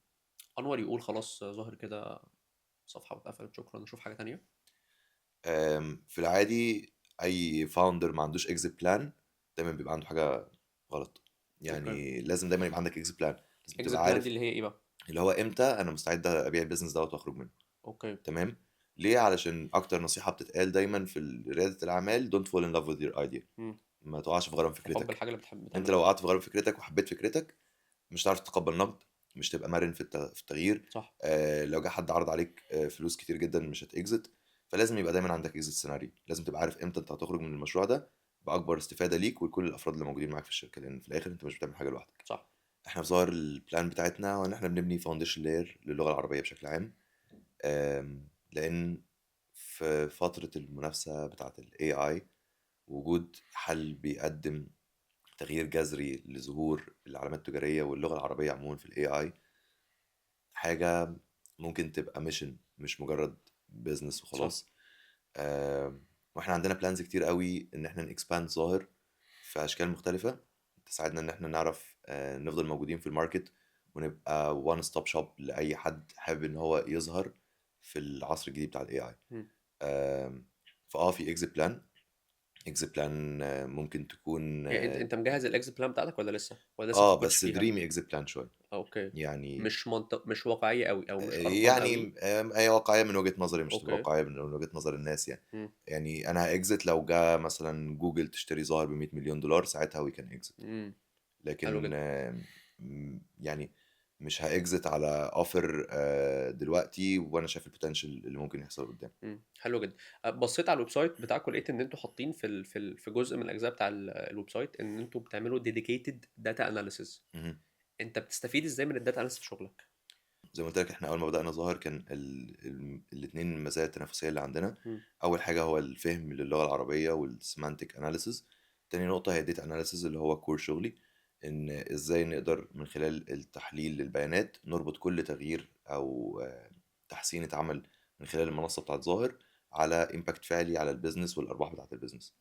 انور يقول خلاص ظاهر كده صفحه واتقفلت شكرا نشوف حاجه تانية؟
في العادي اي فاوندر ما عندوش اكزيت بلان دايما بيبقى عنده حاجه غلط.
اوكي.
يعني لازم دايما يبقى عندك اكزيت بلان، لازم
اكزit
تبقى
بلان دي
عارف
اللي هي ايه بقى؟
اللي هو امتى انا مستعد ابيع البيزنس دوت واخرج منه.
اوكي.
تمام. ليه؟ علشان اكتر نصيحه بتتقال دايما في رياده الاعمال: don't fall in love with your idea.
امم.
ما تقعش في غرام
حب
فكرتك.
الحاجه اللي بتحب
انت
بتعملها.
لو وقعت في غرام فكرتك وحبيت فكرتك، مش هتعرف تتقبل نقد، مش تبقى مرن في التغيير.
صح.
لو جه حد عرض عليك فلوس كتير جدا مش هتكزت. فلازم يبقى دايما عندك اكزت سيناريو، لازم تبقى عارف امتى انت هتخرج من المشروع ده باكبر استفاده ليك ولكل الافراد اللي موجودين معاك في الشركه، لان في الاخر انت مش بتعمل حاجه لوحدك.
صح.
احنا في ظاهر البلان بتاعتنا هو ان احنا بنبني فاونديشن لاير للغه العربيه بشكل عام. لان في فتره المنافسه بتاعه الاي اي، وجود حل بيقدم تغيير جذري لظهور العلامات التجاريه واللغه العربيه عموما في الاي اي، حاجة ممكن تبقى ميشن مش مجرد بيزنس
صح.
وخلاص. واحنا عندنا بلانز كتير قوي ان احنا نكسباند ظاهر في اشكال مختلفة، تساعدنا ان احنا نعرف نفضل موجودين في الماركت، ونبقى وان ستوب شوب لاي حد حابب ان هو يظهر في العصر الجديد بتاع الاي اي.
مم.
في اكزيت بلان ممكن تكون
يعني انت مجهز الاكزit بلان بتاعتك ولا لسه، ولا لسه
اه
بتفكرش
بس
فيها؟
دريمي اكزيت بلان شوية.
اوكي.
يعني
مش منطق، مش واقعيه قوي او مش ارقام قوي؟
يعني هي واقعية من وجهة نظري، مش تبقى
اوكي.
واقعية من وجهة نظر الناس يعني.
مم.
يعني انا هاكزت لو جا مثلا جوجل تشتري ظاهر ب 100 مليون دولار، ساعتها وي كان اكزت.
مم. حلو
لكن
جدا.
يعني مش هاكزت على اوفر دلوقتي وانا شايف البوتنشال اللي ممكن يحصل قدام.
مم. حلو جدا. بصيت على الويب سايت بتاعكم لقيت ان انتوا حاطين في جزء من الاجزاء بتاع الويب سايت ان انتوا بتعملوا ديديكيتد داتا اناليسيز.
مهم.
انت بتستفيد ازاي من الداتا اناليسيس في شغلك؟
زي ما قلت لك احنا اول ما بدأنا ظاهر كان الاثنين المزايا التنافسية اللي عندنا.
مم.
اول حاجة هو الفهم للغة العربية والسيمانتك اناليسيز. تاني نقطة هي الداتا اناليسيز اللي هو كور شغلي، ان ازاي نقدر من خلال التحليل للبيانات نربط كل تغيير او تحسين اتعمل من خلال المنصة بتاعت ظاهر على امباكت فعلي على البيزنس والارباح بتاعت البيزنس.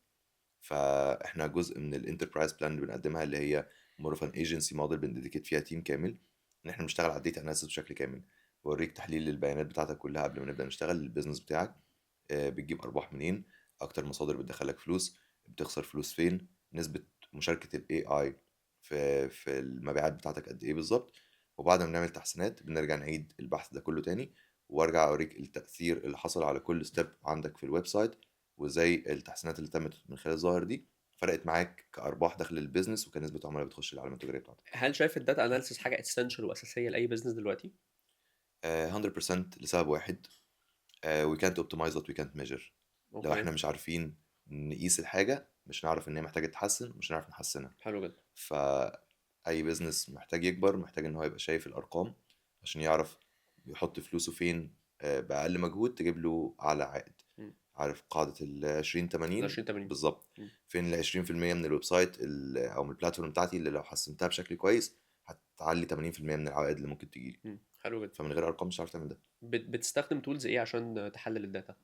فاحنا جزء من الانتربرايز بلان اللي بنقدمها، اللي هي مور اوف ان ايجنسي موديل بنديكيت فيها تيم كامل ان احنا بنشتغل على الداتا اناليسيس بشكل كامل. بوريك تحليل البيانات بتاعتك كلها قبل ما نبدا نشتغل البيزنس بتاعك. بتجيب ارباح منين، اكتر مصادر بتدخلك فلوس، بتخسر فلوس فين، نسبه مشاركه الاي اي في المبيعات بتاعتك قد ايه بالظبط. وبعد ما بنعمل تحسينات بنرجع نعيد البحث ده كله تاني، وارجع اوريك التاثير اللي حصل على كل ستيب عندك في الويب سايت، وازاي التحسينات اللي تمت من خلال الظاهر دي فرقت معاك كارباح داخل البيزنس وكنسبه عملاء بتخش العلامه التجاريه بتاعتك.
هل شايف الداتا اناليسيس حاجه اسينشال واساسيه لاي بزنس دلوقتي؟
100% لسبب واحد. we can't optimize what we can't measure. لو
اوكي.
احنا مش عارفين نقيس الحاجة مش هنعرف ان هي محتاجة تتحسن، مش هنعرف نحسنها.
حلو جدا.
فأي بيزنس محتاج يكبر محتاج ان هو يبقى شايف الأرقام عشان يعرف يحط فلوسه فين بأقل مجهود تجيب له أعلى عائد.
مم.
عارف قاعدة ال 20 80؟
20/80.
بالظبط.
مم.
فين ال 20% من الويب سايت أو من البلاتفورم بتاعتي اللي لو حسنتها بشكل كويس هتعلي 80% من العوائد اللي ممكن تجيلي.
مم. حلو جدا.
فمن غير أرقام مش هتعرف تعمل ده.
بتستخدم تولز ايه عشان تحلل الداتا، او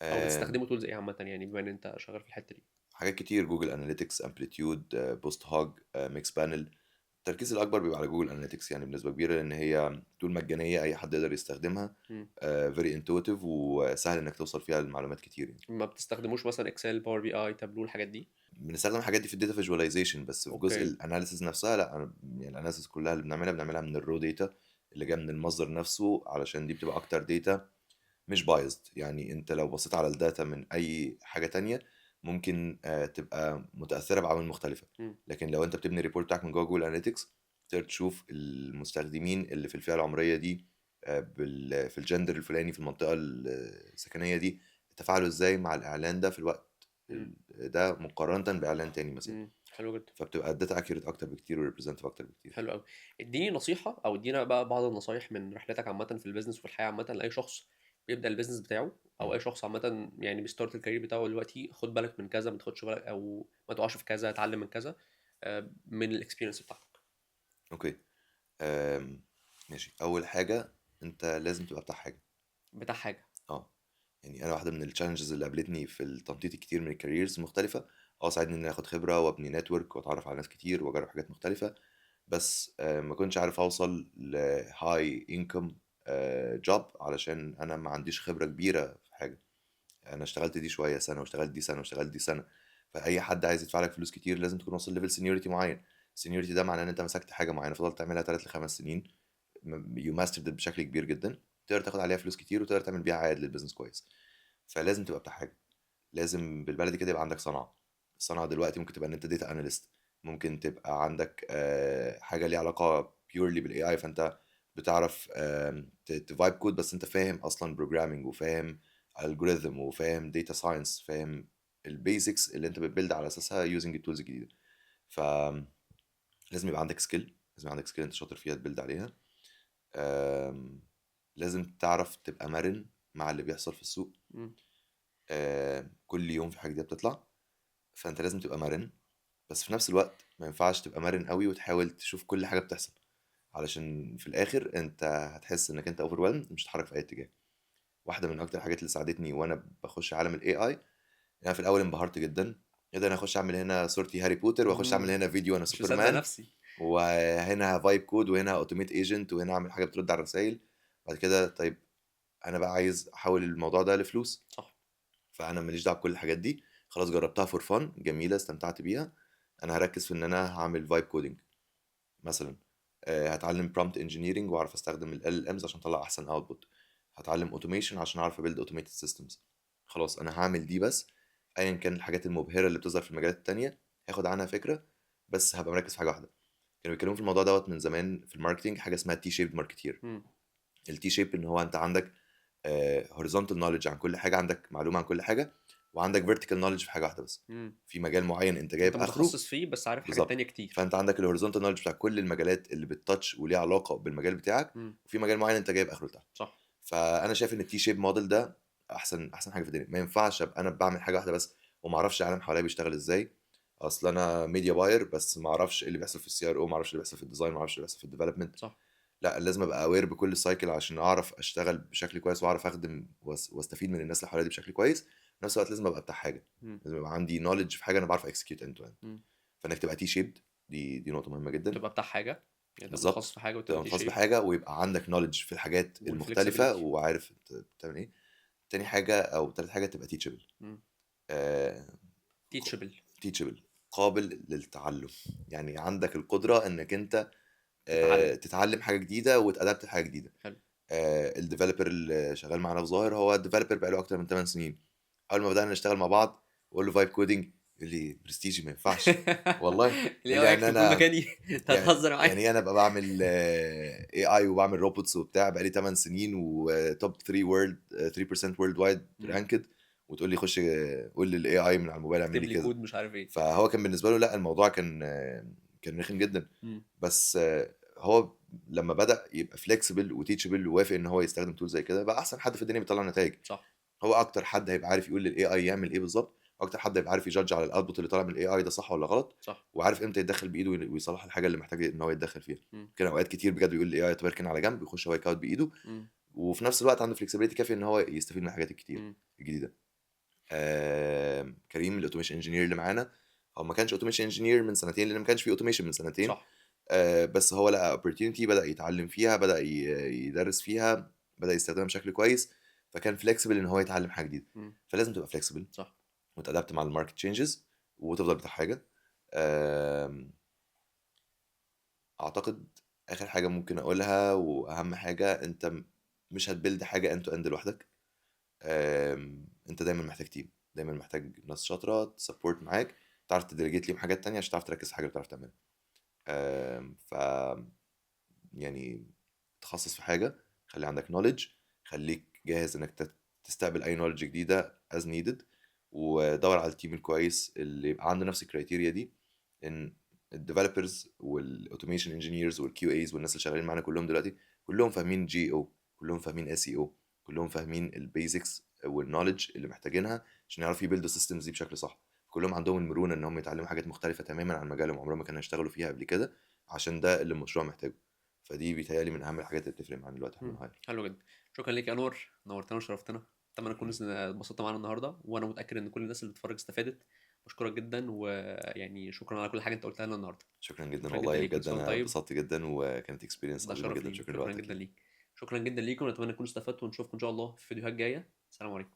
آه،
بتستخدموا تولز ايه عامه يعني بما ان انت شغال في الحته دي؟
حاجات كتير، جوجل اناليتكس، امبليتيود، بوست هاج، ميكس بانل. التركيز الاكبر بيبقى على جوجل اناليتكس يعني بنسبه كبيره لان هي تول مجانيه اي حد يقدر يستخدمها.
مم.
فيري انتويتيف وسهل انك توصل فيها لمعلومات كتير يعني.
ما بتستخدموش مثلا اكسل، باور بي اي، تابلو، الحاجات دي؟
بنستخدم الحاجات دي في الداتا فيجواليزيشن بس في جزء
اوكي.
الاناليسيز نفسها لا. يعني الاناليسيز كلها اللي بنعملها من الرو داتا اللي جايه من المصدر نفسه علشان دي بتبقى اكتر داتا مش بايظد. يعني انت لو بصيت على الداتا من اي حاجة تانية ممكن تبقى متأثرة بعوامل مختلفة.
مم.
لكن لو انت بتبني ريبورت بتاعك من جوه جوجل اناليتكس تقدر تشوف المستخدمين اللي في الفئة العمرية دي في الجندر الفلاني في المنطقة السكنية دي تفاعلوا ازاي مع الإعلان ده في الوقت
مم.
ده مقارنة بإعلان تاني مثلا.
مم. حلو جدا.
فبتبقى الداتا اكيوريت اكتر بكتير وريبريزنتيف اكتر بكتير.
حلو قوي. اديني نصيحه، او ادينا بقى بعض النصايح من رحلتك عامه في البيزنس وفي الحياه عامه لاي شخص بيبدا البيزنس بتاعه، او
مم.
اي شخص عامه يعني بيستارت الكارير بتاعه دلوقتي. خد بالك من كذا، ما تاخدش بالك او ما تقعش في كذا، اتعلم من كذا من الاكسبيرينس بتاعتك.
اوكي. آم، ماشي. اول حاجة انت لازم تبقى بتاع حاجة.
بتاع حاجه.
اه. يعني انا واحده من التشالنجز اللي قابلتني في التنطيط كتير من الكاريرز المختلفه ساعدني ان انا اخد خبره وابني نتورك واتعرف على ناس كتير واجرب حاجات مختلفه. بس ما كنتش عارف اوصل لهاي انكم جوب علشان انا ما عنديش خبره كبيره في حاجه. انا اشتغلت دي شويه سنه واشتغلت دي سنه واشتغلت دي سنه. فاي حد عايز يدفع لك فلوس كتير لازم تكون واصل ليفل سينيورتي معين. السينيورتي ده معناه ان انت مسكت حاجه معينه فضلت تعملها 3 ل 5 سنين، يو ماسترد بشكل كبير جدا، تقدر تاخد عليها فلوس كتير وتقدر تعمل بيها عائد للبيزنس كويس. فلازم تبقى بتاع حاجه. لازم بالبلدي كده يبقى عندك صنعه. الصنعه دلوقتي ممكن تبقى ان انت داتا اناليست، ممكن تبقى عندك حاجه ليها علاقه بيورلي بالاي اي فانت بتعرف تفايب كود بس انت فاهم اصلا بروجرامنج وفاهم الجوريثم وفاهم داتا ساينس، فاهم البيزكس اللي انت بتبيلد على اساسها يوزنج التولز الجديده. فلازم يبقى عندك سكيل، لازم يبقى عندك سكيل انت شاطر فيها تبيلد عليها. آم، لازم تعرف تبقى مرن مع اللي بيحصل في السوق.
مم.
كل يوم في حاجة جديدة بتطلع فأنت لازم تبقى مرن. بس في نفس الوقت ما ينفعش تبقى مرن قوي وتحاول تشوف كل حاجة بتحصل علشان في الآخر أنت هتحس إنك أنت overwhelmed مش هتتحرك في أي اتجاه. واحدة من أكتر الحاجات اللي ساعدتني وأنا بخش عالم ال AI، أنا في الأول انبهرت جدا. إيه ده، أنا أخش أعمل هنا صورتي هاري بوتر وأخش أعمل
مم.
هنا فيديو أنا
مش مصدق
سوبرمان،
نفسي.
وهنا فايب كود وهنا اوتوميت ايجنت وهنا اعمل حاجه بترد على الرسائل. بعد كده طيب انا بقى عايز احول الموضوع ده لفلوس.
صح.
فانا ماليش دعوه بكل الحاجات دي، خلاص جربتها فور فن جميله استمتعت بيها. انا هركز في ان انا هعمل فايب كودنج مثلا. هتعلم برومبت انجينيرنج واعرف استخدم ال امز عشان اطلع احسن اوتبوت. هتعلم اوتوميشن عشان اعرف ابيلد اوتوميتد سيستمز. خلاص انا هعمل دي بس. ايا كان الحاجات المبهره اللي بتظهر في المجالات التانية هاخد عنها فكره بس هبقى مركز في حاجه واحده. كانوا بيتكلموا في الموضوع دوت من زمان في الماركتينج حاجه اسمها تي شيبد ماركتير.
مم.
التي شيب ان هو انت عندك هوريزونتال نوليدج عن كل حاجه، عندك معلومه عن كل حاجه، وعندك فيرتيكال نوليدج في حاجه واحده بس.
مم.
في مجال معين انت جايب
انت
اخره.
متخصص فيه بس عارف حاجات
بالظبط.
تانية كتير.
فانت عندك الهوريزونتال نوليدج بتاع كل المجالات اللي بتتاتش وليها علاقه بالمجال بتاعك،
مم.
وفي مجال معين انت جايب اخره لتحت.
صح.
فانا شايف ان التي شيب موديل ده احسن حاجه في الدنيا. ما ينفعش ابقى انا بعمل حاجه واحده بس وما اعرفش العالم حواليا بيشتغل ازاي. اصل انا ميديا باير بس ما اعرفش ايه اللي بيحصل في السي ار او، ما اعرفش اللي بيحصل في الديزاين، ما اعرفش اللي بيحصل في الديفلوبمنت.
صح.
لا لازم ابقى اوير بكل السايكل عشان اعرف اشتغل بشكل كويس واعرف اخدم واستفيد من الناس اللي حواليا دي بشكل كويس. في نفس الوقت لازم ابقى بتاع حاجه،
مم.
لازم يبقى عندي نوليدج في حاجه انا بعرف اكسكيوت اند تو اند.
مم.
فانك تبقى تي شيبد دي نقطه مهمه جدا.
تبقى بتاع حاجة. يعني تبقى
بالظبط،
متخصص في حاجه
تبقى
وتبقى
متخصص في
شيب.
حاجه ويبقى عندك نولج في الحاجات المختلفه
والفلكسبيليتي.
وعارف انت بتعمل ايه. تاني حاجه او تالت حاجه تبقى تيتشبل.
تيتشبل.
تيتشبل، قابل للتعلم. يعني عندك القدره انك انت
تتعلم.
تتعلم حاجه جديده وتادبت لحاجه جديده.
حلو.
الديفلوبر اللي شغال معانا في ظاهر هو الديفلوبر بقاله اكتر من 8 سنين. اول ما بدانا نشتغل مع بعض واقول له فايب كودنج، يقول لي برستيجي ما ينفعش. والله
الاي
يقول
اي
لي يعني
يكتب كود
انا
مكاني؟ انت
يعني
هتهزر معايا.
يعني انا ابقى بعمل اي اي وبعمل روبوتس وبتاع بقالي 8 سنين وتوب 3 وورلد 3% وورلد وايد
مم.
رانكد، وتقول لي خش قول للاي اي من على الموبايل اعمل
اكتب
لي
لي
كده.
كود مش عارف ايه.
فهو كان بالنسبه له لا، الموضوع كان رخم جدا.
مم.
بس هو لما بدأ يبقى فليكسبل وتيتشبل ووافق ان هو يستخدم تول زي كده، بقى احسن حد في الدنيا بيطلع نتائج.
صح.
هو اكتر حد هيبقى عارف يقول للاي اي يعمل ايه بالظبط، اكتر حد هيبقى عارف يجادج على الاوتبوت اللي طالع من الاي اي ده صح ولا غلط،
صح.
وعارف امتى يتدخل بايده ويصلح الحاجه اللي محتاج ان هو يتدخل فيها.
مم.
كان اوقات كتير بجد يقول للاي اي طب اركن على جنب، يخش هو يكود بايده،
مم.
وفي نفس الوقت عنده فلكسبيتي كافيه ان هو يستفيد من الحاجات الكتير
مم.
الجديده. كريم الاوتوميشن انجينير اللي معانا، هو ما كانش اوتوميشن انجينير من سنتين لان ما كانش في اوتوميشن من سنتين.
صح.
بس هو لقى opportunity، بدأ يتعلم فيها، بدأ يدرس فيها، بدأ يستخدمها بشكل كويس، فكان فليكسبل ان هو يتعلم حاجه جديده.
مم.
فلازم تبقى فليكسبل
صح.
وتأدبت مع الماركت تشينجز وتفضل بتاع حاجه. آم، اعتقد اخر حاجه ممكن اقولها واهم حاجه، انت مش هتبلد حاجه انت اند لوحدك. انت دايما محتاج تيم، دايما محتاج ناس شاطره تسبورت معاك، تعرف تديليجيت ليهم حاجات تانية عشان تعرف تركز في حاجه اللي بتعرف تعملها. ف يعني تخصص في حاجة، خلي عندك knowledge، خليك جاهز انك تستقبل اي knowledge جديدة as needed، ودور على التيم الكويس اللي يبقى عنده نفس الكرايتيريا دي. ان الديفلوبرز والاوتوميشن انجينيرز والكيو ايز والناس اللي شغالين معانا كلهم دلوقتي كلهم فاهمين جي او، كلهم فاهمين اس اي او، كلهم فاهمين البيزكس والنولج اللي محتاجينها عشان يعرفوا يبيلدوا السيستمز دي بشكل صح. كلهم عندهم المرونة ان هم يتعلموا حاجات مختلفة تماما عن مجالهم عمرهم ما كانوا يشتغلوا فيها قبل كده، عشان ده اللي المشروع محتاجه. فدي بيتهيألي من أهم الحاجات اللي بتفرق معانا دلوقتي احنا
مم.
بنهاير.
حلو جدا. شكرا ليك يا انور، نورتنا وشرفتنا. اتمنى تكون اتبسطت معانا النهارده، وانا متاكد ان كل الناس اللي بتتفرج استفادت. بشكرك جدا، ويعني شكرا على كل حاجه انت قلتها لنا النهارده.
شكرا جدا
شكرا جدا
والله،
ليك، كل
بجد
سنه وانت
أنا
طيب.
اتبسطت جدا وكانت اكسبيرينس
ده
عظيمة
شرف
جدا.
لي،
شكرا
شكرا
لوقتك
جدا
يعني.
ليك. شكرا جدا ليكم، ونتمنى تكونوا استفدتوا، ونشوفكم ان شاء الله في فيديوهات جايه. السلام عليكم.